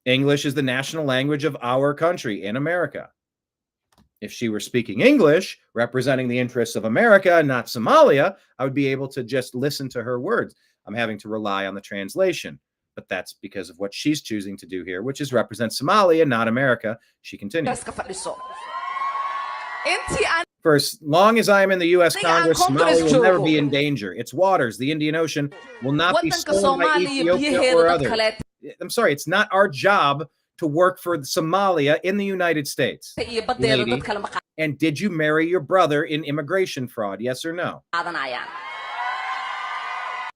English is the national language of our country in America. If she were speaking English, representing the interests of America, not Somalia, I would be able to just listen to her words. I'm having to rely on the translation, but that's because of what she's choosing to do here, which is represent Somalia, not America. She continues. For as long as I am in the U.S. Congress, Somalia will never be in danger. Its waters, the Indian Ocean, will not be stolen by Ethiopia or others. I'm sorry, it's not our job to work for Somalia in the United States. Lady. And did you marry your brother in immigration fraud? Yes or no? The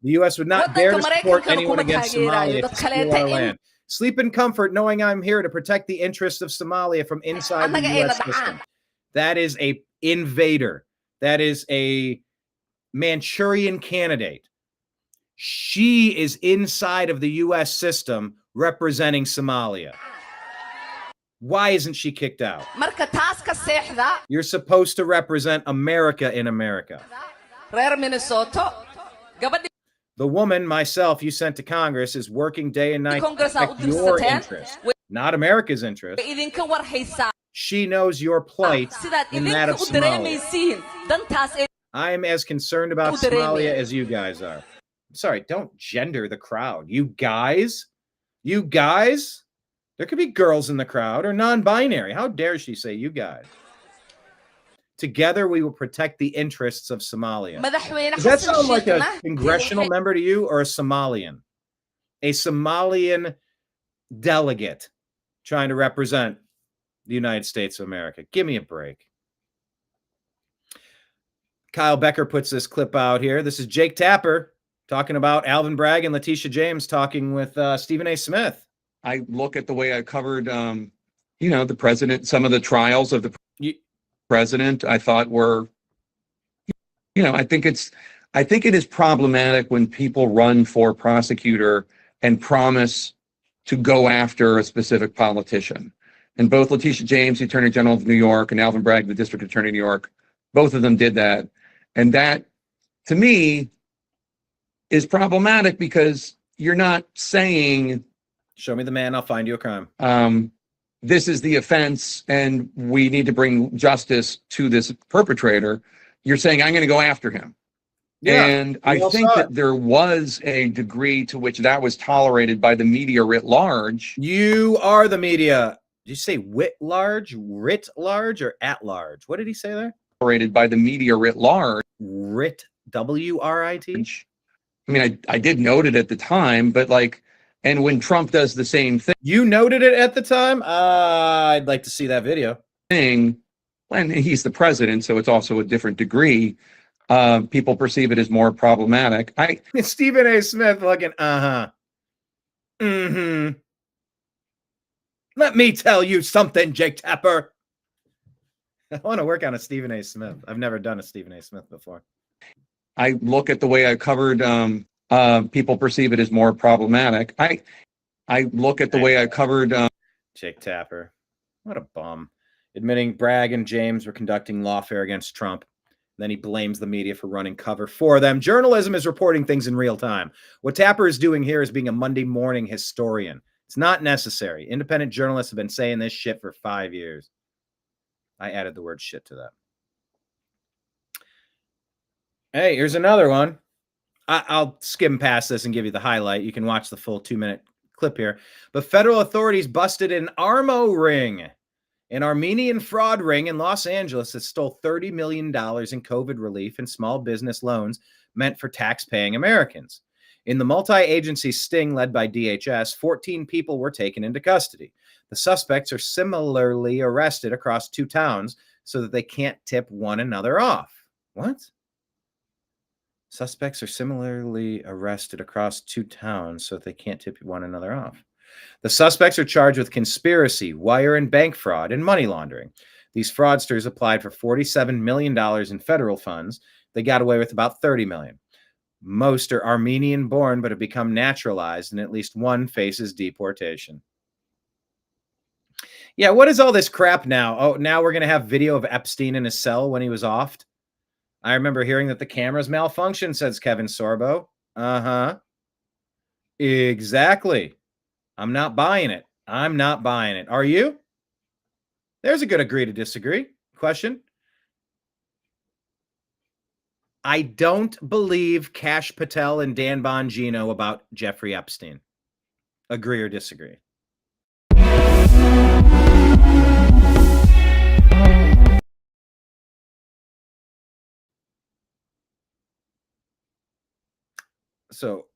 U.S. would not dare to support anyone against Somalia to steal our land. Sleep in comfort knowing I'm here to protect the interests of Somalia from inside the U.S. system. That is a invader. That is a Manchurian candidate. She is inside of the U.S. system representing Somalia. Why isn't she kicked out? You're supposed to represent America in America. The woman, myself, you sent to Congress is working day and night to protect your interest, not America's interest. She knows your plight in that of Somalia. I'm as concerned about Somalia as you guys are. Sorry, don't gender the crowd. You guys? There could be girls in the crowd or non-binary. How dare she say you guys? Together, we will protect the interests of Somalia. Does that sound like a congressional member to you or a Somalian? A Somalian delegate trying to represent the United States of America. Give me a break. Kyle Becker puts this clip out here. This is Jake Tapper talking about Alvin Bragg and Letitia James talking with Stephen A. Smith. I look at the way I covered, the president, some of the trials of the president, I thought were, I think it is problematic when people run for prosecutor and promise to go after a specific politician. And both Letitia James, the Attorney General of New York, and Alvin Bragg, the District Attorney of New York, both of them did that. And that, to me, is problematic because you're not saying, show me the man, I'll find you a crime. This is the offense and we need to bring justice to this perpetrator. You're saying, I'm going to go after him. Yeah, and I think that there was a degree to which that was tolerated by the media writ large. You are the media. Did you say writ large, or at large? What did he say there? Tolerated by the media writ large. Writ, W-R-I-T? I mean, I did note it at the time, but and when Trump does the same thing. You noted it at the time? I'd like to see that video. And he's the president, so it's also a different degree. People perceive it as more problematic. Stephen A. Smith looking, mm-hmm. Let me tell you something, Jake Tapper. I want to work on a Stephen A. Smith. I've never done a Stephen A. Smith before. I look at the way I covered, people perceive it as more problematic. I look at the way I covered. Jake Tapper. What a bum. Admitting Bragg and James were conducting lawfare against Trump. Then he blames the media for running cover for them. Journalism is reporting things in real time. What Tapper is doing here is being a Monday morning historian. It's not necessary. Independent journalists have been saying this shit for 5 years. I added the word shit to that. Hey, here's another one. I'll skim past this and give you the highlight. You can watch the full 2-minute clip here. But federal authorities busted an Armo ring, an Armenian fraud ring in Los Angeles that stole $30 million in COVID relief and small business loans meant for tax-paying Americans. In the multi-agency sting led by DHS, 14 people were taken into custody. The suspects are similarly arrested across 2 towns so that they can't tip one another off. What? Suspects are similarly arrested across 2 towns so that they can't tip one another off. The suspects are charged with conspiracy, wire and bank fraud, and money laundering. These fraudsters applied for $47 million in federal funds. They got away with about $30 million. Most are Armenian-born but have become naturalized, and at least one faces deportation. Yeah, what is all this crap now? Oh, now we're going to have video of Epstein in his cell when he was offed? I remember hearing that the cameras malfunctioned, says Kevin Sorbo. Uh-huh. Exactly. I'm not buying it. I'm not buying it. Are you? There's a good agree to disagree question. I don't believe Kash Patel and Dan Bongino about Jeffrey Epstein. Agree or disagree? So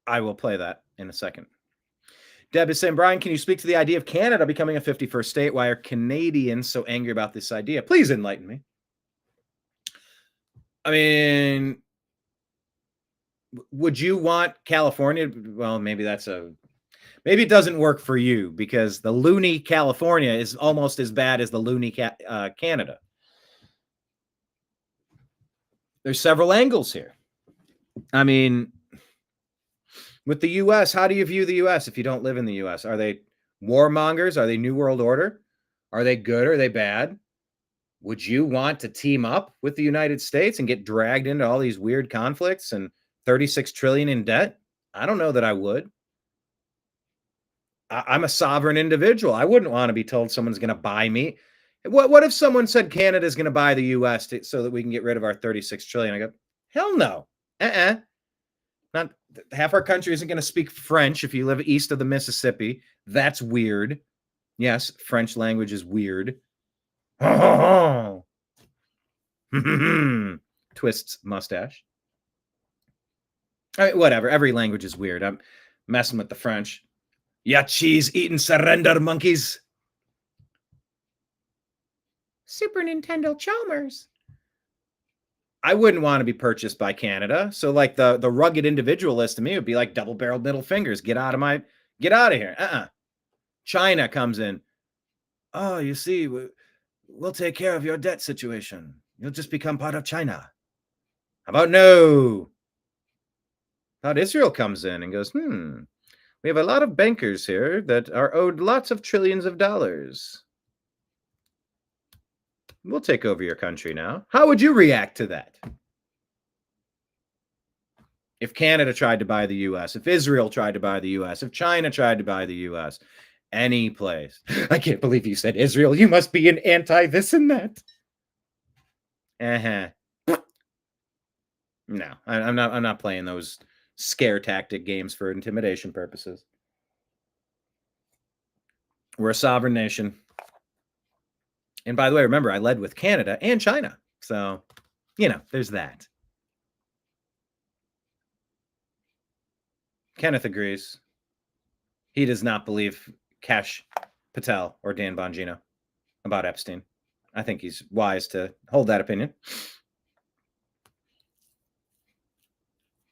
I will play that in a second. Deb is saying, Brian, can you speak to the idea of Canada becoming a 51st state? Why are Canadians so angry about this idea? Please enlighten me. I mean, would you want California? Well, maybe it doesn't work for you because the loony California is almost as bad as the loony Canada. There's several angles here. I mean, with the U.S., how do you view the U.S. if you don't live in the U.S.? Are they warmongers? Are they New World Order? Are they good? Are they bad? Would you want to team up with the United States and get dragged into all these weird conflicts and $36 trillion in debt? I don't know that I would. I'm a sovereign individual. I wouldn't want to be told someone's going to buy me. What if someone said Canada's going to buy the U.S. so that we can get rid of our $36 trillion? I go, hell no. half our country isn't going to speak French if you live east of the Mississippi. That's weird. Yes, French language is weird. Twists mustache. I mean, whatever. Every language is weird. I'm messing with the French. Ya cheese eating surrender monkeys. Super Nintendo Chalmers. I wouldn't want to be purchased by Canada. So like the rugged individualist to me would be like double-barreled middle fingers. Get out of here. China comes in. Oh, you see, we'll take care of your debt situation. You'll just become part of China. How about no? How about Israel comes in and goes, we have a lot of bankers here that are owed lots of trillions of dollars. We'll take over your country now. How would you react to that? If Canada tried to buy the U.S., if Israel tried to buy the U.S., if China tried to buy the U.S., any place. I can't believe you said Israel. You must be an anti this and that. No, I'm not playing those scare tactic games for intimidation purposes. We're a sovereign nation. And by the way, remember, I led with Canada and China. So, there's that. Kenneth agrees. He does not believe Kash Patel or Dan Bongino about Epstein. I think he's wise to hold that opinion.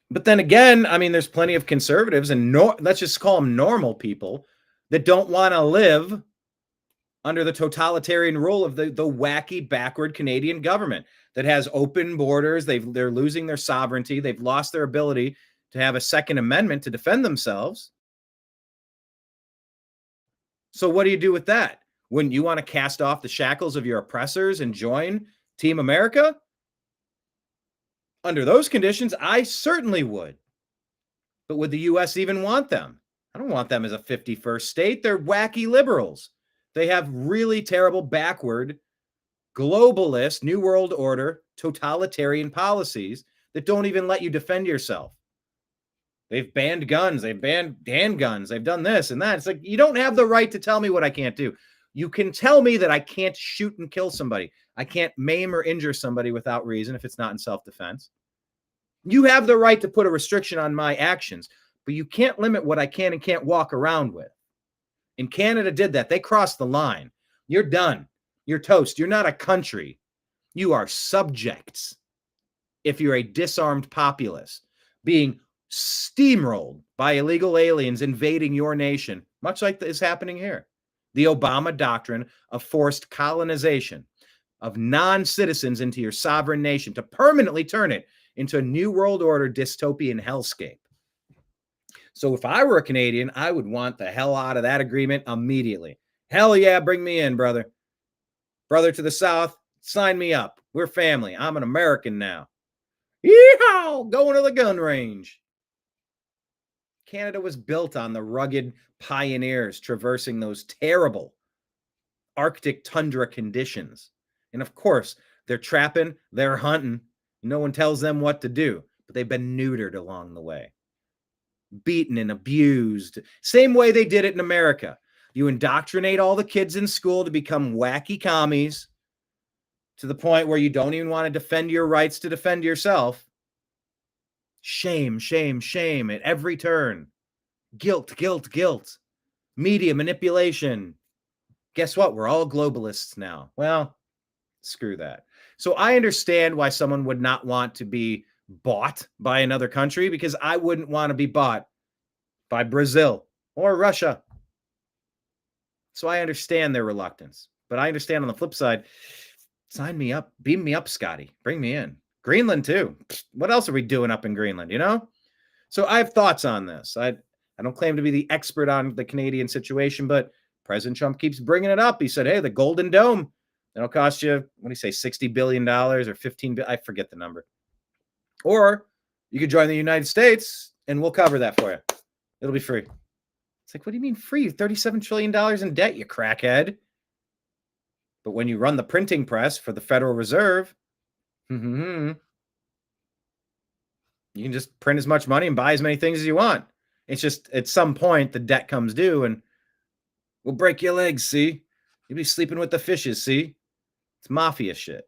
But then again, I mean, there's plenty of conservatives and let's just call them normal people that don't want to live under the totalitarian rule of the wacky, backward Canadian government that has open borders. They're losing their sovereignty. They've lost their ability to have a Second Amendment to defend themselves. So what do you do with that? Wouldn't you want to cast off the shackles of your oppressors and join Team America? Under those conditions, I certainly would. But would the U.S. even want them? I don't want them as a 51st state. They're wacky liberals. They have really terrible, backward, globalist, New World Order, totalitarian policies that don't even let you defend yourself. They've banned guns. They've banned handguns. They've done this and that. It's like, you don't have the right to tell me what I can't do. You can tell me that I can't shoot and kill somebody. I can't maim or injure somebody without reason if it's not in self-defense. You have the right to put a restriction on my actions, but you can't limit what I can and can't walk around with. And Canada did that. They crossed the line. You're done. You're toast. You're not a country. You are subjects. If you're a disarmed populace being steamrolled by illegal aliens invading your nation, much like is happening here. The Obama doctrine of forced colonization of non-citizens into your sovereign nation to permanently turn it into a New World Order dystopian hellscape. So if I were a Canadian, I would want the hell out of that agreement immediately. Hell yeah, bring me in, brother. Brother to the south, sign me up. We're family. I'm an American now. Yeehaw! Going to the gun range. Canada was built on the rugged pioneers traversing those terrible Arctic tundra conditions. And of course, they're trapping, they're hunting. No one tells them what to do, but they've been neutered along the way. Beaten and abused. Same way they did it in America. You indoctrinate all the kids in school to become wacky commies to the point where you don't even want to defend your rights to defend yourself. Shame, shame, shame at every turn. Guilt, guilt, guilt. Media manipulation. Guess what? We're all globalists now. Well, screw that. So I understand why someone would not want to be bought by another country, because I wouldn't want to be bought by Brazil or Russia. So I understand their reluctance. But I understand on the flip side, sign me up, beam me up, Scotty. Bring me in. Greenland too. What else are we doing up in Greenland, you know? So I have thoughts on this. I don't claim to be the expert on the Canadian situation, but President Trump keeps bringing it up. He said, hey, the Golden Dome, it'll cost you, what do you say, $60 billion or 15 billion? I forget the number. Or you could join the United States and we'll cover that for you. It'll be free. It's like, what do you mean free? $37 trillion in debt, you crackhead. But when you run the printing press for the Federal Reserve, You can just print as much money and buy as many things as you want. It's just at some point the debt comes due and we'll break your legs, see? You'll be sleeping with the fishes, see? It's mafia shit.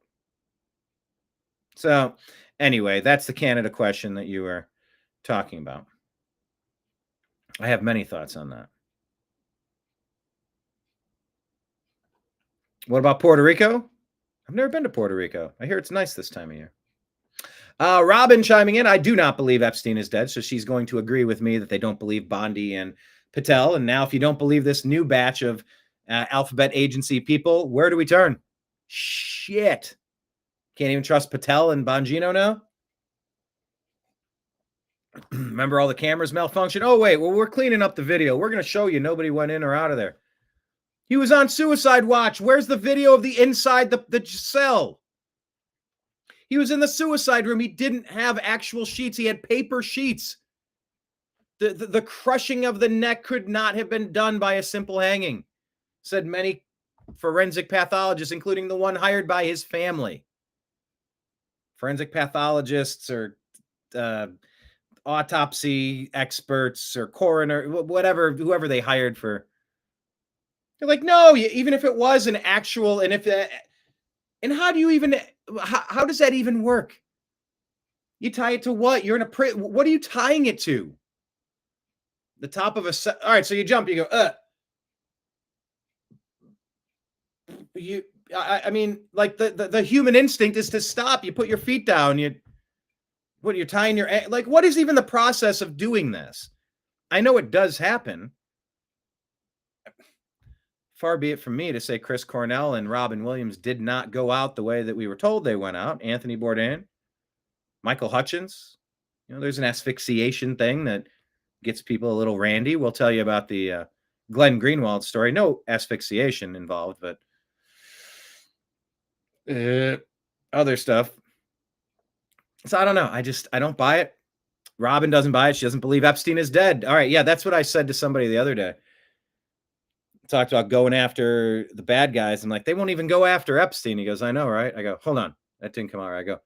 So anyway, that's the Canada question that you were talking about. I have many thoughts on that. What about Puerto Rico? I've never been to Puerto Rico. I hear it's nice this time of year. Robin chiming in. I do not believe Epstein is dead, so she's going to agree with me that they don't believe Bondi and Patel. And now if you don't believe this new batch of alphabet agency people, where do we turn? Shit. Can't even trust Patel and Bongino now? Remember all the cameras malfunction? Oh, wait. Well, we're cleaning up the video. We're going to show you nobody went in or out of there. He was on suicide watch. Where's the video of the inside the cell? He was in the suicide room. He didn't have actual sheets. He had paper sheets. The crushing of the neck could not have been done by a simple hanging, said many forensic pathologists, including the one hired by his family. Forensic pathologists or autopsy experts or coroner, whatever, whoever they hired for. They're like, no, even if it was an actual, and how do you even, how does that even work? You tie it to what? You're in a what are you tying it to? The top of a set. All right, so you jump, you go, I mean, like the human instinct is to stop. You put your feet down, you're tying your, like, what is even the process of doing this? I know it does happen. Far be it from me to say Chris Cornell and Robin Williams did not go out the way that we were told they went out. Anthony Bourdain, Michael Hutchins. There's an asphyxiation thing that gets people a little randy. We'll tell you about the Glenn Greenwald story. No asphyxiation involved, but other stuff. So I don't know. I don't buy it. Robin doesn't buy it. She doesn't believe Epstein is dead. All right. Yeah, that's what I said to somebody the other day. Talked about going after the bad guys. I'm like, they won't even go after Epstein. He goes, I know, right? I go, hold on. That didn't come out right. I go,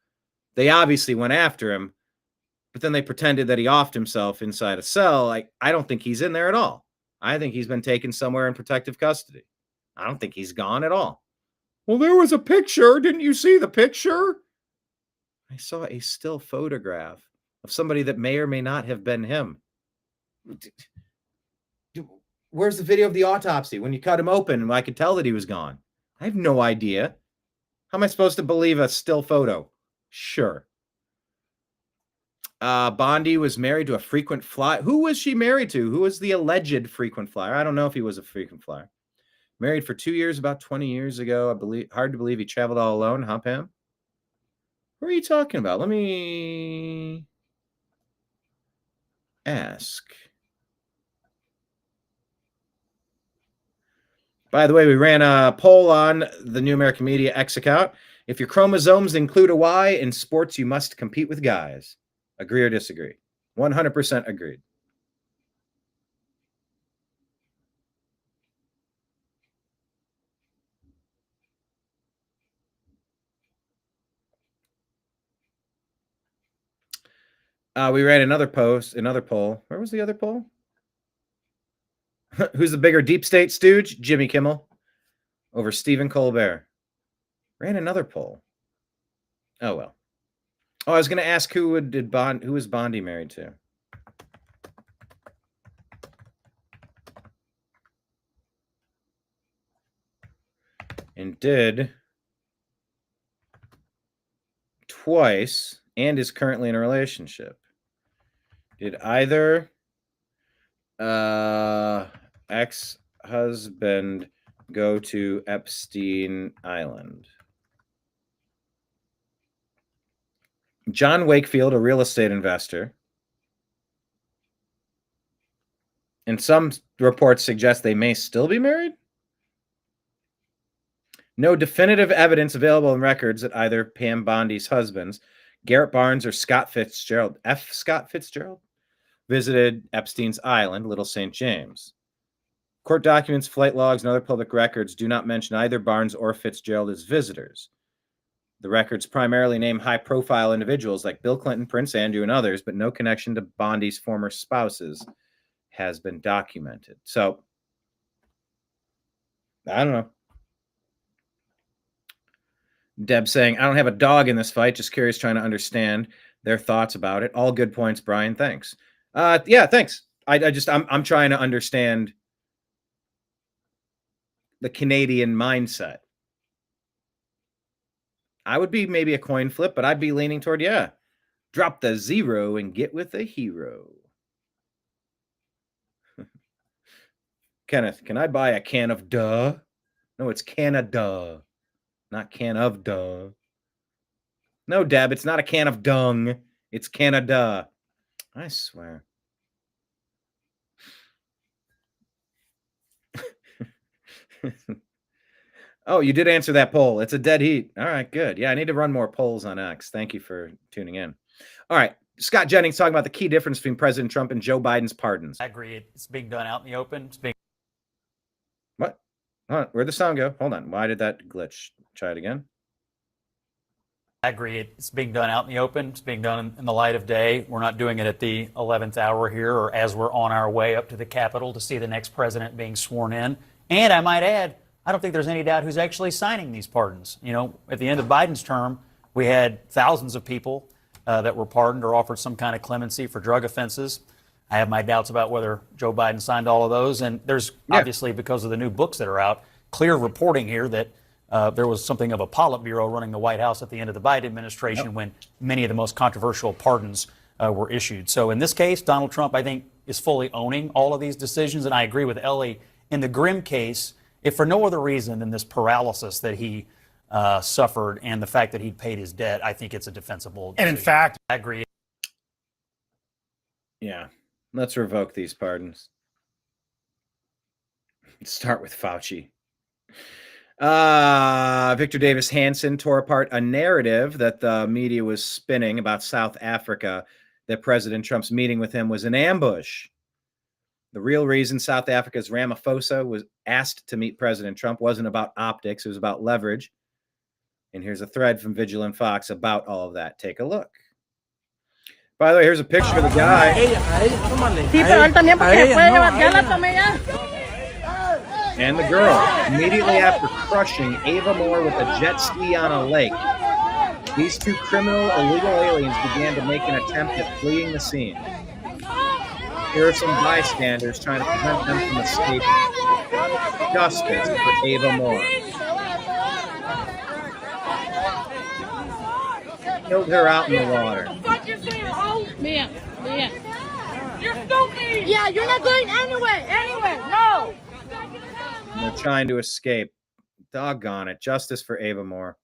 they obviously went after him, but then they pretended that he offed himself inside a cell. Like, I don't think he's in there at all. I think he's been taken somewhere in protective custody. I don't think he's gone at all. Well, there was a picture. Didn't you see the picture? I saw a still photograph of somebody that may or may not have been him. Where's the video of the autopsy? When you cut him open, I could tell that he was gone. I have no idea. How am I supposed to believe a still photo? Sure. Bondi was married to a frequent flyer. Who was she married to? Who was the alleged frequent flyer? I don't know if he was a frequent flyer. Married for 2 years, about 20 years ago. I believe. Hard to believe he traveled all alone. Huh, Pam? Who are you talking about? Let me ask. By the way, we ran a poll on the New American Media X account. If your chromosomes include a Y, in sports, you must compete with guys. Agree or disagree? 100% agreed. We ran another poll. Where was the other poll? Who's the bigger deep state stooge? Jimmy Kimmel over Stephen Colbert. Ran another poll. Oh, well. Oh, I was going to ask who was Bondi married to? And did twice and is currently in a relationship. Did either ex-husband go to Epstein Island? John Wakefield, a real estate investor. And some reports suggest they may still be married. No definitive evidence available in records that either Pam Bondi's husbands, Garrett Barnes or Scott Fitzgerald, Scott Fitzgerald, visited Epstein's Island, Little St. James. Court documents, flight logs, and other public records do not mention either Barnes or Fitzgerald as visitors. The records primarily name high-profile individuals like Bill Clinton, Prince Andrew, and others, but no connection to Bondi's former spouses has been documented. So, I don't know. Deb saying, I don't have a dog in this fight. Just curious, trying to understand their thoughts about it. All good points, Brian. Thanks. Yeah, thanks. I'm trying to understand the Canadian mindset. I would be maybe a coin flip, but I'd be leaning toward, yeah, drop the zero and get with a hero. Kenneth, can I buy a can of duh? No, it's Canada, not can of duh. No, Deb, it's not a can of dung. It's Canada. I swear. Oh, you did answer that poll. It's a dead heat. All right, good. Yeah, I need to run more polls on X. Thank you for tuning in. All right. Scott Jennings talking about the key difference between President Trump and Joe Biden's pardons. I agree. It's being done out in the open. It's being... What? Where'd the sound go? Hold on. Why did that glitch? Try it again. I agree. It's being done out in the open. It's being done in the light of day. We're not doing it at the 11th hour here or as we're on our way up to the Capitol to see the next president being sworn in. And I might add, I don't think there's any doubt who's actually signing these pardons. You know, at the end of Biden's term, we had thousands of people that were pardoned or offered some kind of clemency for drug offenses. I have my doubts about whether Joe Biden signed all of those. And there's obviously, because of the new books that are out, clear reporting here that there was something of a Politburo running the White House at the end of the Biden administration when many of the most controversial pardons were issued. So in this case, Donald Trump, I think, is fully owning all of these decisions. And I agree with Ellie. In the Grimm case, if for no other reason than this paralysis that he suffered and the fact that he'd paid his debt, I think it's a defensible decision. And in fact, I agree. Yeah, let's revoke these pardons. Start with Fauci. Victor Davis Hanson tore apart a narrative that the media was spinning about South Africa, that President Trump's meeting with him was an ambush. The real reason South Africa's Ramaphosa was asked to meet President Trump wasn't about optics, it was about leverage. And here's a thread from Vigilant Fox about all of that. Take a look. By the way, here's a picture of the guy. And the girl, immediately after crushing Ava Moore with a jet ski on a lake. These two criminal illegal aliens began to make an attempt at fleeing the scene. Here are some bystanders trying to prevent them from escaping. Justice for Ava Moore. Killed her out in the water. You're stupid! Yeah, you're not going anywhere, no! And they're trying to escape. Doggone it. Justice for Ava Moore.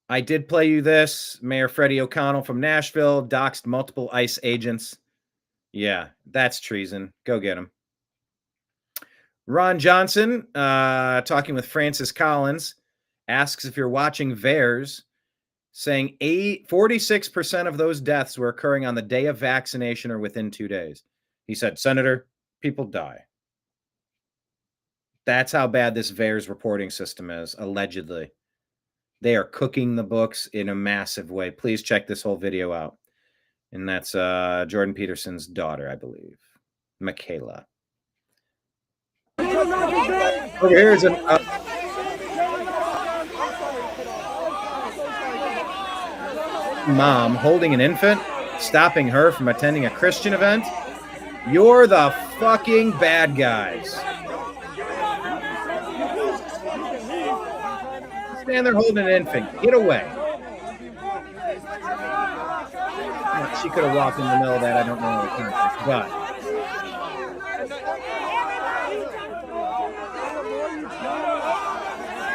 I did play you this. Mayor Freddie O'Connell from Nashville doxed multiple ICE agents. Yeah, that's treason. Go get him. Ron Johnson, talking with Francis Collins, asks if you're watching VAERS, saying 46% of those deaths were occurring on the day of vaccination or within 2 days. He said, Senator, people die. That's how bad this VAERS reporting system is, allegedly. They are cooking the books in a massive way. Please check this whole video out. And that's Jordan Peterson's daughter, I believe, Michaela. Over here is an... mom holding an infant, stopping her from attending a Christian event. You're the fucking bad guys. Stand there holding an infant. Get away. She could have walked in the middle of that. I don't know what context, but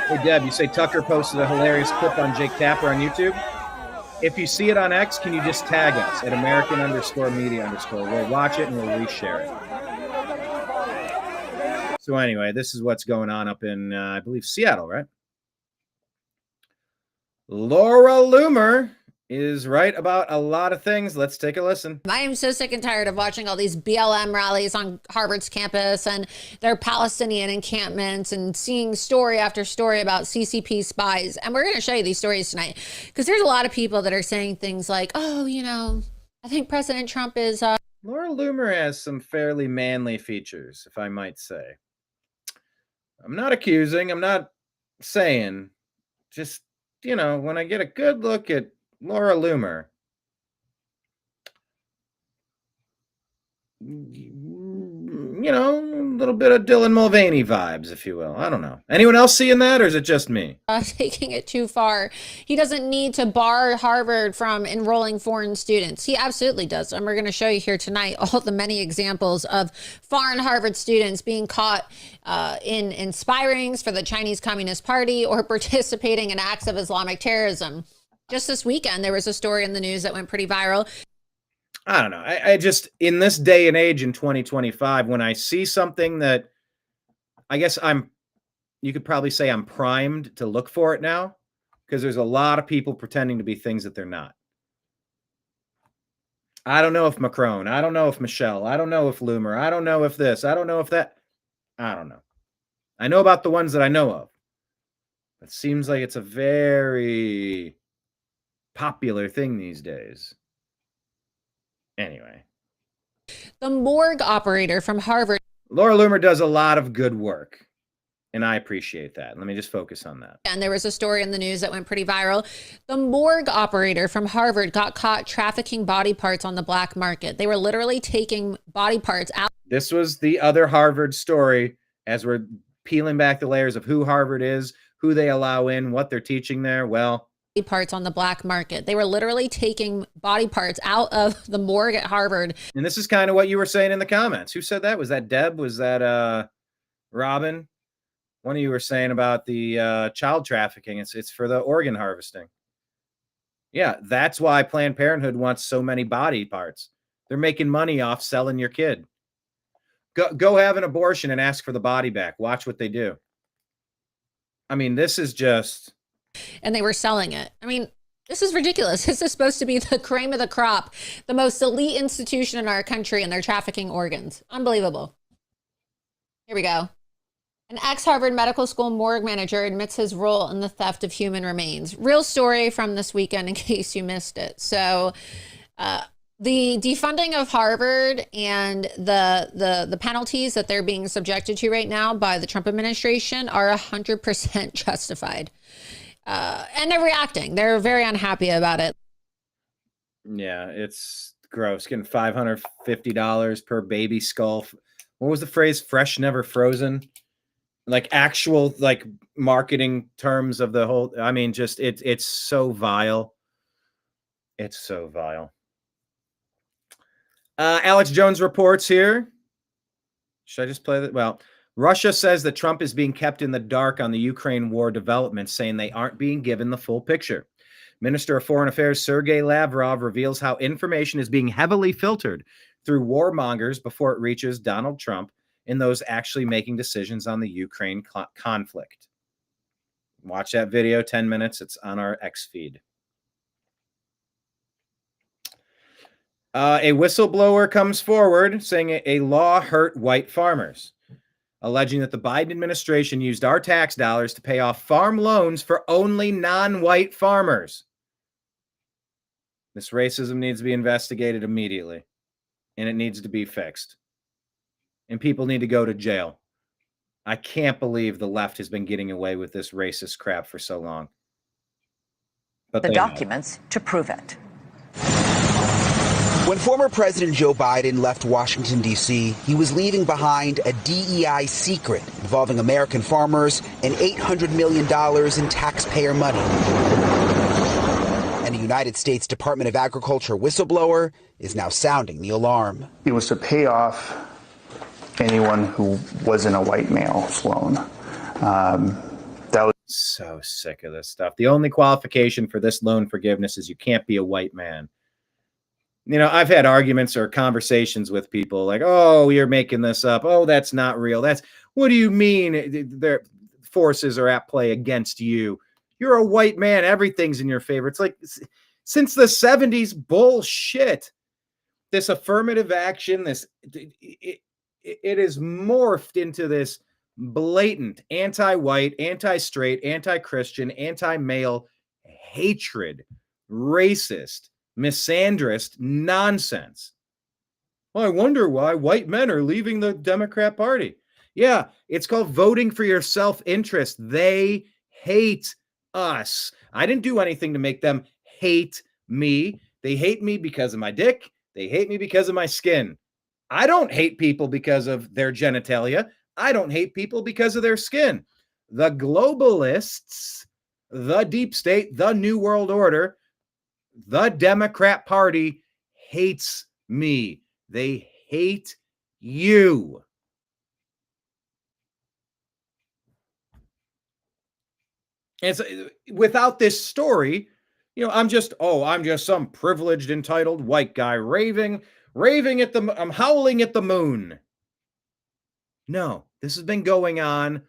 hey, Deb, you say Tucker posted a hilarious clip on Jake Tapper on YouTube. If you see it on X, can you just tag us at American_media_? We'll watch it and we'll reshare it. So anyway, this is what's going on up in, I believe, Seattle, right? Laura Loomer is right about a lot of things. Let's take a listen. I am so sick and tired of watching all these BLM rallies on Harvard's campus and their Palestinian encampments and seeing story after story about CCP spies. And we're going to show you these stories tonight because there's a lot of people that are saying things like, oh, you know, I think President Trump is... Laura Loomer has some fairly manly features, if I might say. I'm not accusing, I'm not saying, just, you know, when I get a good look at Laura Loomer, you know, a little bit of Dylan Mulvaney vibes, if you will. I don't know. Anyone else seeing that, or is it just me? Taking it too far. He doesn't need to bar Harvard from enrolling foreign students. He absolutely does. And we're going to show you here tonight all the many examples of foreign Harvard students being caught in inspirings for the Chinese Communist Party or participating in acts of Islamic terrorism. Just this weekend, there was a story in the news that went pretty viral. I don't know. I just, in this day and age in 2025, when I see something that I guess you could probably say I'm primed to look for it now, because there's a lot of people pretending to be things that they're not. I don't know if Macron, I don't know if Michelle, I don't know if Loomer, I don't know if this, I don't know if that. I don't know. I know about the ones that I know of. It seems like it's a very popular thing these days. Anyway. The morgue operator from Harvard. Laura Loomer does a lot of good work, and I appreciate that. Let me just focus on that. And there was a story in the news that went pretty viral. The morgue operator from Harvard got caught trafficking body parts on the black market. They were literally taking body parts out. This was the other Harvard story as we're peeling back the layers of who Harvard is, who they allow in, what they're teaching there. Well, parts on the black market. They were literally taking body parts out of the morgue at Harvard. And this is kind of what you were saying in the comments. Who said that? Was that Deb? Was that Robin? One of you were saying about the child trafficking. It's for the organ harvesting. Yeah, that's why Planned Parenthood wants so many body parts. They're making money off selling your kid. Go have an abortion and ask for the body back. Watch what they do. I mean, this is just... And they were selling it. I mean, this is ridiculous. This is supposed to be the cream of the crop, the most elite institution in our country, and they're trafficking organs. Unbelievable. Here we go. An ex-Harvard Medical School morgue manager admits his role in the theft of human remains. Real story from this weekend in case you missed it. So the defunding of Harvard and the penalties that they're being subjected to right now by the Trump administration are 100% justified. And they're reacting. They're very unhappy about it. Yeah, it's gross. Getting $550 per baby skull. What was the phrase? Fresh, never frozen. Like actual like marketing terms of the whole. I mean, just it's so vile. It's so vile. Alex Jones reports here. Should I just play that? Well, Russia says that Trump is being kept in the dark on the Ukraine war developments, saying they aren't being given the full picture. Minister of Foreign Affairs Sergei Lavrov reveals how information is being heavily filtered through warmongers before it reaches Donald Trump and those actually making decisions on the Ukraine conflict. Watch that video, 10 minutes. It's on our X feed. A whistleblower comes forward saying a law hurt white farmers, alleging that the Biden administration used our tax dollars to pay off farm loans for only non-white farmers. This racism needs to be investigated immediately, and it needs to be fixed. And people need to go to jail. I can't believe the left has been getting away with this racist crap for so long. But the documents to prove it. When former President Joe Biden left Washington, D.C., he was leaving behind a DEI secret involving American farmers and $800 million in taxpayer money. And a United States Department of Agriculture whistleblower is now sounding the alarm. It was to pay off anyone who wasn't a white male's loan. That was so sick of this stuff. The only qualification for this loan forgiveness is you can't be a white man. You know, I've had arguments or conversations with people like, oh, you're making this up. Oh, that's not real. What do you mean their forces are at play against you? You're a white man. Everything's in your favor. It's like, since the 70s. Bullshit. This affirmative action, it is morphed into this blatant anti-white, anti-straight, anti-Christian, anti-male hatred, racist, misandrist nonsense. Well, I wonder why white men are leaving the Democrat Party. Yeah, it's called voting for your self-interest. They hate us. I didn't do anything to make them hate me. They hate me because of my dick. They hate me because of my skin. I don't hate people because of their genitalia. I don't hate people because of their skin. The globalists, the deep state, the New World Order, the Democrat Party hates me. They hate you. And without this story, I'm just some privileged, entitled white guy raving at I'm howling at the moon. No, this has been going on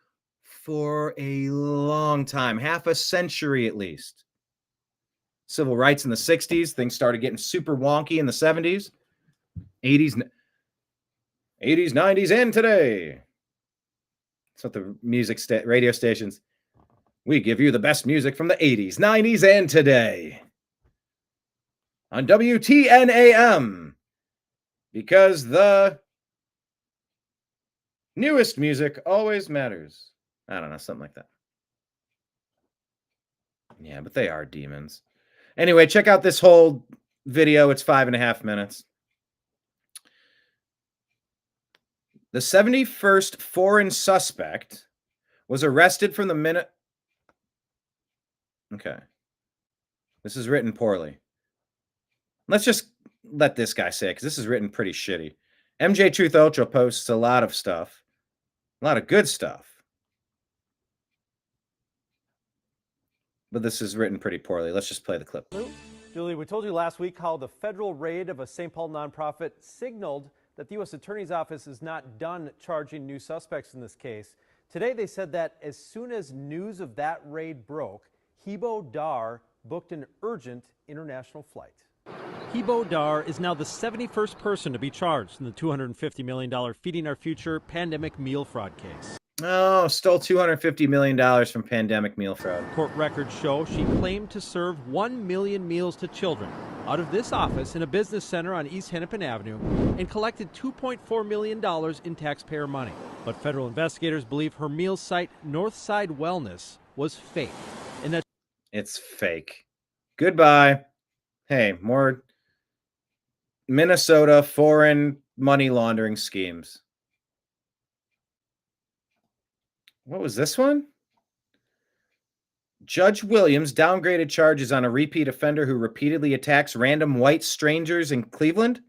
for a long time, half a century at least. Civil rights in the 60s, things started getting super wonky in the 70s, 80s, 90s, and today. That's what the radio stations. We give you the best music from the 80s, 90s, and today on WTNAM, because the newest music always matters. I don't know, something like that. Yeah, but they are demons. Anyway, check out this whole video. It's 5.5 minutes. The 71st foreign suspect was arrested from the minute. Okay. This is written poorly. Let's just let this guy say it, because this is written pretty shitty. MJ Truth Ultra posts a lot of stuff. A lot of good stuff. But this is written pretty poorly. Let's just play the clip. Julie, we told you last week how the federal raid of a St. Paul nonprofit signaled that the U.S. Attorney's Office is not done charging new suspects in this case. Today, they said that as soon as news of that raid broke, Hebo Dar booked an urgent international flight. Hebo Dar is now the 71st person to be charged in the $250 million Feeding Our Future pandemic meal fraud case. Oh, stole $250 million from pandemic meal fraud. Court records show she claimed to serve 1 million meals to children out of this office in a business center on East Hennepin Avenue and collected $2.4 million in taxpayer money. But federal investigators believe her meal site, Northside Wellness, was fake. And that it's fake. Goodbye. Hey, more Minnesota foreign money laundering schemes. What was this one? Judge Williams downgraded charges on a repeat offender who repeatedly attacks random white strangers in Cleveland.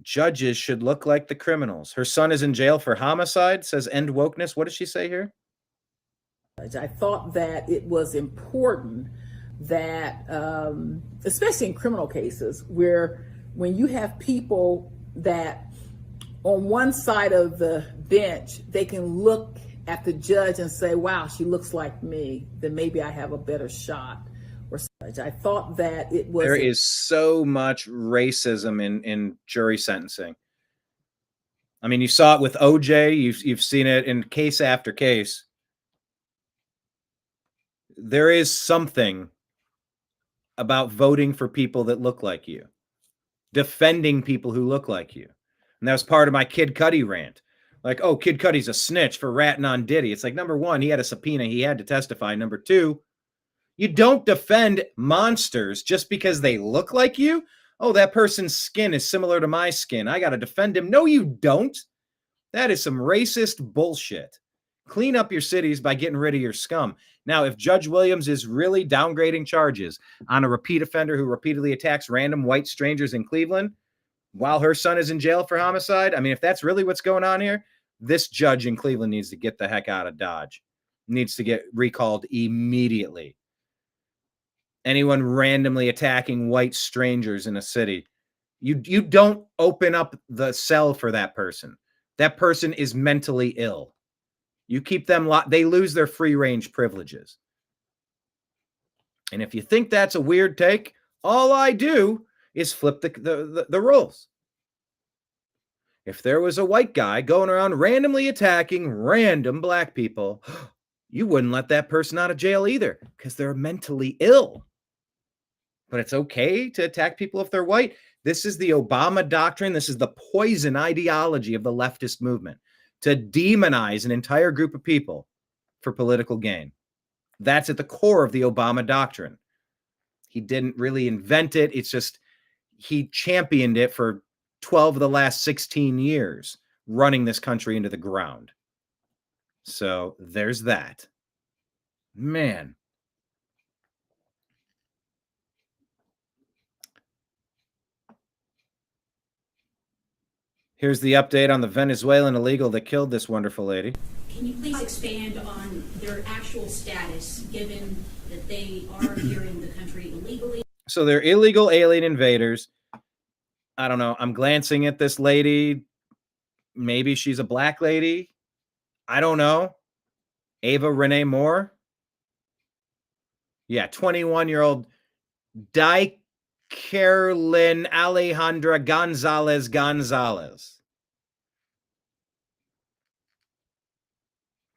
Judges should look like the criminals. Her son is in jail for homicide, says End Wokeness. What does she say here? I thought that it was important that, especially in criminal cases, where when you have people that on one side of the bench, they can look at the judge and say, wow, she looks like me, then maybe I have a better shot. Or such. I thought that it was... There is so much racism in jury sentencing. I mean, you saw it with OJ. You've seen it in case after case. There is something about voting for people that look like you, defending people who look like you. And that was part of my Kid Cudi rant. Like, oh, Kid Cudi's a snitch for ratting on Diddy. It's like, number one, he had a subpoena. He had to testify. Number two, you don't defend monsters just because they look like you. Oh, that person's skin is similar to my skin. I got to defend him. No, you don't. That is some racist bullshit. Clean up your cities by getting rid of your scum. Now, if Judge Williams is really downgrading charges on a repeat offender who repeatedly attacks random white strangers in Cleveland while her son is in jail for homicide, I mean, if that's really what's going on here, this judge in Cleveland needs to get the heck out of Dodge. Needs to get recalled immediately. Anyone randomly attacking white strangers in a city, you don't open up the cell for that person. That person is mentally ill. You keep them locked. They lose their free range privileges. And if you think that's a weird take, all I do is flip the roles. If there was a white guy going around randomly attacking random black people, you wouldn't let that person out of jail either because they're mentally ill. But it's okay to attack people if they're white. This is the Obama doctrine. This is the poison ideology of the leftist movement, to demonize an entire group of people for political gain. That's at the core of the Obama doctrine. He didn't really invent it. It's just he championed it for 12 of the last 16 years, running this country into the ground. So there's that. Man. Here's the update on the Venezuelan illegal that killed this wonderful lady. Can you please expand on their actual status, given that they are here in the country illegally? So they're illegal alien invaders. I don't know. I'm glancing at this lady. Maybe she's a black lady. I don't know. Ava Renee Moore. Yeah, 21-year-old Daicarlin Alejandra Gonzalez.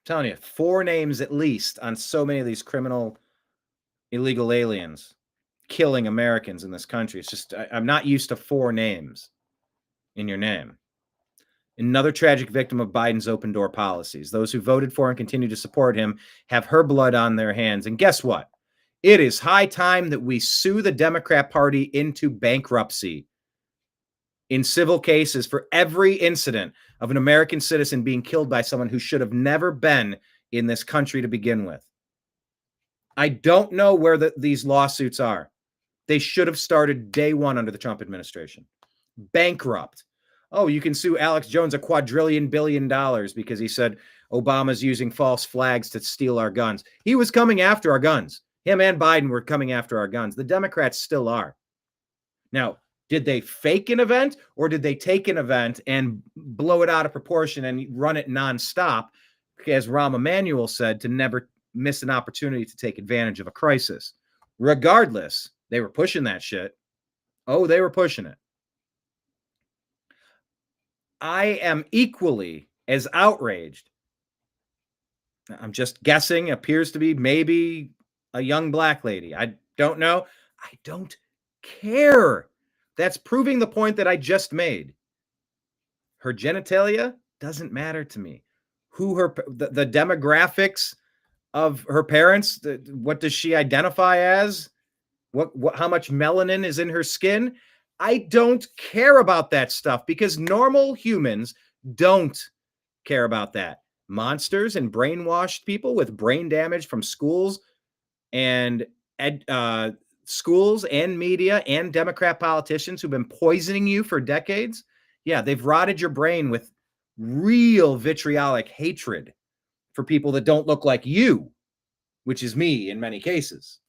I'm telling you, 4 names at least on so many of these criminal illegal aliens killing Americans in this country. It's just, I'm not used to 4 names in your name. Another tragic victim of Biden's open door policies. Those who voted for and continue to support him have her blood on their hands. And guess what? It is high time that we sue the Democrat Party into bankruptcy in civil cases for every incident of an American citizen being killed by someone who should have never been in this country to begin with. I don't know where these lawsuits are. They should have started day one under the Trump administration. Bankrupt. Oh, you can sue Alex Jones $250 billion because he said Obama's using false flags to steal our guns. He was coming after our guns. Him and Biden were coming after our guns. The Democrats still are. Now, did they fake an event or did they take an event and blow it out of proportion and run it nonstop, as Rahm Emanuel said, to never miss an opportunity to take advantage of a crisis? Regardless, they were pushing that shit. Oh, they were pushing it. I am equally as outraged. I'm just guessing, appears to be maybe a young black lady. I don't know. I don't care. That's proving the point that I just made. Her genitalia doesn't matter to me. Who the demographics of her parents, what does she identify as? How much melanin is in her skin? I don't care about that stuff because normal humans don't care about that. Monsters and brainwashed people with brain damage from schools and schools and media and Democrat politicians who've been poisoning you for decades. Yeah, they've rotted your brain with real vitriolic hatred for people that don't look like you, which is me in many cases.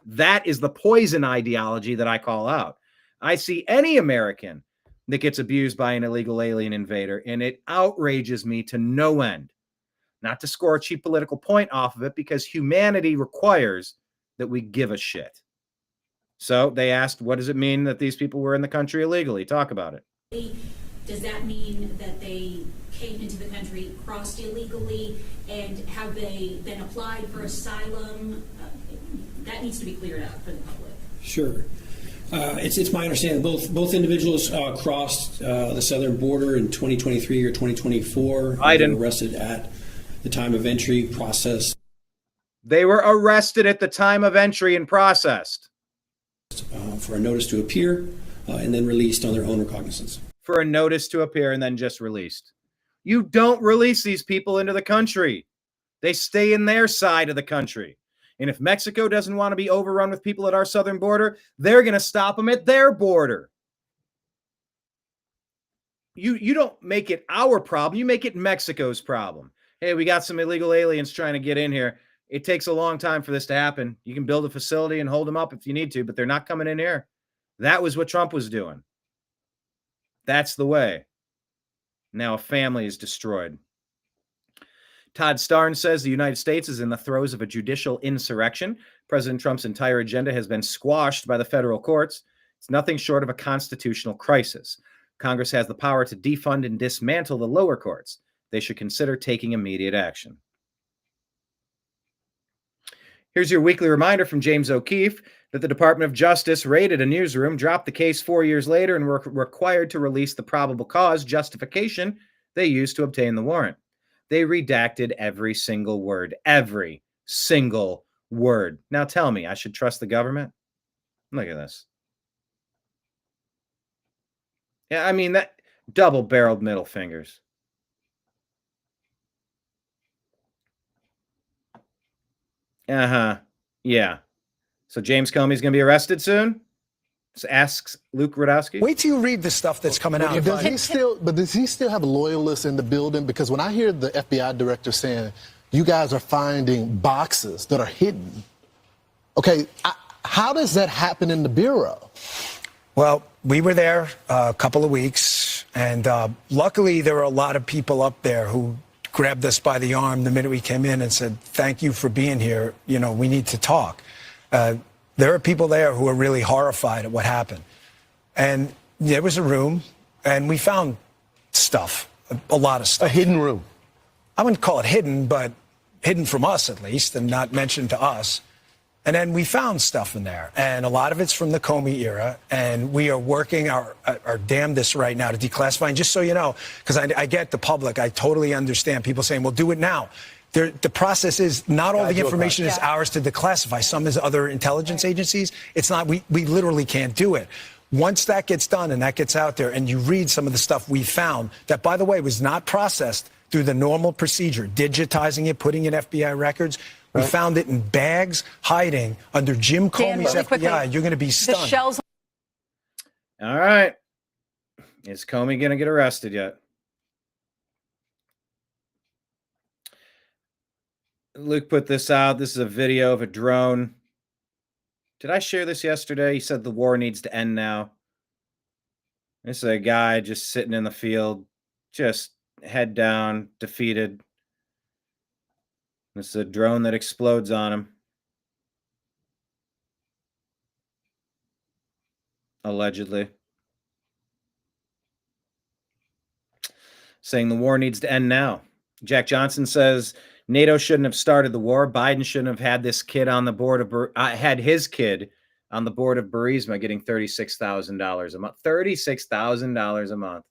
That is the poison ideology that I call out. I see any American that gets abused by an illegal alien invader, and it outrages me to no end. Not to score a cheap political point off of it, because humanity requires that we give a shit. So they asked, what does it mean that these people were in the country illegally? Talk about it. Does that mean that they came into the country, crossed illegally, and have they then applied for asylum? That needs to be cleared up for the public. Sure. It's my understanding both individuals crossed the southern border in 2023 or 2024. They were arrested at the time of entry, processed. They were arrested at the time of entry and processed. For a notice to appear and then released on their own recognizance. For a notice to appear and then just released. You don't release these people into the country. They stay in their side of the country. And if Mexico doesn't want to be overrun with people at our southern border, they're going to stop them at their border. You don't make it our problem. You make it Mexico's problem. Hey, we got some illegal aliens trying to get in here. It takes a long time for this to happen. You can build a facility and hold them up if you need to, but they're not coming in here. That was what Trump was doing. That's the way. Now a family is destroyed. Todd Starnes says the United States is in the throes of a judicial insurrection. President Trump's entire agenda has been squashed by the federal courts. It's nothing short of a constitutional crisis. Congress has the power to defund and dismantle the lower courts. They should consider taking immediate action. Here's your weekly reminder from James O'Keefe that the Department of Justice raided a newsroom, dropped the case 4 years later, and were required to release the probable cause justification they used to obtain the warrant. They redacted every single word. Every single word. Now tell me, I should trust the government? Look at this. Yeah, I mean, that double-barreled middle fingers. Yeah. So James Comey's going to be arrested soon? Asks Luke Rudowski. Wait till you read the stuff that's coming out. Does he still have loyalists in the building? Because when I hear the FBI director saying, you guys are finding boxes that are hidden, okay, how does that happen in the Bureau? Well, we were there a couple of weeks, and luckily there were a lot of people up there who grabbed us by the arm the minute we came in and said, thank you for being here. You know, we need to talk. There are people there who are really horrified at what happened. And there was a room, and we found stuff, a lot of stuff. A hidden room? I wouldn't call it hidden, but hidden from us at least, and not mentioned to us. And then we found stuff in there, and a lot of it's from the Comey era, and we are working our damnedest right now to declassify. And just so you know, because I get the public, I totally understand people saying, well, do it now. The process is not all the information is ours to declassify. Some is other intelligence agencies. It's not, we literally can't do it. Once that gets done and that gets out there and you read some of the stuff we found that, by the way, was not processed through the normal procedure, digitizing it, putting in FBI records. We found it in bags hiding under Jim Comey's FBI. Quickly, you're going to be stunned. The shells. All right. Is Comey going to get arrested yet? Luke put this out. This is a video of a drone. Did I share this yesterday? He said the war needs to end now. This is a guy just sitting in the field, just head down, defeated. This is a drone that explodes on him. Allegedly. Saying the war needs to end now. Jack Johnson says NATO shouldn't have started the war. Biden shouldn't have had this kid on the board of had his kid on the board of Burisma getting $36,000 a month. $36,000 a month.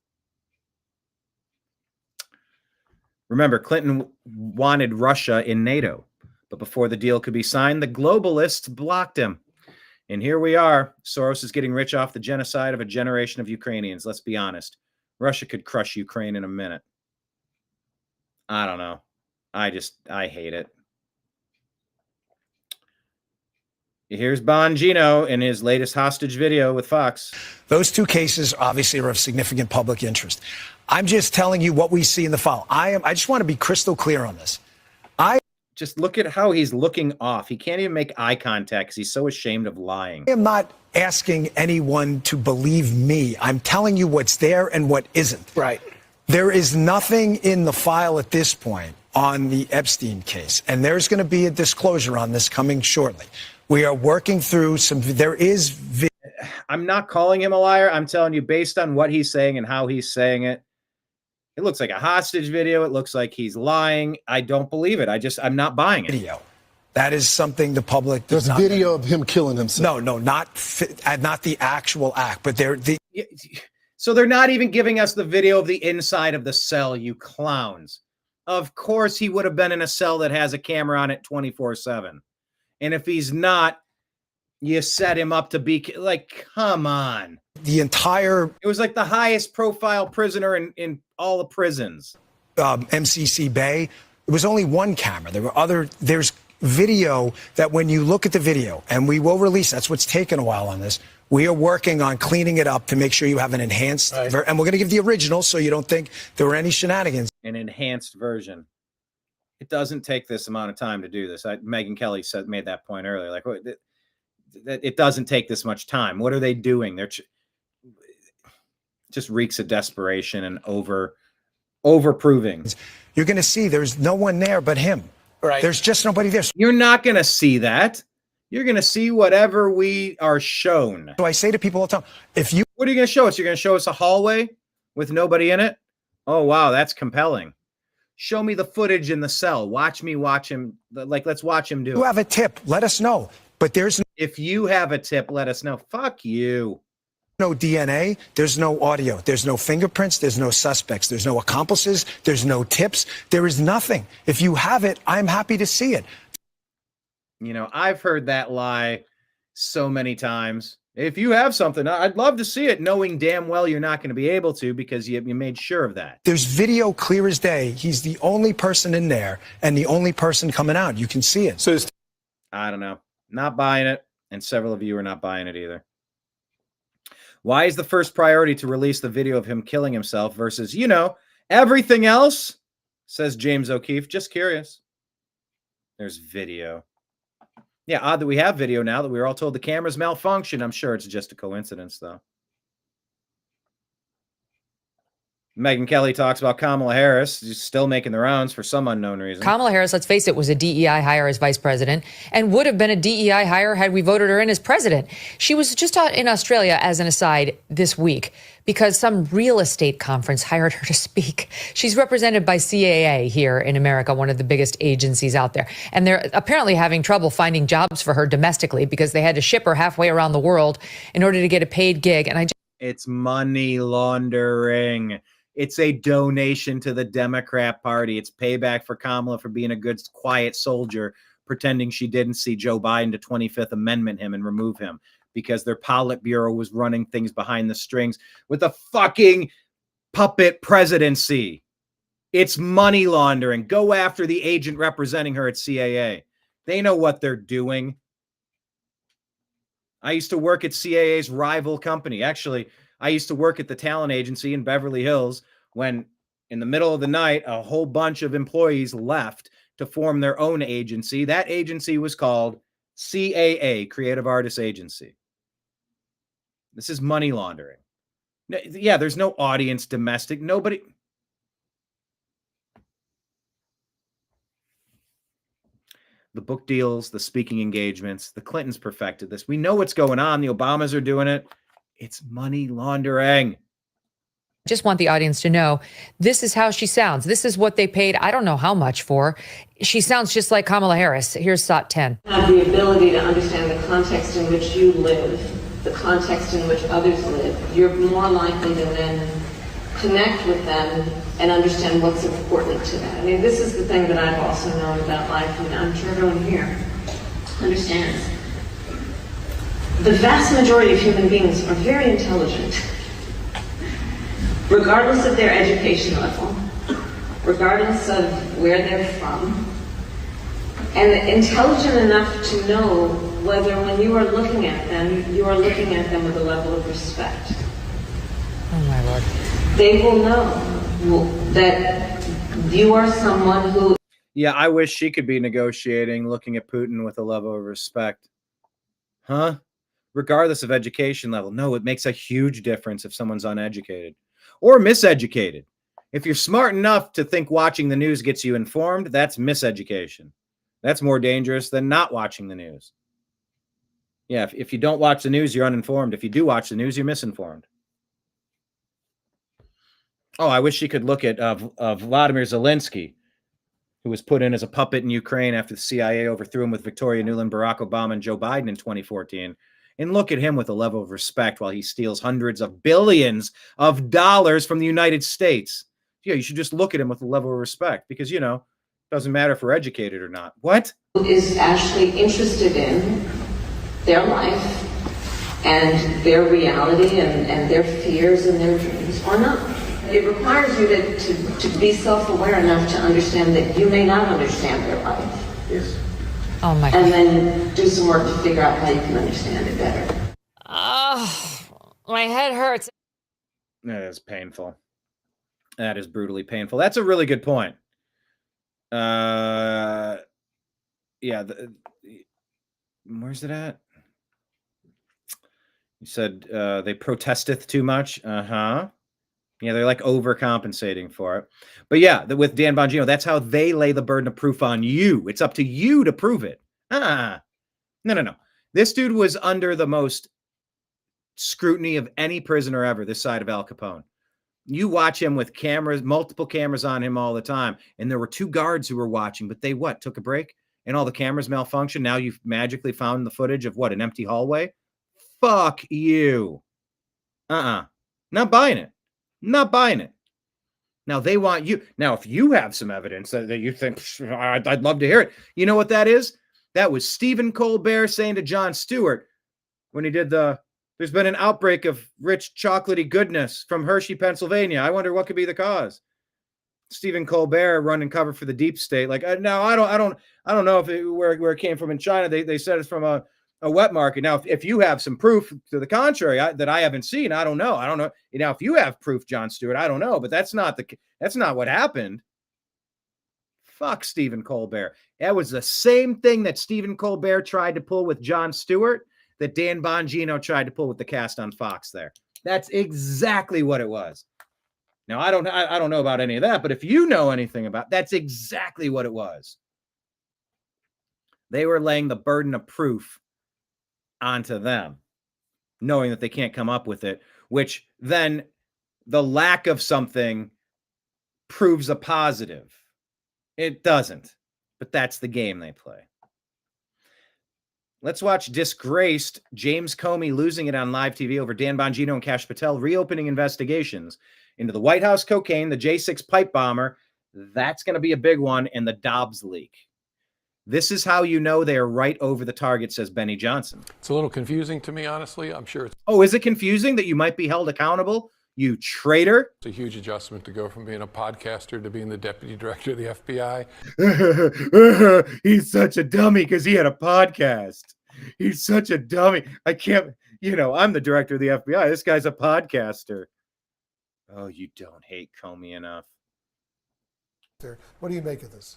Remember, Clinton wanted Russia in NATO, but before the deal could be signed, the globalists blocked him. And here we are. Soros is getting rich off the genocide of a generation of Ukrainians. Let's be honest. Russia could crush Ukraine in a minute. I don't know. I hate it. Here's Bongino in his latest hostage video with Fox. Those two cases obviously are of significant public interest. I'm just telling you what we see in the file. I just want to be crystal clear on this. Just look at how he's looking off. He can't even make eye contact because he's so ashamed of lying. I am not asking anyone to believe me. I'm telling you what's there and what isn't. Right. There is nothing in the file at this point on the Epstein case, and there's going to be a disclosure on this coming shortly. We are working through some, I'm not calling him a liar. I'm telling you, based on what he's saying and how he's saying it, it looks like a hostage video. It looks like he's lying. I don't believe it. I'm not buying it. Video. That is something the public does not. There's video of him killing himself. No, not the actual act, but So they're not even giving us the video of the inside of the cell, you clowns. Of course he would have been in a cell that has a camera on it 24/7. And if he's not, you set him up to be like, come on. It was like the highest profile prisoner in all the prisons. MCC Bay, it was only one camera. There's video that when you look at the video, and we will release, that's what's taken a while on this. We are working on cleaning it up to make sure you have an enhanced, and we're going to give the original so you don't think there were any shenanigans. An enhanced version. It doesn't take this amount of time to do this. Megyn Kelly made that point earlier. Like, it doesn't take this much time. What are they doing? They're just reeks of desperation and overproving. You're going to see there's no one there but him. Right. There's just nobody there. You're not going to see that. You're going to see whatever we are shown. So I say to people all the time, what are you going to show us? You're going to show us a hallway with nobody in it? Oh, wow, that's compelling. Show me the footage in the cell. Watch me watch him. Like, let's watch him do it. You have a tip, let us know. But if you have a tip, let us know. Fuck you. No DNA, there's no audio, there's no fingerprints, there's no suspects, there's no accomplices, there's no tips, there is nothing. If you have it, I'm happy to see it. You know, I've heard that lie so many times. If you have something, I'd love to see it, knowing damn well you're not going to be able to because you made sure of that. There's video clear as day. He's the only person in there and the only person coming out. You can see it. So I don't know. Not buying it. And several of you are not buying it either. Why is the first priority to release the video of him killing himself versus, you know, everything else? Says James O'Keefe. Just curious. There's video. Yeah, odd that we have video now that we were all told the cameras malfunction. I'm sure it's just a coincidence, though. Megyn Kelly talks about Kamala Harris still making the rounds for some unknown reason. Kamala Harris, let's face it, was a DEI hire as vice president and would have been a DEI hire had we voted her in as president. She was just out in Australia, as an aside, this week because some real estate conference hired her to speak. She's represented by CAA here in America, one of the biggest agencies out there. And they're apparently having trouble finding jobs for her domestically because they had to ship her halfway around the world in order to get a paid gig. And it's money laundering. It's a donation to the Democrat Party. It's payback for Kamala for being a good, quiet soldier, pretending she didn't see Joe Biden to 25th Amendment him and remove him because their Politburo was running things behind the strings with a fucking puppet presidency. It's money laundering. Go after the agent representing her at CAA. They know what they're doing. I used to work at CAA's rival company. Actually, I used to work at the talent agency in Beverly Hills when in the middle of the night, a whole bunch of employees left to form their own agency. That agency was called CAA, Creative Artists Agency. This is money laundering. Yeah, there's no audience domestic. Nobody. The book deals, the speaking engagements, the Clintons perfected this. We know what's going on. The Obamas are doing it. It's money laundering. just want the audience to know this is how she sounds. This is what they paid. I don't know how much for. She sounds just like Kamala Harris. Here's SOT 10. Have the ability to understand the context in which you live, the context in which others live. You're more likely to then connect with them and understand what's important to them. I mean, this is the thing that I've also known about life, and I'm sure everyone here understands. The vast majority of human beings are very intelligent, regardless of their education level, regardless of where they're from, and intelligent enough to know whether when you are looking at them, you are looking at them with a level of respect. Oh my Lord. They will know that you are someone who... Yeah, I wish she could be negotiating, looking at Putin with a level of respect. Huh? Regardless of education level. No, it makes a huge difference if someone's uneducated or miseducated. If you're smart enough to think watching the news gets you informed, that's miseducation. That's more dangerous than not watching the news. Yeah, if you don't watch the news, you're uninformed. If you do watch the news, you're misinformed. Oh, I wish she could look at Vladimir Zelensky, who was put in as a puppet in Ukraine after the CIA overthrew him with Victoria Nuland, Barack Obama, and Joe Biden in 2014, and look at him with a level of respect while he steals hundreds of billions of dollars from the United States. Yeah, you should just look at him with a level of respect because, you know, it doesn't matter if we're educated or not. What? Is actually interested in their life and their reality and their fears and their dreams or not. It requires you to be self-aware enough to understand that you may not understand their life. Yes. Oh my God. And then do some work to figure out how you can understand it better. Oh, my head hurts. That is painful. That is brutally painful. That's a really good point. Yeah. Where's it at? You said they protesteth too much. Uh-huh. Yeah, they're like overcompensating for it. But yeah, with Dan Bongino, that's how they lay the burden of proof on you. It's up to you to prove it. No. This dude was under the most scrutiny of any prisoner ever this side of Al Capone. You watch him with cameras, multiple cameras on him all the time. And there were 2 guards who were watching, but they took a break and all the cameras malfunctioned. Now you've magically found the footage of an empty hallway? Fuck you. Not buying it. Not buying it. Now they want you. Now, if you have some evidence that you think, I'd love to hear it. You know what that is? That was Stephen Colbert saying to Jon Stewart when he did there's been an outbreak of rich chocolatey goodness from Hershey, Pennsylvania. I wonder what could be the cause. Stephen Colbert running cover for the deep state. Like, now I don't know if where it came from in China. They said it's from a wet market. Now, if you have some proof to the contrary that I haven't seen, I don't know. Now, if you have proof, Jon Stewart, I don't know. But that's not what happened. Fuck Stephen Colbert. That was the same thing that Stephen Colbert tried to pull with Jon Stewart that Dan Bongino tried to pull with the cast on Fox there. That's exactly what it was. Now, I don't know about any of that, but if you know anything about, that's exactly what it was. They were laying the burden of proof onto them, knowing that they can't come up with it, which then the lack of something proves a positive. It doesn't, but that's the game they play. Let's watch disgraced James Comey losing it on live TV over Dan Bongino and Kash Patel reopening investigations into the White House cocaine, the J6 pipe bomber. That's going to be a big one, and the Dobbs leak. This is how you know they are right over the target, says Benny Johnson. It's a little confusing to me, honestly. I'm sure it's... Oh, is it confusing that you might be held accountable, you traitor? It's a huge adjustment to go from being a podcaster to being the deputy director of the FBI. He's such a dummy because he had a podcast. He's such a dummy. I can't, I'm the director of the FBI. This guy's a podcaster. Oh, you don't hate Comey enough. What do you make of this?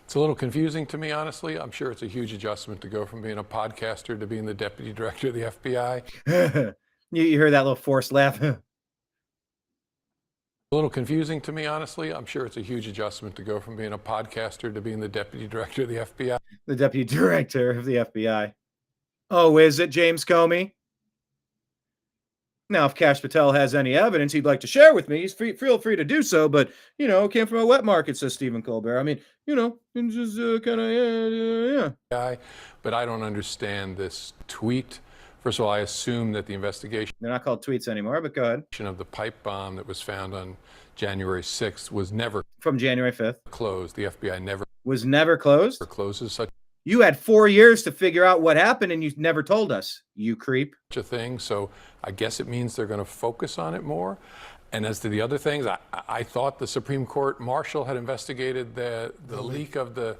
It's a little confusing to me, honestly. I'm sure it's a huge adjustment to go from being a podcaster to being the deputy director of the FBI. You hear that little forced laugh? A little confusing to me, honestly. I'm sure it's a huge adjustment to go from being a podcaster to being the deputy director of the FBI. The deputy director of the FBI. Oh, is it James Comey? Now, if Kash Patel has any evidence he'd like to share with me, he's feel free to do so. But, it came from a wet market, says Stephen Colbert. I mean, it's just kind of, yeah. But I don't understand this tweet. First of all, I assume that the investigation... They're not called tweets anymore, but go ahead. ...of the pipe bomb that was found on January 6th was never... From January 5th. ...closed. The FBI never... Was never closed? ...closes such... You had 4 years to figure out what happened, and you never told us, you creep. ...a thing, so I guess it means they're going to focus on it more. And as to the other things, I thought the Supreme Court marshal had investigated the leak of the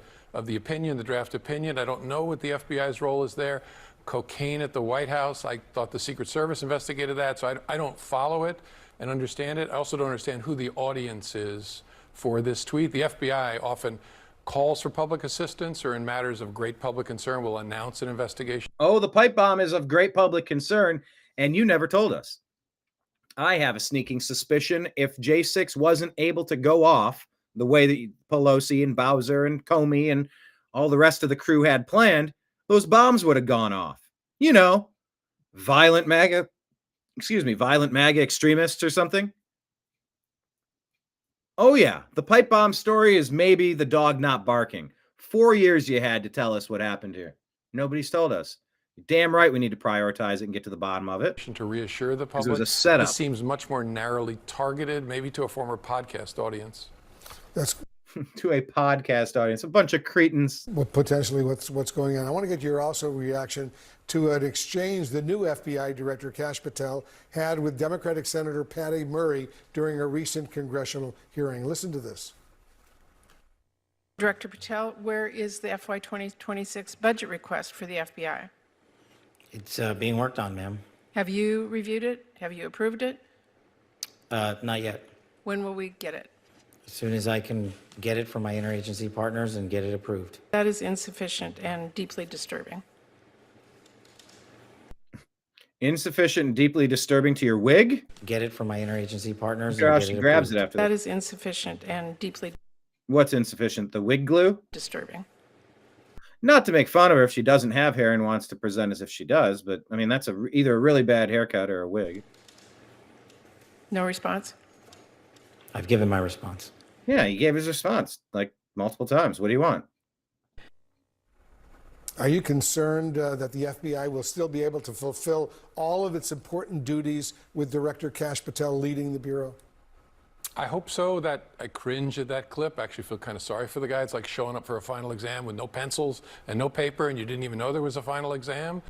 opinion, the draft opinion. I don't know what the FBI's role is there. Cocaine at the White House, I thought the Secret Service investigated that, so I don't follow it and understand it. I also don't understand who the audience is for this tweet. The FBI often calls for public assistance or in matters of great public concern will announce an investigation. Oh, the pipe bomb is of great public concern, and you never told us. I have a sneaking suspicion if J6 wasn't able to go off the way that Pelosi and Bowser and Comey and all the rest of the crew had planned, those bombs would have gone off. Violent MAGA extremists or something. Oh yeah, the pipe bomb story is maybe the dog not barking. 4 years you had to tell us what happened here. Nobody's told us. You're damn right we need to prioritize it and get to the bottom of it. To reassure the public. It was a setup. This seems much more narrowly targeted, maybe to a former podcast audience. That's to a podcast audience, a bunch of cretins. Well, potentially what's going on. I want to get your also reaction to an exchange the new FBI director, Kash Patel, had with Democratic Senator Patty Murray during a recent congressional hearing. Listen to this. Director Patel, where is the FY 2026 budget request for the FBI? It's being worked on, ma'am. Have you reviewed it? Have you approved it? Not yet. When will we get it? As soon as I can get it from my interagency partners and get it approved. That is insufficient and deeply disturbing. Insufficient and deeply disturbing to your wig? Get it from my interagency partners. Girl, and get she it grabs approved. it after That that. is insufficient and deeply What's insufficient? The wig glue? disturbing. Not to make fun of her if she doesn't have hair and wants to present as if she does, but I mean, that's either a really bad haircut or a wig. No response? I've given my response. Yeah, he gave his response like multiple times. What do you want? Are you concerned that the FBI will still be able to fulfill all of its important duties with Director Kash Patel leading the Bureau? I hope so. That I cringe at that clip. I actually feel kind of sorry for the guy. It's like showing up for a final exam with no pencils and no paper, and you didn't even know there was a final exam.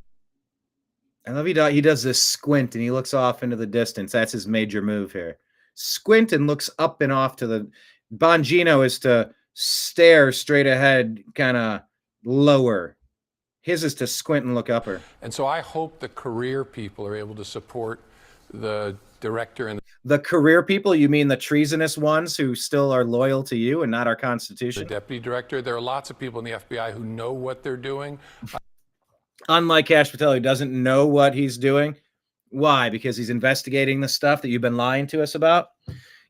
I love he does this squint and he looks off into the distance. That's his major move here. Squint and looks up and off to the... Bongino is to stare straight ahead, kind of lower. His is to squint and look upper. And so I hope the career people are able to support the director and the career people. You mean the treasonous ones who still are loyal to you and not our Constitution? the deputy director. There are lots of people in the FBI who know what they're doing. Unlike Kash Patel, who doesn't know what he's doing. Why? Because he's investigating the stuff that you've been lying to us about.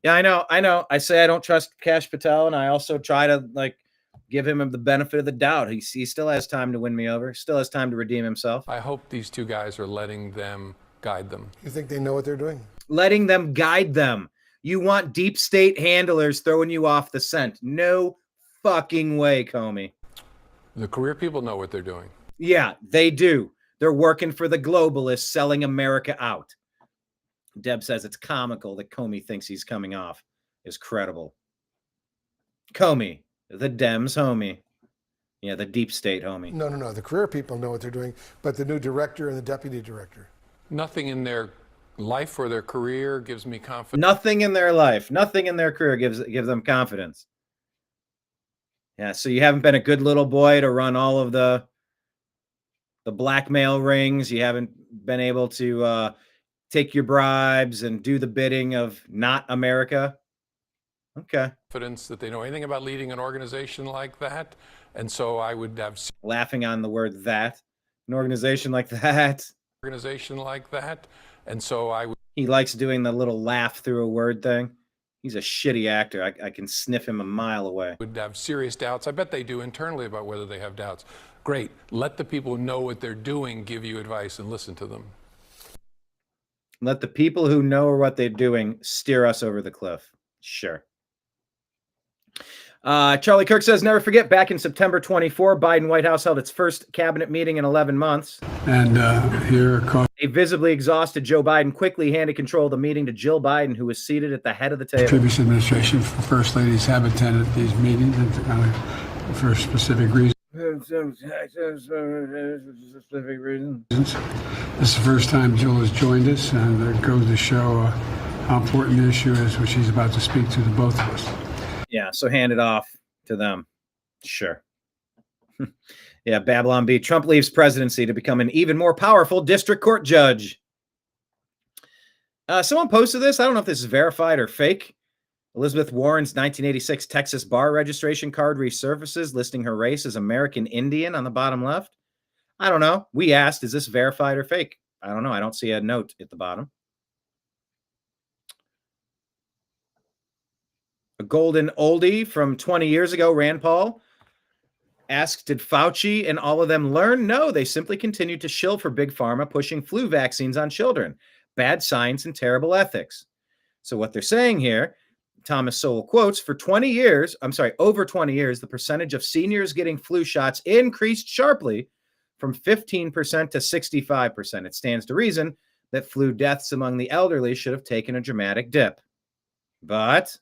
Yeah, I know. I say I don't trust Kash Patel, and I also try to give him the benefit of the doubt. He still has time to win me over. Still has time to redeem himself. I hope these two guys are letting them guide them. You think they know what they're doing? Letting them guide them. You want deep state handlers throwing you off the scent. No fucking way, Comey. The career people know what they're doing. Yeah, they do. They're working for the globalists selling America out. Deb says it's comical that Comey thinks he's coming off is credible. Comey, the Dems homie. Yeah, the deep state homie. No. The career people know what they're doing, but the new director and the deputy director. Nothing in their life or their career gives me confidence. Nothing in their life, nothing in their career gives them confidence. Yeah, so you haven't been a good little boy to run all of the blackmail rings. You haven't been able to take your bribes and do the bidding of not America. Okay. Confidence that they know anything about leading an organization like that. And so I would have laughing on the word that. An organization like that. And so I would. He likes doing the little laugh through a word thing. He's a shitty actor. I can sniff him a mile away. Would have serious doubts. I bet they do internally about whether they have doubts. Great. Let the people who know what they're doing give you advice and listen to them. Let the people who know what they're doing steer us over the cliff. Sure. Charlie Kirk says, never forget, back in September 24, Biden White House held its first cabinet meeting in 11 months. And here... A visibly exhausted Joe Biden quickly handed control of the meeting to Jill Biden, who was seated at the head of the table. Previous administration for first ladies have attended these meetings for specific reasons. Specific reasons. This is the first time Jill has joined us, and it goes to show how important the issue is, which she's about to speak to the both of us. Yeah, so hand it off to them. Sure. Yeah, Babylon B. Trump leaves presidency to become an even more powerful district court judge. Someone posted this. I don't know if this is verified or fake. Elizabeth Warren's 1986 Texas bar registration card resurfaces, listing her race as American Indian on the bottom left. I don't know. We asked, is this verified or fake? I don't know. I don't see a note at the bottom. A golden oldie from 20 years ago, Rand Paul asked, did Fauci and all of them learn? No, they simply continued to shill for Big Pharma, pushing flu vaccines on children. Bad science and terrible ethics. So what they're saying here, Thomas Sowell quotes, over 20 years, the percentage of seniors getting flu shots increased sharply from 15% to 65%. It stands to reason that flu deaths among the elderly should have taken a dramatic dip. But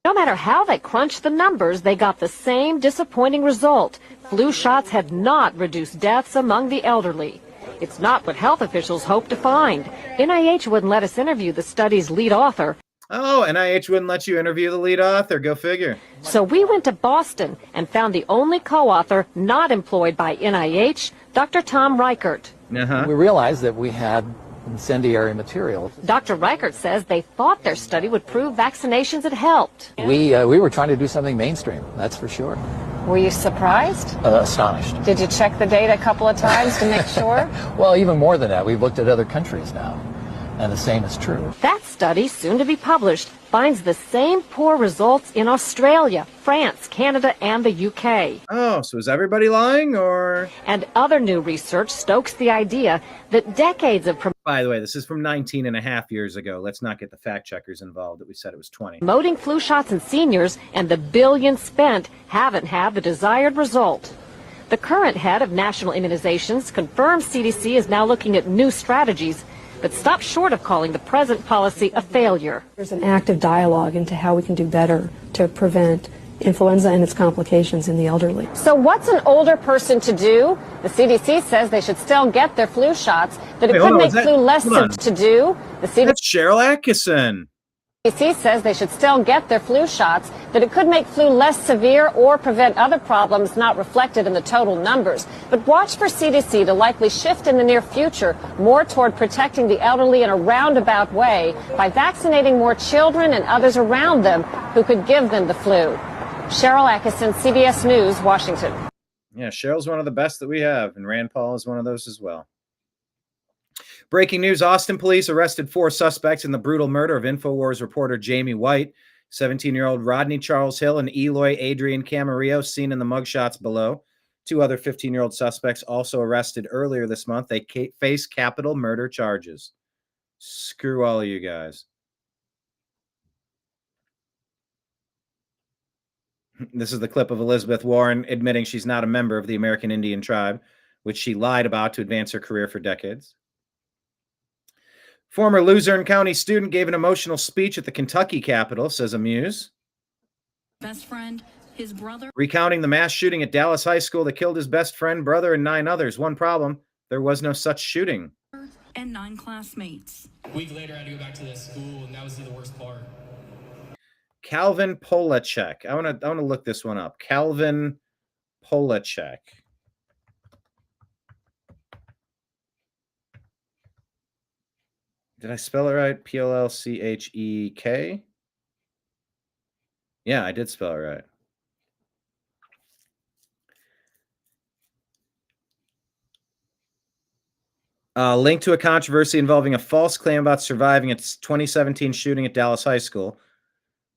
no matter how they crunched the numbers, they got the same disappointing result. Flu shots had not reduced deaths among the elderly. It's not what health officials hoped to find. NIH wouldn't let us interview the study's lead author. Oh, NIH wouldn't let you interview the lead author. Go figure. So we went to Boston and found the only co-author not employed by NIH, Dr. Tom Reichert. We realized that we had incendiary material. Dr. Reichert says they thought their study would prove vaccinations had helped. We were trying to do something mainstream, that's for sure. Were you surprised? Astonished. Did you check the data a couple of times to make sure? Well, even more than that, we've looked at other countries now, and the same is true. That study, soon to be published, finds the same poor results in Australia, France, Canada, and the UK. Oh, so is everybody lying, or? And other new research stokes the idea that decades of By the way, this is from 19 and a half years ago. Let's not get the fact checkers involved that we said it was 20. promoting flu shots in seniors and the billions spent haven't had the desired result. The current head of national immunizations confirms CDC is now looking at new strategies, but stopped short of calling the present policy a failure. There's an active dialogue into how we can do better to prevent influenza and its complications in the elderly. So what's an older person to do? The CDC says they should still get their flu shots, that it could make flu less to do. The CDC That's Cheryl Atkinson. says they should still get their flu shots, that it could make flu less severe or prevent other problems not reflected in the total numbers. But watch for CDC to likely shift in the near future more toward protecting the elderly in a roundabout way by vaccinating more children and others around them who could give them the flu. Cheryl Atkinson, CBS News, Washington. Yeah, Cheryl's one of the best that we have, and Rand Paul is one of those as well. Breaking news, Austin police arrested 4 suspects in the brutal murder of InfoWars reporter Jamie White, 17-year-old Rodney Charles Hill, and Eloy Adrian Camarillo, seen in the mugshots below. 2 other 15-year-old suspects also arrested earlier this month. They face capital murder charges. Screw all of you guys. This is the clip of Elizabeth Warren admitting she's not a member of the American Indian tribe, which she lied about to advance her career for decades. Former Luzerne County student gave an emotional speech at the Kentucky Capitol, says Amuse. Best friend, his brother. Recounting the mass shooting at Dallas High School that killed his best friend, brother, and 9 others. One problem, there was no such shooting. And 9 classmates. A week later, I had to go back to that school, and that was the worst part. Calvin Polacek. I want to look this one up. Calvin Polacek. Did I spell it right? P-O-L-C-H-E-K? Yeah, I did spell it right. Linked to a controversy involving a false claim about surviving its 2017 shooting at Dallas High School.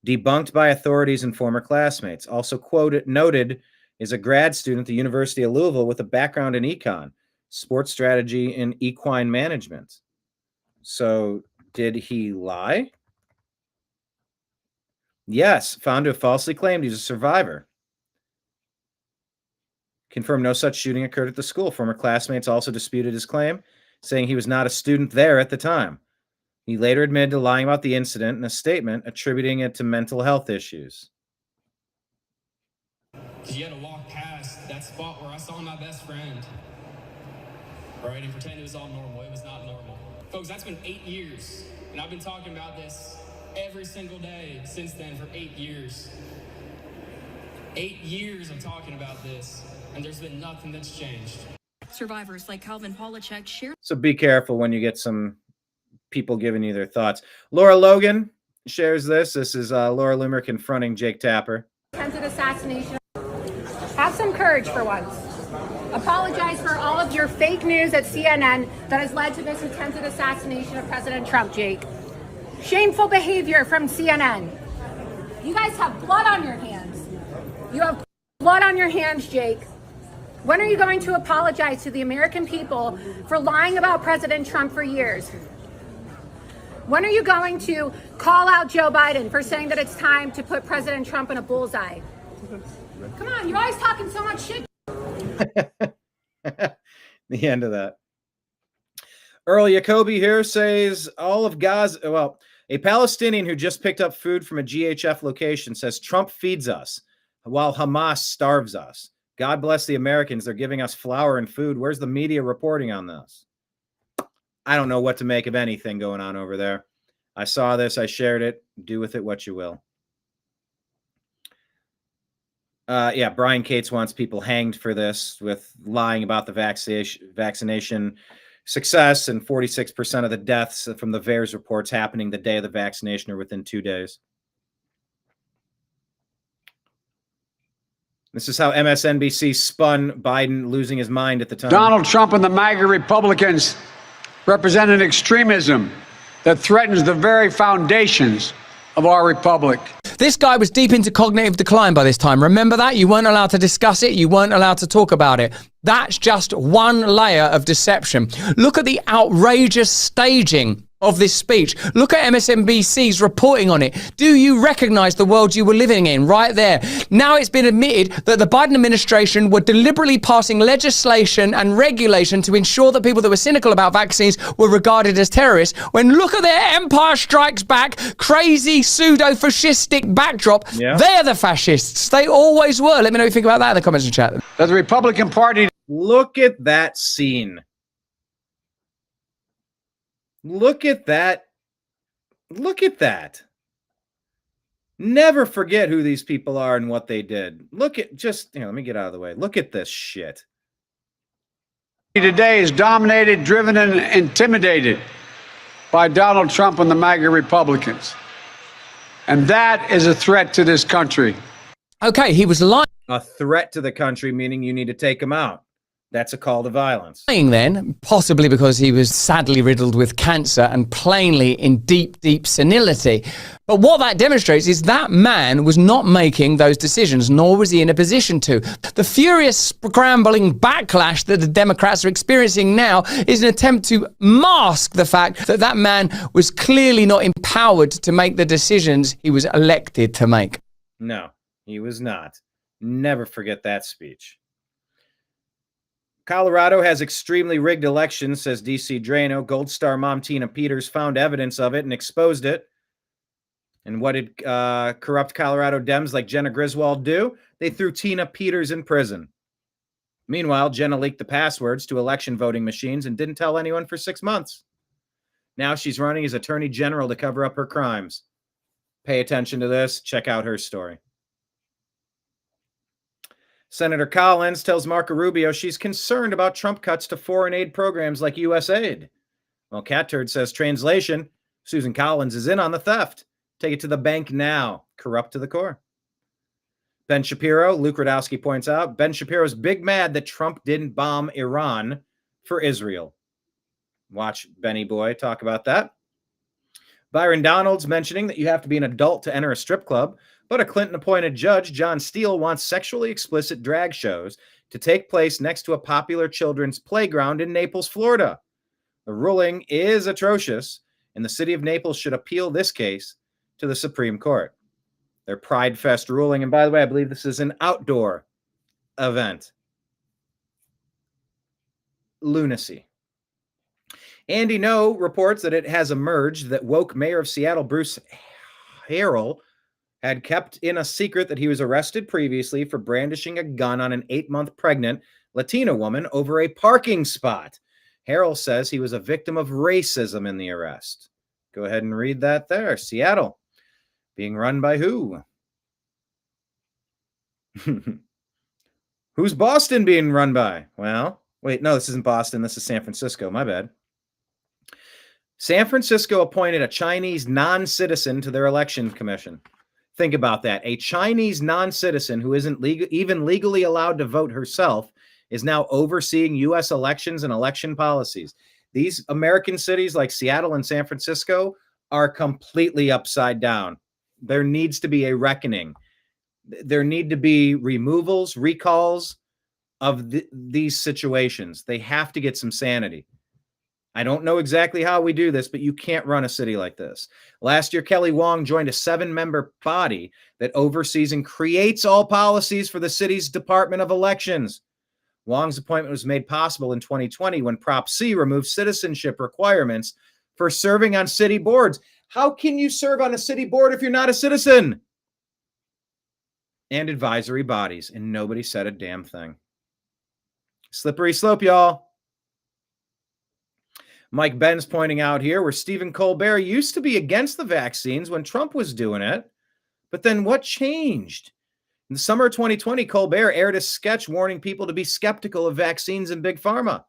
Debunked by authorities and former classmates. Also noted is a grad student at the University of Louisville with a background in econ, sports strategy, and equine management. So did he lie? Yes, found to have falsely claimed he's a survivor. Confirmed no such shooting occurred at the school. Former classmates also disputed his claim, saying he was not a student there at the time. He later admitted to lying about the incident in a statement, attributing it to mental health issues. Because you had to walk past that spot where I saw my best friend, right, and pretend it was all normal. It was not normal. Folks, that's been 8 years, and I've been talking about this every single day since then for 8 years. 8 years of talking about this, and there's been nothing that's changed. Survivors like Calvin Polacek shared. So be careful when you get some people giving you their thoughts. Laura Logan shares this. This is Laura Loomer confronting Jake Tapper. Attempted assassination. Have some courage for once. Apologize for all of your fake news at CNN that has led to this attempted assassination of President Trump, Jake. Shameful behavior from CNN. You guys have blood on your hands. You have blood on your hands, Jake. When are you going to apologize to the American people for lying about President Trump for years? When are you going to call out Joe Biden for saying that it's time to put President Trump in a bullseye? Come on, you're always talking so much shit. The end of that. Earl Jacoby here says all of Gaza. Well, a Palestinian who just picked up food from a GHF location says Trump feeds us while Hamas starves us. God bless the Americans. They're giving us flour and food. Where's the media reporting on this? I don't know what to make of anything going on over there. I saw this. I shared it. Do with it what you will. Yeah, Brian Cates wants people hanged for this with lying about the vaccination success, and 46% of the deaths from the VAERS reports happening the day of the vaccination or within 2 days. This is how MSNBC spun Biden losing his mind at the time. Donald Trump and the MAGA Republicans represent an extremism that threatens the very foundations of our republic. This guy was deep into cognitive decline by this time. Remember that? You weren't allowed to discuss it. You weren't allowed to talk about it. That's just one layer of deception. Look at the outrageous staging of this speech. Look at MSNBC's reporting on it. Do you recognize the world you were living in right there? Now it's been admitted that the Biden administration were deliberately passing legislation and regulation to ensure that people that were cynical about vaccines were regarded as terrorists. When look at their Empire Strikes Back, crazy pseudo-fascistic backdrop. Yeah. They're the fascists. They always were. Let me know what you think about that in the comments and chat. That the Republican Party... Look at that scene. Look at that. Look at that. Never forget who these people are and what they did. Look at just, let me get out of the way. Look at this shit. Today is dominated, driven, and intimidated by Donald Trump and the MAGA Republicans. And that is a threat to this country. Okay, he was lying. A threat to the country, meaning you need to take him out. That's a call to violence. Then, possibly because he was sadly riddled with cancer and plainly in deep, deep senility. But what that demonstrates is that man was not making those decisions, nor was he in a position to. The furious scrambling backlash that the Democrats are experiencing now is an attempt to mask the fact that that man was clearly not empowered to make the decisions he was elected to make. No, he was not. Never forget that speech. Colorado has extremely rigged elections, says DC Drano. Gold Star mom Tina Peters found evidence of it and exposed it. And what did corrupt Colorado Dems like Jenna Griswold do? They threw Tina Peters in prison. Meanwhile, Jenna leaked the passwords to election voting machines and didn't tell anyone for 6 months. Now she's running as Attorney General to cover up her crimes. Pay attention to this. Check out her story. Senator Collins tells Marco Rubio she's concerned about Trump cuts to foreign aid programs like USAID. Well, Catturd says, translation, Susan Collins is in on the theft. Take it to the bank now. Corrupt to the core. Ben Shapiro, Luke Radowski points out, Ben Shapiro's big mad that Trump didn't bomb Iran for Israel. Watch Benny Boy talk about that. Byron Donalds mentioning that you have to be an adult to enter a strip club. But a Clinton-appointed judge, John Steele, wants sexually explicit drag shows to take place next to a popular children's playground in Naples, Florida. The ruling is atrocious, and the city of Naples should appeal this case to the Supreme Court. Their Pride Fest ruling, and by the way, I believe this is an outdoor event. Lunacy. Andy No reports that it has emerged that woke mayor of Seattle, Bruce Harrell, had kept in a secret that he was arrested previously for brandishing a gun on an 8-month pregnant Latina woman over a parking spot. Harrell says he was a victim of racism in the arrest. Go ahead and read that there. Seattle, being run by who? Who's Boston being run by? Well, wait, no, this isn't Boston. This is San Francisco. My bad. San Francisco appointed a Chinese non-citizen to their election commission. Think about that. A Chinese non-citizen who isn't even legally allowed to vote herself is now overseeing U.S. elections and election policies. These American cities like Seattle and San Francisco are completely upside down. There needs to be a reckoning. There need to be removals, recalls of these situations. They have to get some sanity. I don't know exactly how we do this, but you can't run a city like this. Last year, Kelly Wong joined a 7-member body that oversees and creates all policies for the city's Department of Elections. Wong's appointment was made possible in 2020 when Prop C removed citizenship requirements for serving on city boards. How can you serve on a city board if you're not a citizen? And advisory bodies, and nobody said a damn thing. Slippery slope, y'all. Mike Ben's pointing out here where Stephen Colbert used to be against the vaccines when Trump was doing it. But then what changed? In the summer of 2020, Colbert aired a sketch warning people to be skeptical of vaccines and Big Pharma.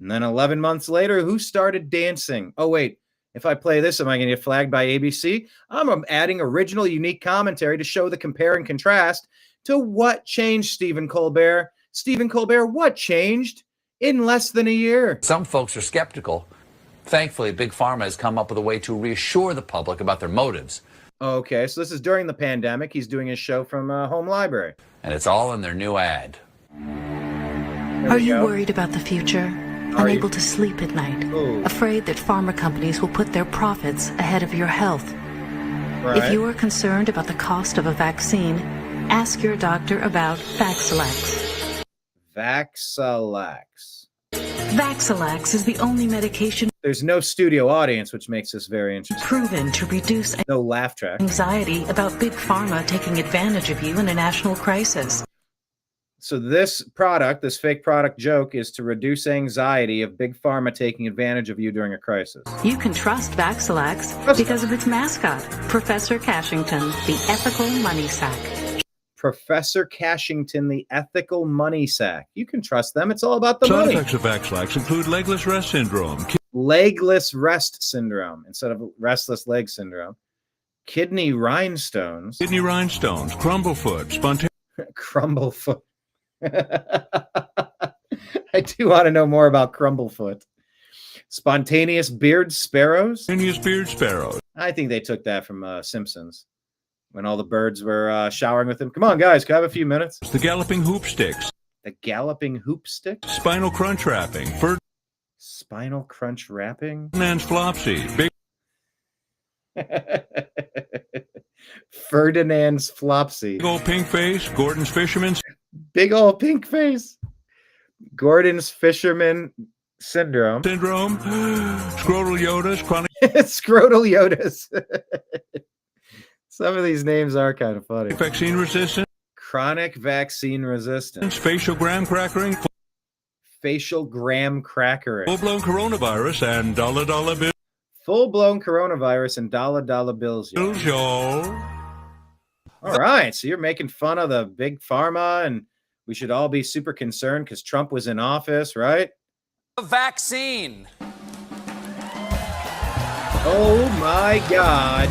And then 11 months later, who started dancing? Oh, wait, if I play this, am I going to get flagged by ABC? I'm adding original, unique commentary to show the compare and contrast To what changed, Stephen Colbert? Stephen Colbert, what changed in less than a year? Some folks are skeptical. Thankfully, Big Pharma has come up with a way to reassure the public about their motives. Okay, so this is during the pandemic. He's doing his show from home library. And it's all in their new ad. Are you worried about the future? Unable to sleep at night? Afraid that pharma companies will put their profits ahead of your health? Right. If you are concerned about the cost of a vaccine, ask your doctor about Vaxilax. Vaxilax. Vaxilax is the only medication There's no studio audience, which makes this very interesting. proven to reduce No laugh track. anxiety about Big Pharma taking advantage of you in a national crisis. So this product, this fake product joke, is to reduce anxiety of Big Pharma taking advantage of you during a crisis. You can trust Vaxilax because of its mascot, Professor Cashington, the ethical money sack. Professor Cashington, the ethical money sack. You can trust them. It's all about the Side money. effects of Vaxilax include legless rest syndrome, Legless rest syndrome instead of restless leg syndrome. Kidney rhinestones. kidney rhinestones, crumblefoot, spontaneous Crumblefoot. I do want to know more about Crumblefoot. Spontaneous beard sparrows. beard sparrows. I think they took that from Simpsons when all the birds were showering with him. Come on, guys, can I have a few minutes? The galloping hoop sticks, The galloping hoop stick. spinal crunch wrapping, Spinal crunch wrapping. Ferdinand's flopsy, big Ferdinand's flopsy. old pink face, Gordon's fisherman's Big old pink face. Gordon's fisherman syndrome. scrotal yodas, chronic Scrotal Yodas. Some of these names are kind of funny. vaccine resistance, Chronic vaccine resistance. facial graham crackering, Facial graham crackering. full-blown coronavirus, and dollar bill. Full-blown coronavirus and dollar bills. Y'all. All right, so you're making fun of the big pharma, and we should all be super concerned because Trump was in office, right? A vaccine. Oh my God.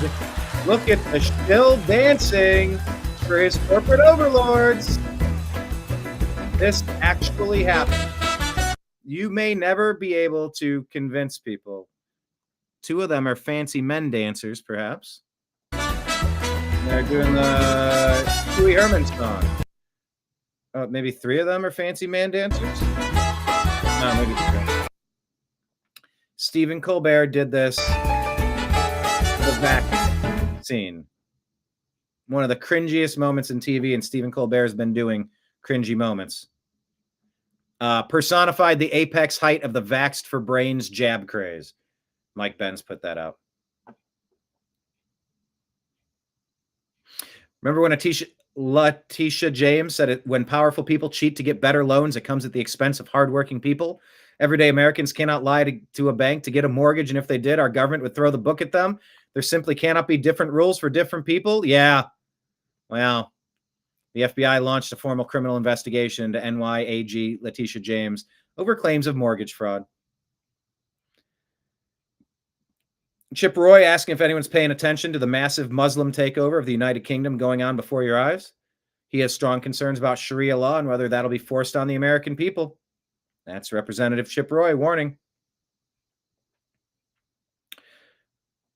Look at the still dancing for his corporate overlords. This actually happened. You may never be able to convince people. Two of them are fancy men dancers, perhaps. They're doing the Huey Herman song. Oh, maybe three of them are fancy man dancers? No, maybe three. Stephen Colbert did this. The vaccine. One of the cringiest moments in TV, and Stephen Colbert has been doing cringy moments. Personified the apex height of the vaxxed for brains jab craze. Mike Benz put that out. Remember when Letitia James said it, when powerful people cheat to get better loans, it comes at the expense of hardworking people? Everyday Americans cannot lie to a bank to get a mortgage, and if they did, our government would throw the book at them. There simply cannot be different rules for different people. Yeah. Well, the FBI launched a formal criminal investigation into NYAG Letitia James over claims of mortgage fraud. Chip Roy asking if anyone's paying attention to the massive Muslim takeover of the United Kingdom going on before your eyes. He has strong concerns about Sharia law and whether that'll be forced on the American people. That's Representative Chip Roy warning.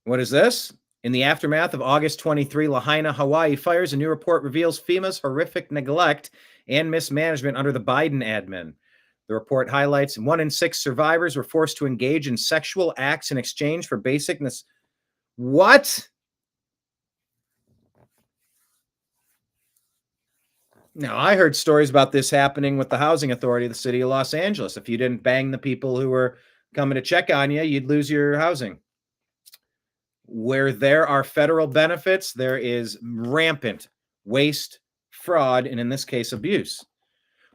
What is this? In the aftermath of August 23 Lahaina, Hawaii fires, a new report reveals FEMA's horrific neglect and mismanagement under the Biden admin. The report highlights 1 in 6 survivors were forced to engage in sexual acts in exchange for basicness. What? Now, I heard stories about this happening with the housing authority of the city of Los Angeles. If you didn't bang the people who were coming to check on you, you'd lose your housing. Where there are federal benefits, there is rampant waste, fraud, and in this case, abuse.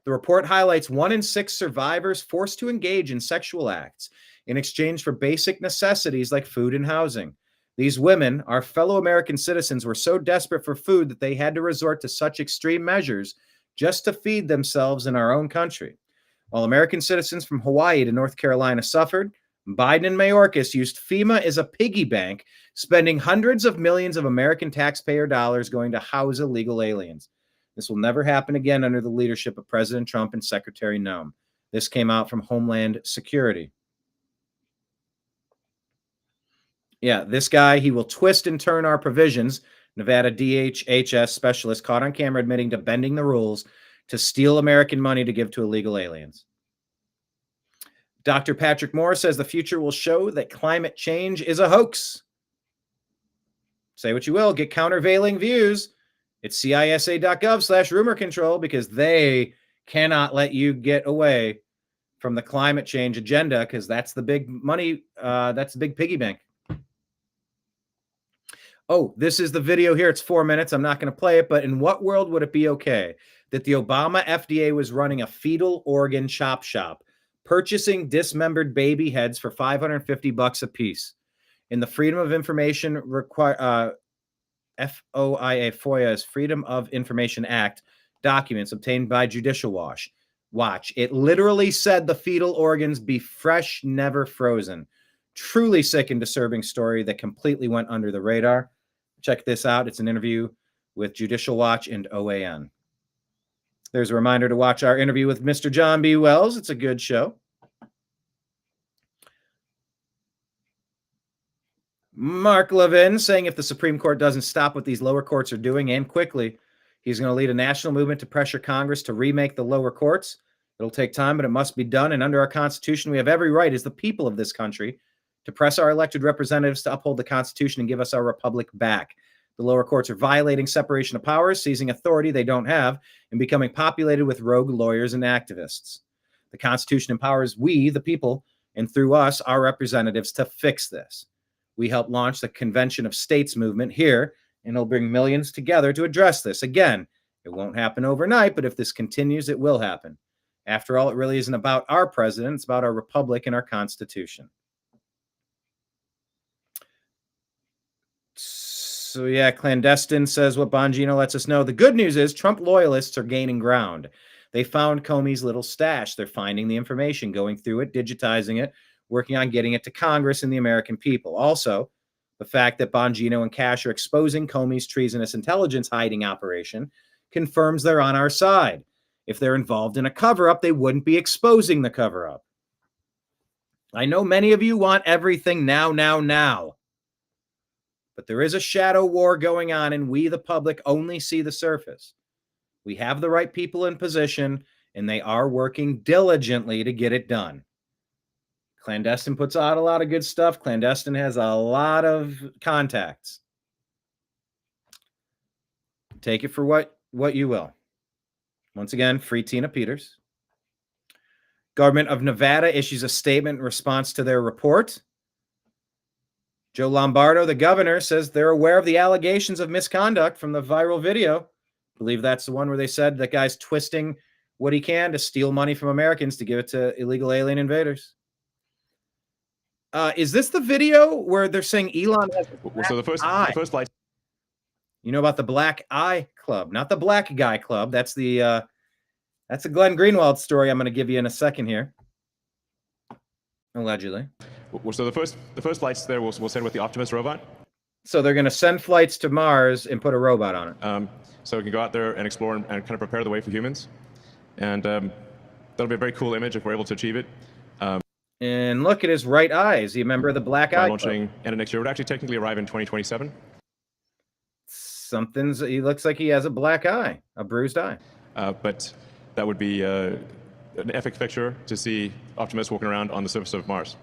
The report highlights 1 in 6 survivors forced to engage in sexual acts in exchange for basic necessities like food and housing. These women, our fellow American citizens, were so desperate for food that they had to resort to such extreme measures just to feed themselves in our own country. While American citizens from Hawaii to North Carolina suffered, Biden and Mayorkas used FEMA as a piggy bank, spending hundreds of millions of American taxpayer dollars going to house illegal aliens. This will never happen again under the leadership of President Trump and Secretary Noem. This came out from Homeland Security. Yeah, this guy, he will twist and turn our provisions. Nevada DHHS specialist caught on camera admitting to bending the rules to steal American money to give to illegal aliens. Dr. Patrick Moore says the future will show that climate change is a hoax. Say what you will, get countervailing views. It's CISA.gov/rumor control because they cannot let you get away from the climate change agenda because that's the big money, that's the big piggy bank. Oh, this is the video here. It's 4 minutes. I'm not going to play it, but in what world would it be okay that the Obama FDA was running a fetal organ chop shop, purchasing dismembered baby heads for $550 a piece? In the Freedom of Information FOIA's Freedom of Information Act documents obtained by Judicial Watch, it literally said the fetal organs be fresh, never frozen. Truly sick and disturbing story that completely went under the radar. Check this out. It's an interview with Judicial Watch and OAN. There's a reminder to watch our interview with Mr. John B. Wells. It's a good show. Mark Levin saying if the Supreme Court doesn't stop what these lower courts are doing, and quickly, he's going to lead a national movement to pressure Congress to remake the lower courts. It'll take time, but it must be done. And under our Constitution, we have every right as the people of this country to press our elected representatives to uphold the Constitution and give us our republic back. The lower courts are violating separation of powers, seizing authority they don't have, and becoming populated with rogue lawyers and activists. The Constitution empowers we, the people, and through us, our representatives, to fix this. We helped launch the Convention of States movement here, and it'll bring millions together to address this. Again, it won't happen overnight, but if this continues, it will happen. After all, it really isn't about our president. It's about our republic and our Constitution. So yeah, Clandestine says what Bongino lets us know. The good news is Trump loyalists are gaining ground. They found Comey's little stash. They're finding the information, going through it, digitizing it, working on getting it to Congress and the American people. Also, the fact that Bongino and Cash are exposing Comey's treasonous intelligence hiding operation confirms they're on our side. If they're involved in a cover-up, they wouldn't be exposing the cover-up. I know many of you want everything now. But there is a shadow war going on, and we, the public, only see the surface. We have the right people in position, and they are working diligently to get it done. Clandestine puts out a lot of good stuff. Clandestine has a lot of contacts. Take it for what you will. Once again, free Tina Peters. Government of Nevada issues a statement in response to their report. Joe Lombardo, the governor, says they're aware of the allegations of misconduct from the viral video. I believe that's the one where they said that guy's twisting what he can to steal money from Americans to give it to illegal alien invaders. Is this the video where they're saying Elon has a black eye? The first light. You know about the Black Eye Club, not the Black Guy Club. That's the Glenn Greenwald story I'm going to give you in a second here. Allegedly. So the first flights there will send with the Optimus robot. So they're going to send flights to Mars and put a robot on it. So we can go out there and explore and kind of prepare the way for humans. And that'll be a very cool image if we're able to achieve it. And look at his right eye. Is he a member of the Black Eye Club? Launching end of next year. It would actually technically arrive in 2027. He looks like he has a black eye, a bruised eye. But that would be an epic picture to see Optimus walking around on the surface of Mars.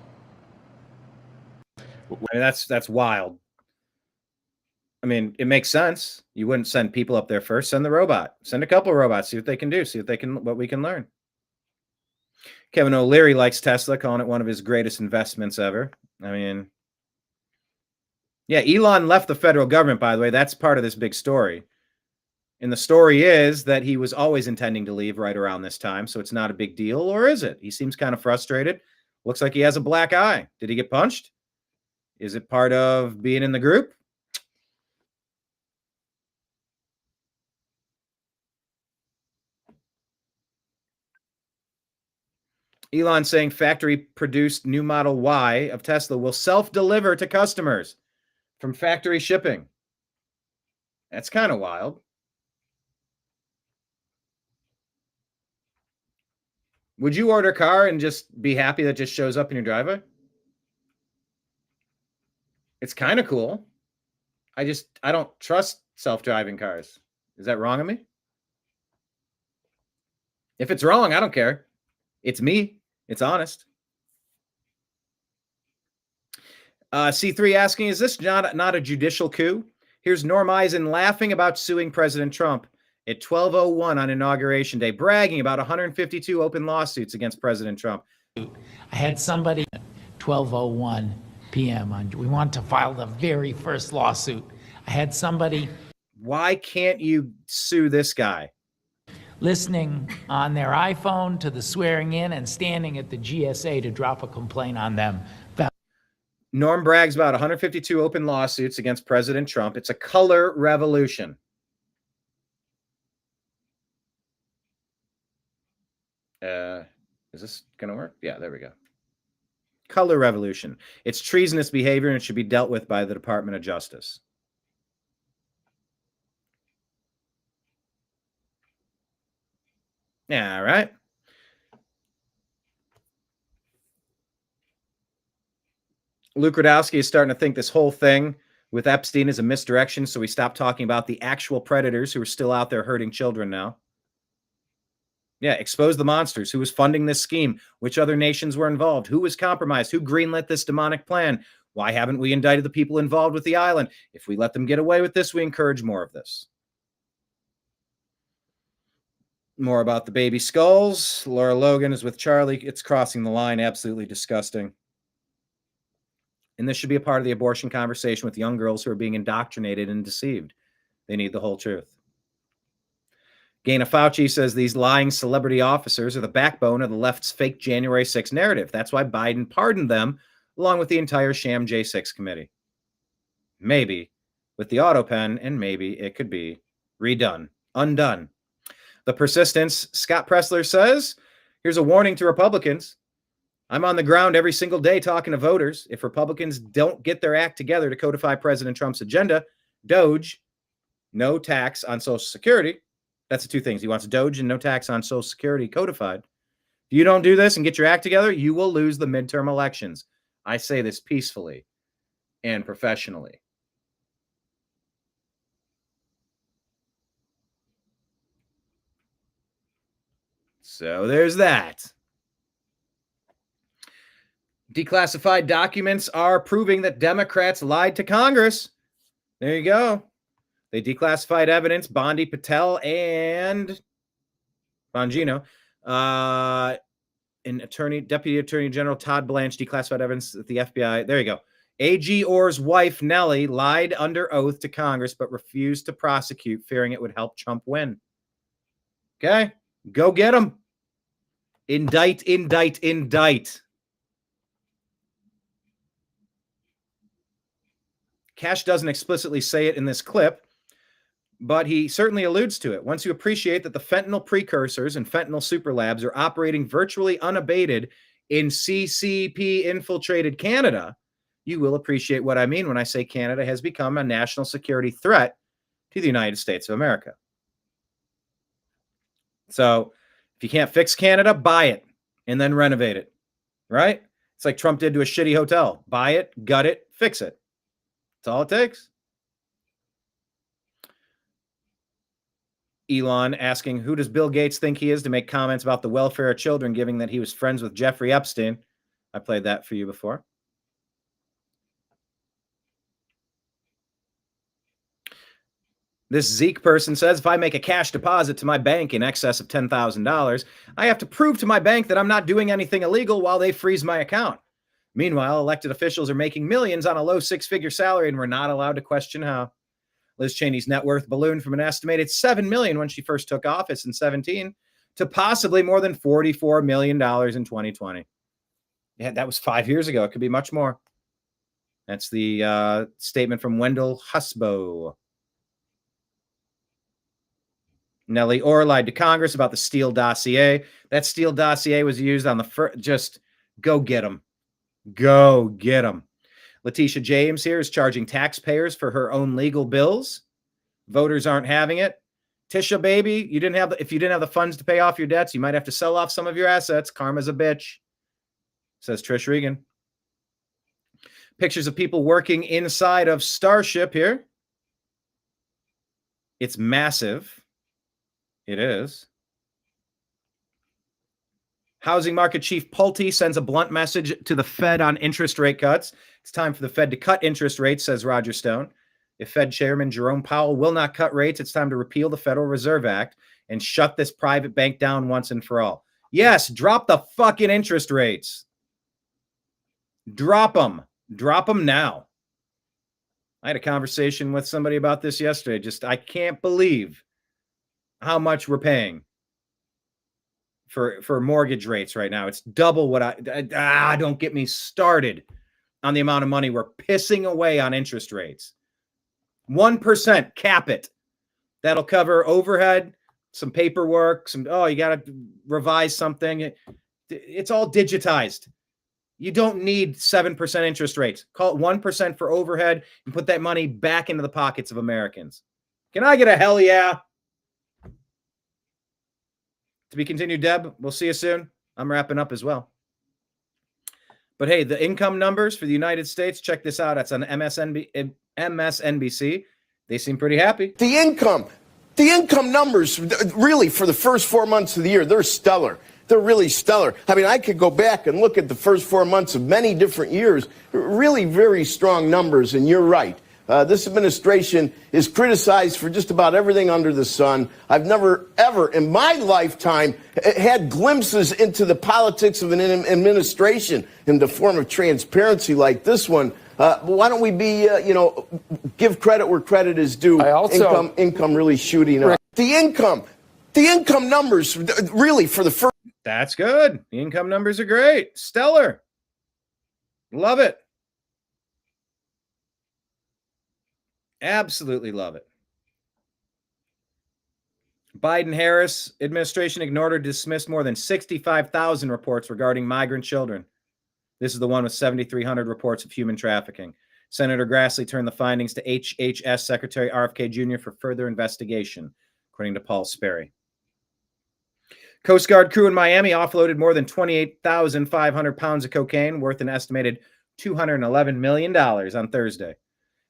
I mean, that's wild. I mean, it makes sense. You wouldn't send people up there first. Send the robot. Send a couple of robots. See what they can do. See what we can learn. Kevin O'Leary likes Tesla, calling it one of his greatest investments ever. I mean, yeah, Elon left the federal government, by the way. That's part of this big story. And the story is that he was always intending to leave right around this time, so it's not a big deal, or is it? He seems kind of frustrated. Looks like he has a black eye. Did he get punched? Is it part of being in the group? Elon saying factory-produced new Model Y of Tesla will self-deliver to customers from factory shipping. That's kind of wild. Would you order a car and just be happy that it just shows up in your driveway? It's kind of cool. I don't trust self-driving cars. Is that wrong of me? If it's wrong, I don't care. It's me. It's honest. C3 asking, is this not a judicial coup? Here's Norm Eisen laughing about suing President Trump at 12:01 on Inauguration Day, bragging about 152 open lawsuits against President Trump. I had somebody at 12:01 p.m. We want to file the very first lawsuit. I had somebody. Why can't you sue this guy? Listening on their iPhone to the swearing in and standing at the GSA to drop a complaint on them. Norm brags about 152 open lawsuits against President Trump. It's a color revolution. Is this going to work? Yeah, there we go. Color revolution. It's treasonous behavior and it should be dealt with by the Department of Justice. Yeah, all right. Luke Radowski is starting to think this whole thing with Epstein is a misdirection, so we stopped talking about the actual predators who are still out there hurting children now. Yeah, expose the monsters. Who was funding this scheme? Which other nations were involved? Who was compromised? Who greenlit this demonic plan? Why haven't we indicted the people involved with the island? If we let them get away with this, we encourage more of this. More about the baby skulls. Laura Logan is with Charlie. It's crossing the line. Absolutely disgusting. And this should be a part of the abortion conversation with young girls who are being indoctrinated and deceived. They need the whole truth. Gaina Fauci says these lying celebrity officers are the backbone of the left's fake January 6 narrative. That's why Biden pardoned them, along with the entire sham J6 committee. Maybe with the auto pen, and maybe it could be redone, undone. The persistence, Scott Pressler says, here's a warning to Republicans. I'm on the ground every single day talking to voters. If Republicans don't get their act together to codify President Trump's agenda, Doge, no tax on Social Security. That's the two things. He wants Doge and no tax on Social Security codified. If you don't do this and get your act together, you will lose the midterm elections. I say this peacefully and professionally. So there's that. Declassified documents are proving that Democrats lied to Congress. There you go. They declassified evidence. Bondi Patel and Bongino, and Deputy Attorney General Todd Blanche declassified evidence at the FBI. There you go. A.G. Orr's wife, Nellie, lied under oath to Congress, but refused to prosecute, fearing it would help Trump win. Okay? Go get him. Indict, indict, indict. Cash doesn't explicitly say it in this clip, but he certainly alludes to it. Once you appreciate that the fentanyl precursors and fentanyl super labs are operating virtually unabated in CCP-infiltrated Canada, you will appreciate what I mean when I say Canada has become a national security threat to the United States of America. So if you can't fix Canada, buy it and then renovate it, right? It's like Trump did to a shitty hotel. Buy it, gut it, fix it. That's all it takes. Elon asking, who does Bill Gates think he is to make comments about the welfare of children, given that he was friends with Jeffrey Epstein? I played that for you before. This Zeke person says, if I make a cash deposit to my bank in excess of $10,000, I have to prove to my bank that I'm not doing anything illegal while they freeze my account. Meanwhile, elected officials are making millions on a low six-figure salary, and we're not allowed to question how. Liz Cheney's net worth ballooned from an estimated $7 million when she first took office in 2017 to possibly more than $44 million in 2020. Yeah, that was 5 years ago. It could be much more. That's the statement from Wendell Husbo. Nellie Orr lied to Congress about the Steele dossier. That Steele dossier was used on the first. Just go get them. Go get them. Letitia James here is charging taxpayers for her own legal bills. Voters aren't having it. Tisha, baby, if you didn't have the funds to pay off your debts, you might have to sell off some of your assets. Karma's a bitch, says Trish Regan. Pictures of people working inside of Starship here. It's massive. It is. Housing market chief Pulte sends a blunt message to the Fed on interest rate cuts. It's time for the Fed to cut interest rates, says Roger Stone. If Fed Chairman Jerome Powell will not cut rates, it's time to repeal the Federal Reserve Act and shut this private bank down once and for all. Yes, drop the fucking interest rates. Drop them. Drop them now. I had a conversation with somebody about this yesterday. I can't believe how much we're paying for mortgage rates right now. It's double what don't get me started on the amount of money we're pissing away on interest rates. 1%, cap it. That'll cover overhead, some paperwork, you got to revise something. It's all digitized. You don't need 7% interest rates. Call it 1% for overhead and put that money back into the pockets of Americans. Can I get a hell yeah? To be continued, Deb. We'll see you soon. I'm wrapping up as well. But hey, the income numbers for the United States, check this out. It's on MSNBC. They seem pretty happy. The income numbers, really, for the first 4 months of the year, they're stellar. They're really stellar. I mean, I could go back and look at the first 4 months of many different years. Really very strong numbers, and you're right. This administration is criticized for just about everything under the sun. I've never, ever in my lifetime had glimpses into the politics of an administration in the form of transparency like this one. Why don't we be, give credit where credit is due? Income really shooting up. The income numbers, really, for the first. That's good. The income numbers are great. Stellar. Love it. Absolutely love it. Biden-Harris administration ignored or dismissed more than 65,000 reports regarding migrant children. This is the one with 7,300 reports of human trafficking. Senator Grassley turned the findings to HHS Secretary RFK Jr. for further investigation, according to Paul Sperry. Coast Guard crew in Miami offloaded more than 28,500 pounds of cocaine worth an estimated $211 million on Thursday.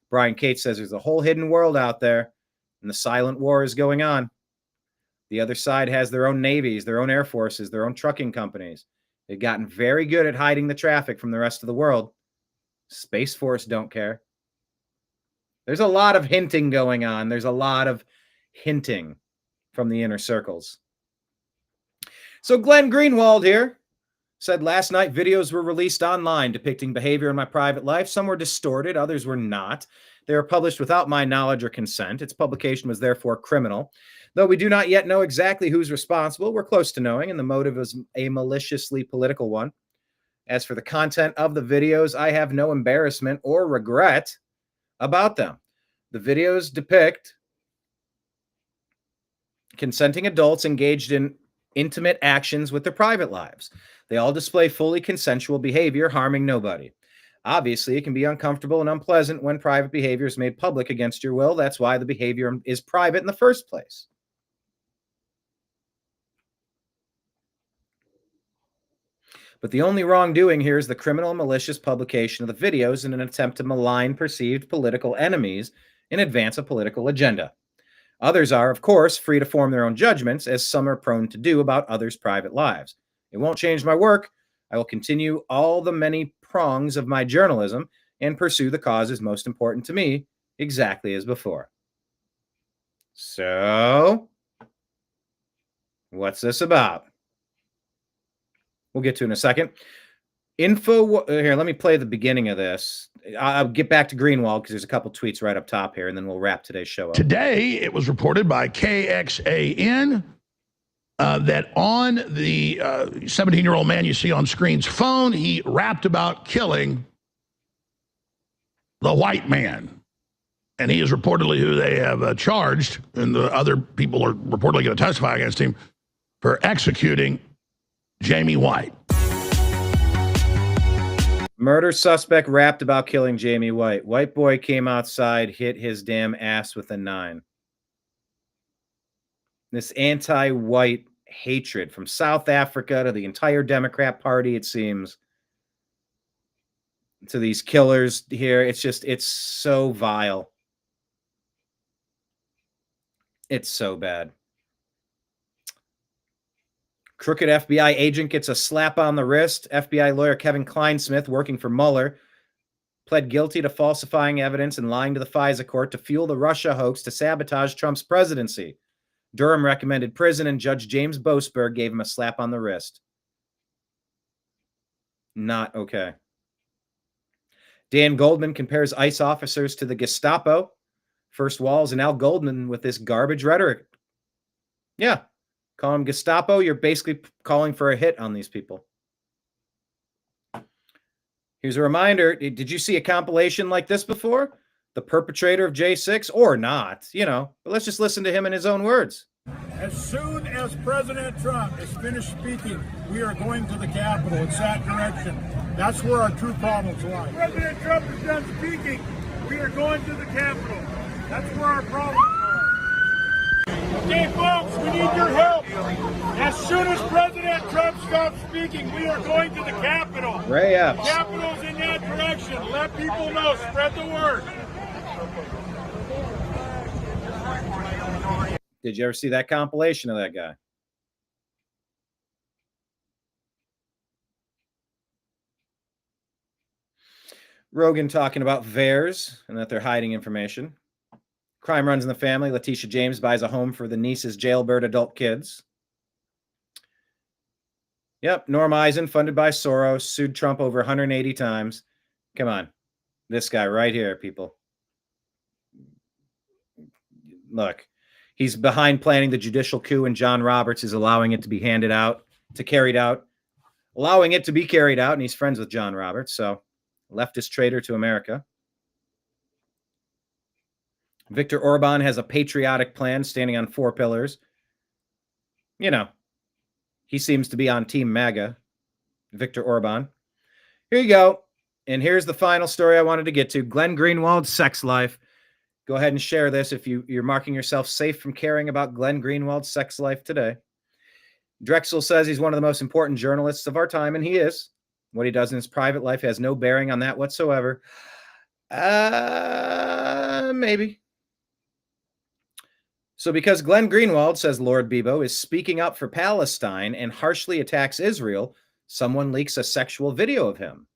Brian Cates says there's a whole hidden world out there, and the silent war is going on. The other side has their own navies, their own air forces, their own trucking companies. They've gotten very good at hiding the traffic from the rest of the world. Space Force don't care. There's a lot of hinting going on. There's a lot of hinting from the inner circles. So Glenn Greenwald here said last night videos were released online depicting behavior in my private life. Some were distorted, others were not. They were published without my knowledge or consent. Its publication was therefore criminal. Though we do not yet know exactly who's responsible, we're close to knowing, and the motive is a maliciously political one. As for the content of the videos, I have no embarrassment or regret about them. The videos depict consenting adults engaged in intimate actions with their private lives. They all display fully consensual behavior, harming nobody. Obviously, it can be uncomfortable and unpleasant when private behavior is made public against your will. That's why the behavior is private in the first place. But the only wrongdoing here is the criminal and malicious publication of the videos in an attempt to malign perceived political enemies in advance of political agenda. Others are, of course, free to form their own judgments, as some are prone to do about others' private lives. It won't change my work. I will continue all the many prongs of my journalism and pursue the causes most important to me, exactly as before. So, what's this about? We'll get to it in a second. Here, let me play the beginning of this. I'll get back to Greenwald because there's a couple tweets right up top here, and then we'll wrap today's show up. Today, it was reported by KXAN that on the 17-year-old man you see on screen's phone, he rapped about killing the white man. And he is reportedly who they have charged, and the other people are reportedly going to testify against him for executing Jamie White. Murder suspect rapped about killing Jamie White. White boy came outside, hit his damn ass with a 9. This anti-white hatred from South Africa to the entire Democrat Party, it seems, to these killers here. It's so vile. It's so bad. Crooked FBI agent gets a slap on the wrist. FBI lawyer Kevin Kleinsmith, working for Mueller, pled guilty to falsifying evidence and lying to the FISA court to fuel the Russia hoax to sabotage Trump's presidency. Durham recommended prison, and Judge James Boasberg gave him a slap on the wrist. Not okay. Dan Goldman compares ICE officers to the Gestapo. First Walls and Al Goldman with this garbage rhetoric. Yeah. Call them Gestapo. You're basically calling for a hit on these people. Here's a reminder. Did you see a compilation like this before? The perpetrator of J6 or not, but let's just listen to him in his own words. As soon as President Trump is finished speaking, we are going to the Capitol. It's that direction. That's where our true problems lie. President Trump is done speaking. We are going to the Capitol. That's where our problems are. Okay, folks, we need your help. As soon as President Trump stops speaking, we are going to the Capitol. Ray Epps. The Capitol's in that direction. Let people know. Spread the word. Did you ever see that compilation of that guy? Rogan talking about VAERS and that they're hiding information. Crime runs in the family. Letitia James buys a home for the niece's jailbird adult kids. Yep, Norm Eisen, funded by Soros, sued Trump over 180 times. Come on. This guy right here, people. Look, he's behind planning the judicial coup, and John Roberts is allowing it to be carried out, and he's friends with John Roberts, so leftist traitor to America. Viktor Orban has a patriotic plan standing on 4 pillars. He seems to be on Team MAGA, Viktor Orban. Here you go. And here's the final story I wanted to get to. Glenn Greenwald's sex life. Go ahead and share this if you're marking yourself safe from caring about Glenn Greenwald's sex life today. Drexel says he's one of the most important journalists of our time, and he is. What he does in his private life has no bearing on that whatsoever. Maybe. So because Glenn Greenwald, says Lord Bebo, is speaking up for Palestine and harshly attacks Israel, someone leaks a sexual video of him.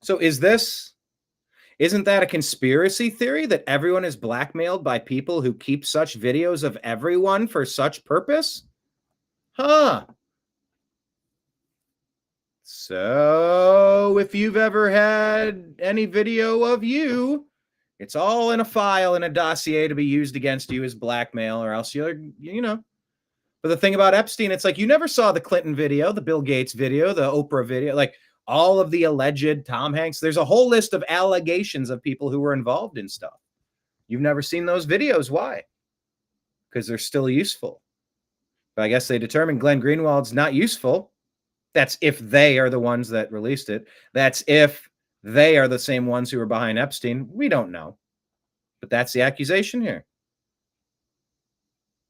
So isn't that a conspiracy theory that everyone is blackmailed by people who keep such videos of everyone for such purpose? Huh. So if you've ever had any video of you, it's all in a file in a dossier to be used against you as blackmail, or else But the thing about Epstein, it's like you never saw the Clinton video, the Bill Gates video, the Oprah video, like all of the alleged Tom Hanks. There's a whole list of allegations of people who were involved in stuff. You've never seen those videos. Why? Because they're still useful. But I guess they determined Glenn Greenwald's not useful. That's if they are the ones that released it. That's if they are the same ones who are behind Epstein. We don't know. But that's the accusation here.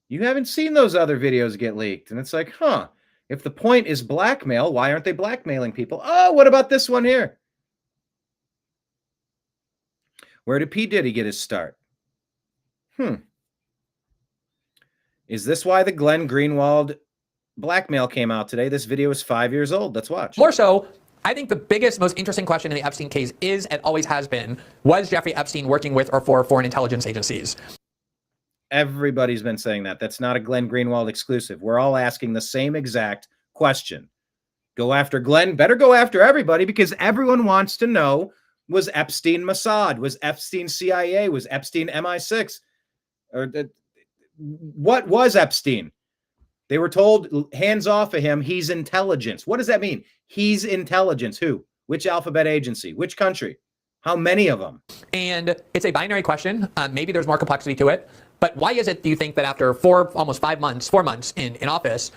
You haven't seen those other videos get leaked. And it's like, if the point is blackmail, why aren't they blackmailing people? Oh, what about this one here? Where did P. Diddy get his start? Is this why the Glenn Greenwald blackmail came out today? This video is 5 years old. Let's watch. More so, I think the biggest, most interesting question in the Epstein case is, and always has been, was Jeffrey Epstein working with or for foreign intelligence agencies? Everybody's been saying that. That's not a Glenn Greenwald exclusive. We're all asking the same exact question. Go after Glenn. Better go after everybody, because everyone wants to know, was Epstein Mossad? Was Epstein CIA? Was Epstein MI6? What was Epstein? They were told, hands off of him, he's intelligence. What does that mean? He's intelligence. Who? Which alphabet agency? Which country? How many of them? And it's a binary question. Maybe there's more complexity to it. But why is it, do you think, that after almost 4 months in office,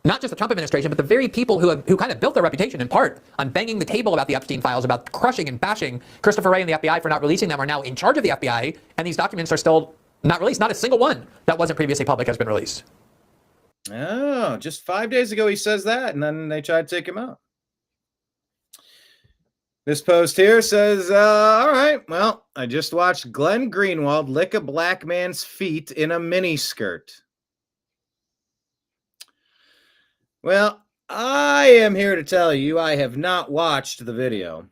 not just the Trump administration, but the very people who kind of built their reputation in part on banging the table about the Epstein files, about crushing and bashing Christopher Wray and the FBI for not releasing them, are now in charge of the FBI, and these documents are still not released. Not a single one that wasn't previously public has been released. Oh, just 5 days ago he says that, and then they tried to take him out. This post here says, all right, well, I just watched Glenn Greenwald lick a black man's feet in a miniskirt. Well, I am here to tell you I have not watched the video.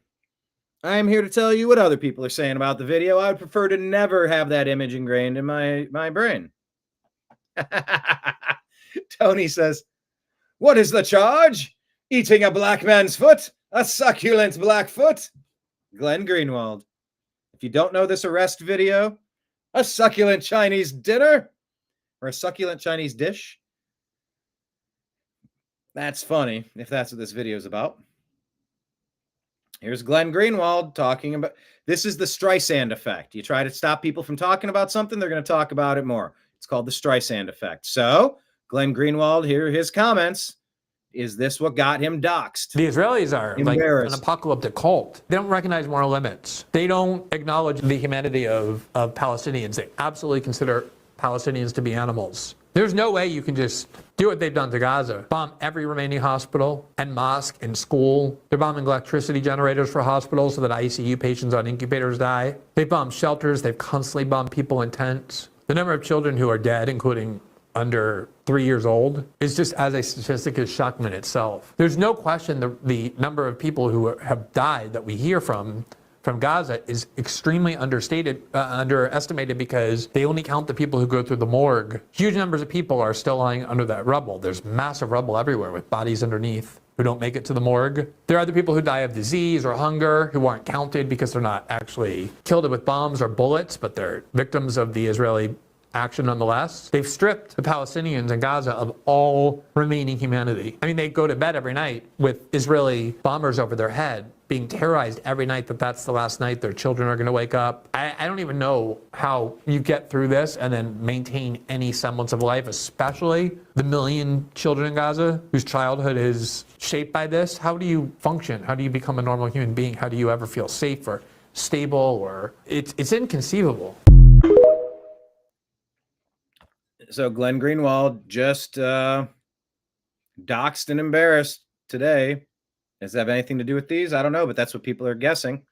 I am here to tell you what other people are saying about the video. I would prefer to never have that image ingrained in my brain. Tony says, what is the charge? Eating a black man's foot? A succulent black foot? Glenn Greenwald. If you don't know this arrest video, a succulent Chinese dinner or a succulent Chinese dish, that's funny if that's what this video is about. Here's Glenn Greenwald talking about, this is the Streisand effect. You try to stop people from talking about something, they're going to talk about it more. It's called the Streisand effect. So, Glenn Greenwald, here are his comments. Is this what got him doxxed? The Israelis are like an apocalyptic cult. They don't recognize moral limits. They don't acknowledge the humanity of Palestinians. They absolutely consider Palestinians to be animals. There's no way you can just do what they've done to Gaza. Bomb every remaining hospital and mosque and school. They're bombing electricity generators for hospitals so that ICU patients on incubators die. They've bombed shelters. They've constantly bombed people in tents. The number of children who are dead, including under 3 years old, is just, as a statistic, is shocking in itself. There's no question the number of people who have died that we hear from Gaza is extremely underestimated because they only count the people who go through the morgue. Huge numbers of people are still lying under that rubble. There's massive rubble everywhere with bodies underneath who don't make it to the morgue. There are other people who die of disease or hunger who aren't counted because they're not actually killed with bombs or bullets, but they're victims of the Israeli action nonetheless. They've stripped the Palestinians in Gaza of all remaining humanity. I mean, they go to bed every night with Israeli bombers over their head, being terrorized every night that that's the last night their children are going to wake up. I don't even know how you get through this and then maintain any semblance of life, especially the million children in Gaza whose childhood is shaped by this. How do you function? How do you become a normal human being? How do you ever feel safe or stable? Or it's inconceivable. So Glenn Greenwald just doxxed and embarrassed today. Does that have anything to do with these? I don't know, but that's what people are guessing.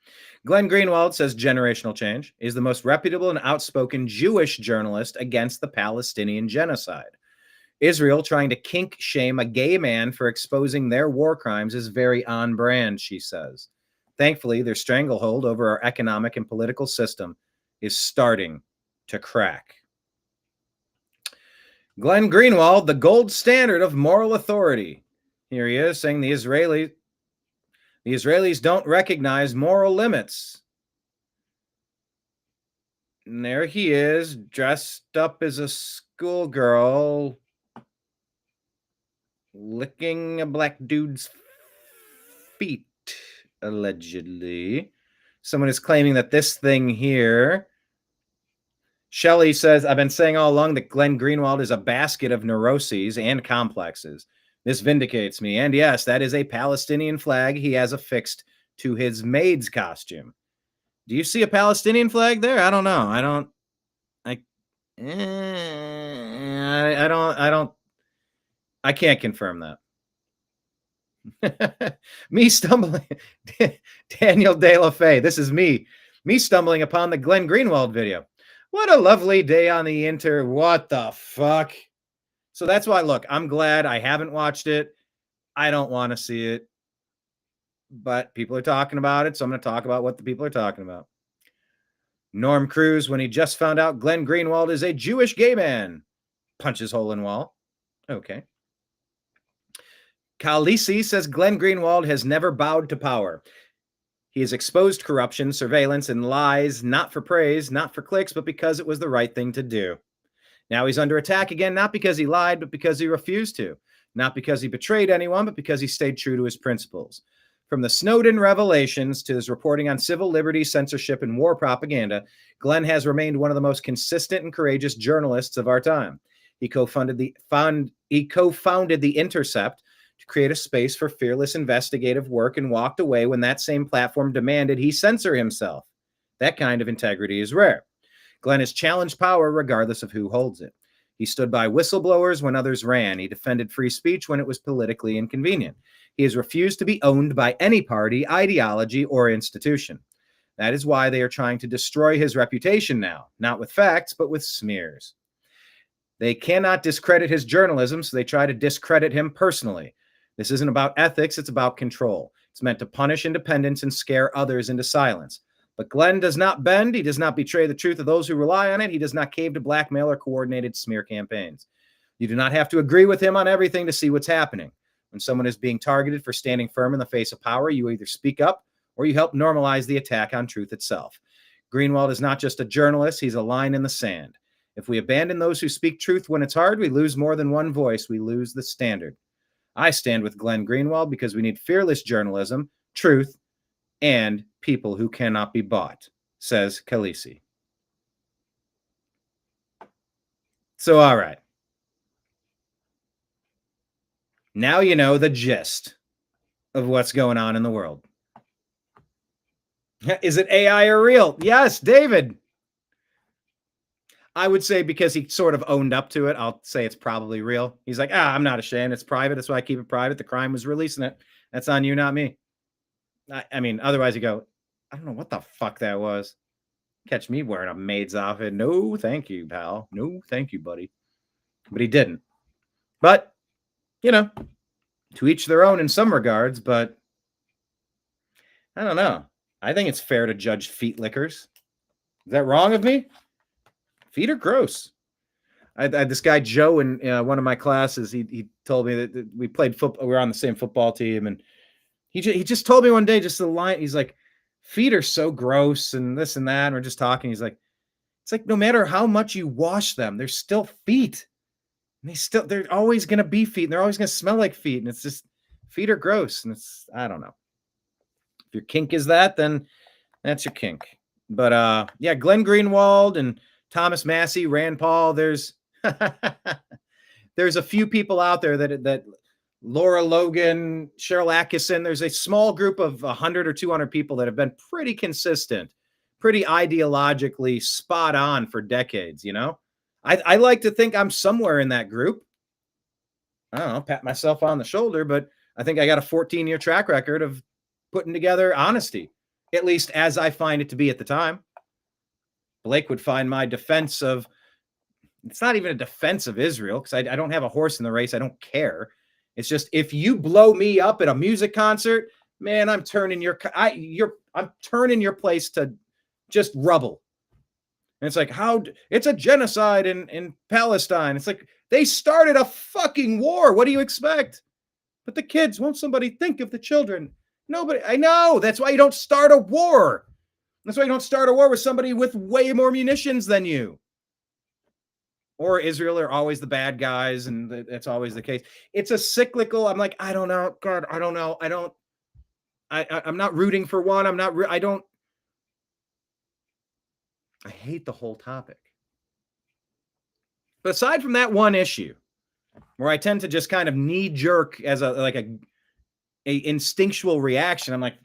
Glenn Greenwald says generational change is the most reputable and outspoken Jewish journalist against the Palestinian genocide. Israel trying to kink shame a gay man for exposing their war crimes is very on brand, she says. Thankfully, their stranglehold over our economic and political system is starting to crack. Glenn Greenwald, the gold standard of moral authority. Here he is saying the Israelis don't recognize moral limits. And there he is, dressed up as a schoolgirl, licking a black dude's feet, allegedly. Someone is claiming that this thing here, Shelley says, I've been saying all along that Glenn Greenwald is a basket of neuroses and complexes. This vindicates me. And yes, that is a Palestinian flag he has affixed to his maid's costume. Do you see a Palestinian flag there? I don't know. I can't confirm that. Me stumbling, Daniel De La Fay. This is me stumbling upon the Glenn Greenwald video. What a lovely day on the what the fuck? So that's why, look, I'm glad I haven't watched it. I don't want to see it. But people are talking about it, so I'm going to talk about what the people are talking about. Norm Cruz, when he just found out Glenn Greenwald is a Jewish gay man, punches hole in wall. Okay. Khaleesi says Glenn Greenwald has never bowed to power. He has exposed corruption, surveillance, and lies, not for praise, not for clicks, but because it was the right thing to do. Now he's under attack again, not because he lied, but because he refused to. Not because he betrayed anyone, but because he stayed true to his principles. From the Snowden revelations to his reporting on civil liberties, censorship, and war propaganda, Glenn has remained one of the most consistent and courageous journalists of our time. He co-founded The Intercept to create a space for fearless investigative work and walked away when that same platform demanded he censor himself. That kind of integrity is rare. Glenn has challenged power regardless of who holds it. He stood by whistleblowers when others ran. He defended free speech when it was politically inconvenient. He has refused to be owned by any party, ideology, or institution. That is why they are trying to destroy his reputation now, not with facts, but with smears. They cannot discredit his journalism, so they try to discredit him personally. This isn't about ethics, it's about control. It's meant to punish independents and scare others into silence. But Glenn does not bend. He does not betray the truth of those who rely on it. He does not cave to blackmail or coordinated smear campaigns. You do not have to agree with him on everything to see what's happening. When someone is being targeted for standing firm in the face of power, you either speak up or you help normalize the attack on truth itself. Greenwald is not just a journalist. He's a line in the sand. If we abandon those who speak truth when it's hard, we lose more than one voice. We lose the standard. I stand with Glenn Greenwald because we need fearless journalism, truth, and people who cannot be bought, says Khaleesi. So, all right. Now you know the gist of what's going on in the world. Is it AI or real? Yes, David. I would say because he sort of owned up to it, I'll say it's probably real. He's like, I'm not ashamed. It's private. That's why I keep it private. The crime was releasing it. That's on you, not me. I mean, otherwise you go, I don't know what the fuck that was. Catch me wearing a maid's outfit. No, thank you, pal. No, thank you, buddy. But he didn't. But, to each their own in some regards, but I don't know. I think it's fair to judge feet lickers. Is that wrong of me? Feet are gross. I had this guy, Joe, in one of my classes. He told me that we played football. We were on the same football team. And he just told me one day, just the line. He's like, feet are so gross and this and that. And we're just talking. He's like, it's like no matter how much you wash them, they're still feet. And they're always going to be feet. And they're always going to smell like feet. And it's just, feet are gross. And I don't know. If your kink is that, then that's your kink. But yeah, Glenn Greenwald and Thomas Massey, Rand Paul, there's a few people out there that Laura Logan, Cheryl Atkinson, there's a small group of 100 or 200 people that have been pretty consistent, pretty ideologically spot on for decades, I like to think I'm somewhere in that group. I don't know, pat myself on the shoulder, but I think I got a 14-year track record of putting together honesty, at least as I find it to be at the time. Blake would find my defense of, it's not even a defense of Israel, because I don't have a horse in the race. I don't care. It's just, if you blow me up at a music concert, man, I'm turning I'm turning your place to just rubble. And it's like, it's a genocide in Palestine. It's like, they started a fucking war. What do you expect? But the kids, won't somebody think of the children? Nobody. I know. That's why you don't start a war. That's why you don't start a war with somebody with way more munitions than you. Or Israel are always the bad guys, and that's always the case. It's a cyclical. I'm like, I don't know. God, I don't know. I'm not rooting for one. I hate the whole topic. But aside from that one issue, where I tend to just kind of knee jerk as a instinctual reaction, I'm like,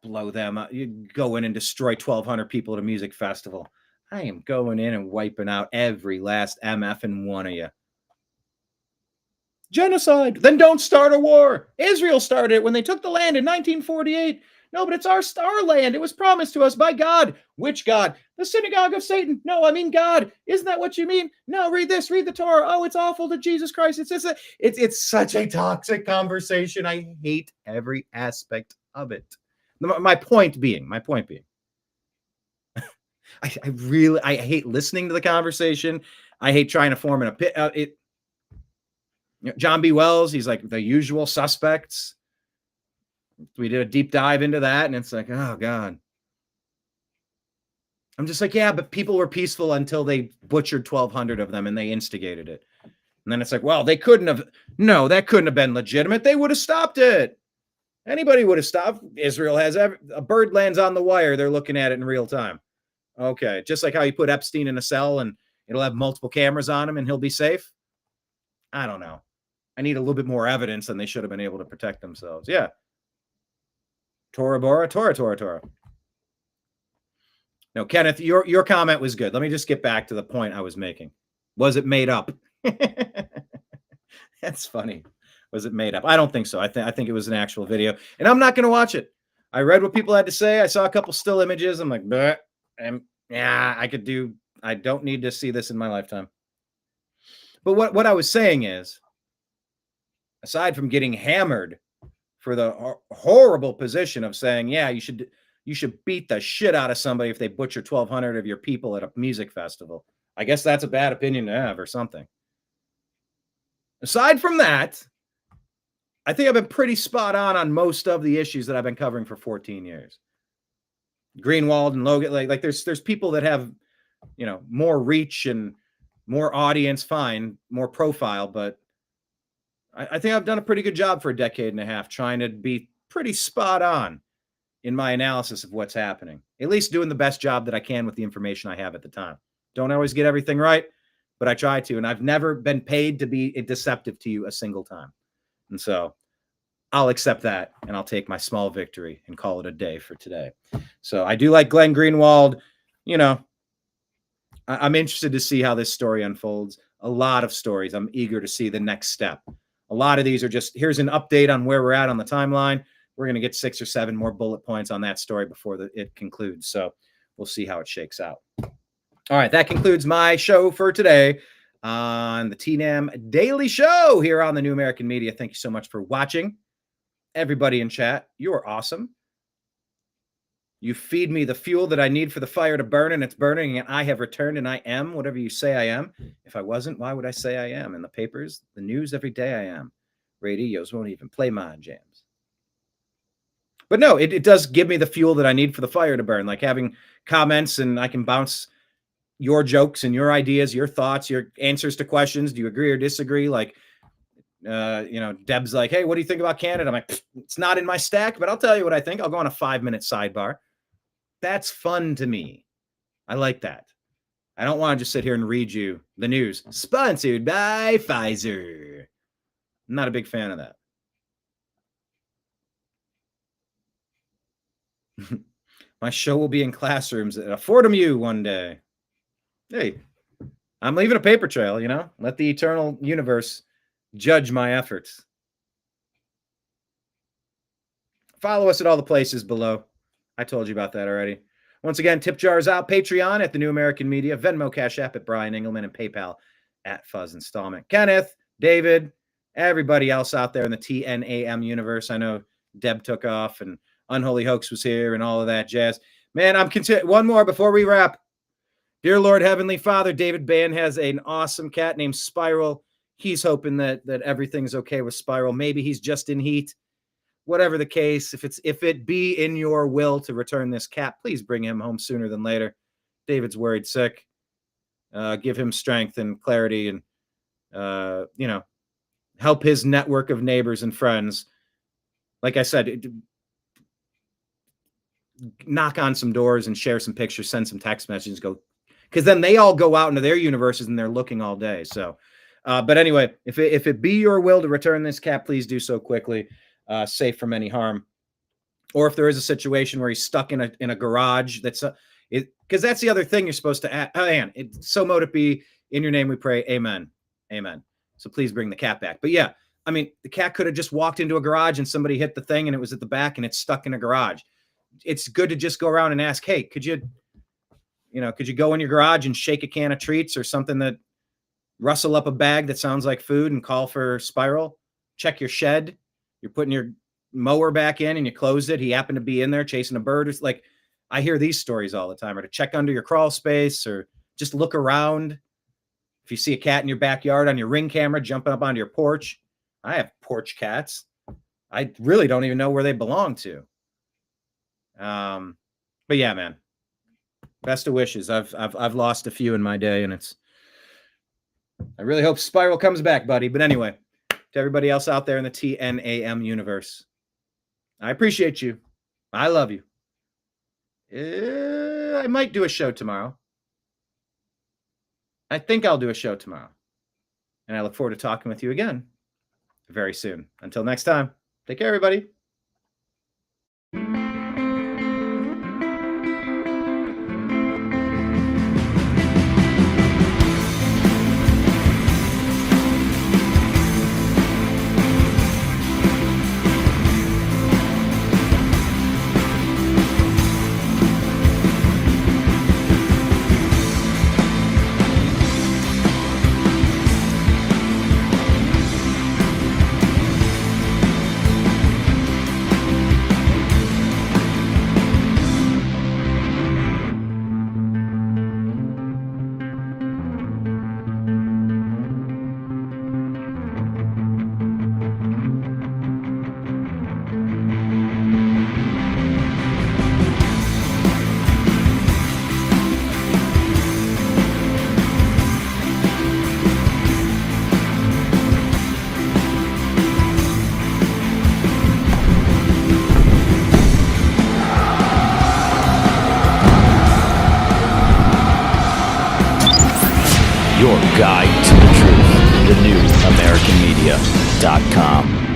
blow them up. You go in and destroy 1,200 people at a music festival. I am going in and wiping out every last MF and one of you. Genocide. Then don't start a war. Israel started it when they took the land in 1948. No, but it's our land. It was promised to us by God. Which God? The synagogue of Satan. No, I mean God. Isn't that what you mean? No, read this. Read the Torah. Oh, it's awful to Jesus Christ. It's such a toxic conversation. I hate every aspect of it. My point being, I hate listening to the conversation. I hate trying to form an opinion. John B. Wells, he's like the usual suspects. We did a deep dive into that, and it's like, oh God. I'm just like, yeah, but people were peaceful until they butchered 1,200 of them and they instigated it. And then it's like, well, that couldn't have been legitimate. They would have stopped it. Anybody would have stopped. Israel has a bird lands on the wire. They're looking at it in real time. Okay. Just like how you put Epstein in a cell and it'll have multiple cameras on him and he'll be safe. I don't know. I need a little bit more evidence than they should have been able to protect themselves. Yeah. Tora Bora, Tora. No, Kenneth, your comment was good. Let me just get back to the point I was making. Was it made up? That's funny. Was it made up? I don't think so. I think it was an actual video, and I'm not going to watch it. I read what people had to say. I saw a couple still images. I'm like, yeah, I don't need to see this in my lifetime. But what I was saying is, aside from getting hammered for the horrible position of saying, yeah, you should beat the shit out of somebody if they butcher 1,200 of your people at a music festival. I guess that's a bad opinion to have or something. Aside from that, I think I've been pretty spot on most of the issues that I've been covering for 14 years. Greenwald and Logan, like there's people that have, more reach and more audience, fine, more profile, but I think I've done a pretty good job for a decade and a half trying to be pretty spot on in my analysis of what's happening. At least doing the best job that I can with the information I have at the time. Don't always get everything right, but I try to, and I've never been paid to be deceptive to you a single time. And so I'll accept that, and I'll take my small victory and call it a day for today. So I do like Glenn Greenwald. I'm interested to see how this story unfolds. A lot of stories. I'm eager to see the next step. A lot of these are just, here's an update on where we're at on the timeline. We're going to get 6 or 7 more bullet points on that story before it concludes. So we'll see how it shakes out. All right, that concludes my show for today on the TNAM Daily Show here on the New American Media. Thank you so much for watching. Everybody in chat, you are awesome. You feed me the fuel that I need for the fire to burn, and it's burning, and I have returned, and I am whatever you say I am. If I wasn't, why would I say I am? In the papers, the news, every day I am. Radios won't even play my jams. But no, it does give me the fuel that I need for the fire to burn, like having comments, and I can bounce your jokes and your ideas, your thoughts, your answers to questions. Do you agree or disagree? Like, Deb's like, hey, what do you think about Canada? I'm like, it's not in my stack, but I'll tell you what I think. I'll go on a 5-minute sidebar. That's fun to me. I like that. I don't want to just sit here and read you the news. Sponsored by Pfizer. I'm not a big fan of that. My show will be in classrooms at Fordham U one day. Hey, I'm leaving a paper trail, Let the eternal universe judge my efforts. Follow us at all the places below. I told you about that already. Once again, tip jars out. Patreon at the New American Media. Venmo Cash App at Brian Engelman, and PayPal at Fuzz Installment. Kenneth, David, everybody else out there in the TNAM universe. I know Deb took off and Unholy Hoax was here and all of that jazz. Man, I'm content. One more before we wrap. Dear Lord Heavenly Father, David Bann has an awesome cat named Spiral. He's hoping that everything's okay with Spiral. Maybe he's just in heat. Whatever the case, if it be in your will to return this cat, please bring him home sooner than later. David's worried sick. Give him strength and clarity, and help his network of neighbors and friends. Like I said, knock on some doors and share some pictures, send some text messages, because then they all go out into their universes and they're looking all day. So, but anyway, if it be your will to return this cat, please do so quickly. Safe from any harm. Or if there is a situation where he's stuck in a garage, because that's the other thing you're supposed to add. So mote it be, in your name we pray, amen. Amen. So please bring the cat back. But yeah, I mean, the cat could have just walked into a garage and somebody hit the thing and it was at the back and it's stuck in a garage. It's good to just go around and ask, hey, could you go in your garage and shake a can of treats or something, that rustle up a bag that sounds like food and call for Spiral? Check your shed. You're putting your mower back in and you closed it. He happened to be in there chasing a bird. It's like, I hear these stories all the time. Or to check under your crawl space, or just look around. If you see a cat in your backyard on your Ring camera jumping up onto your porch. I have porch cats. I really don't even know where they belong to. But yeah, man. Best of wishes. I've lost a few in my day, and I really hope Spiral comes back, buddy. But anyway, to everybody else out there in the TNAM universe, I appreciate you. I love you. I might do a show tomorrow. I think I'll do a show tomorrow. And I look forward to talking with you again very soon. Until next time, take care, everybody. your guide to the truth. TheNewAmericanMedia.com.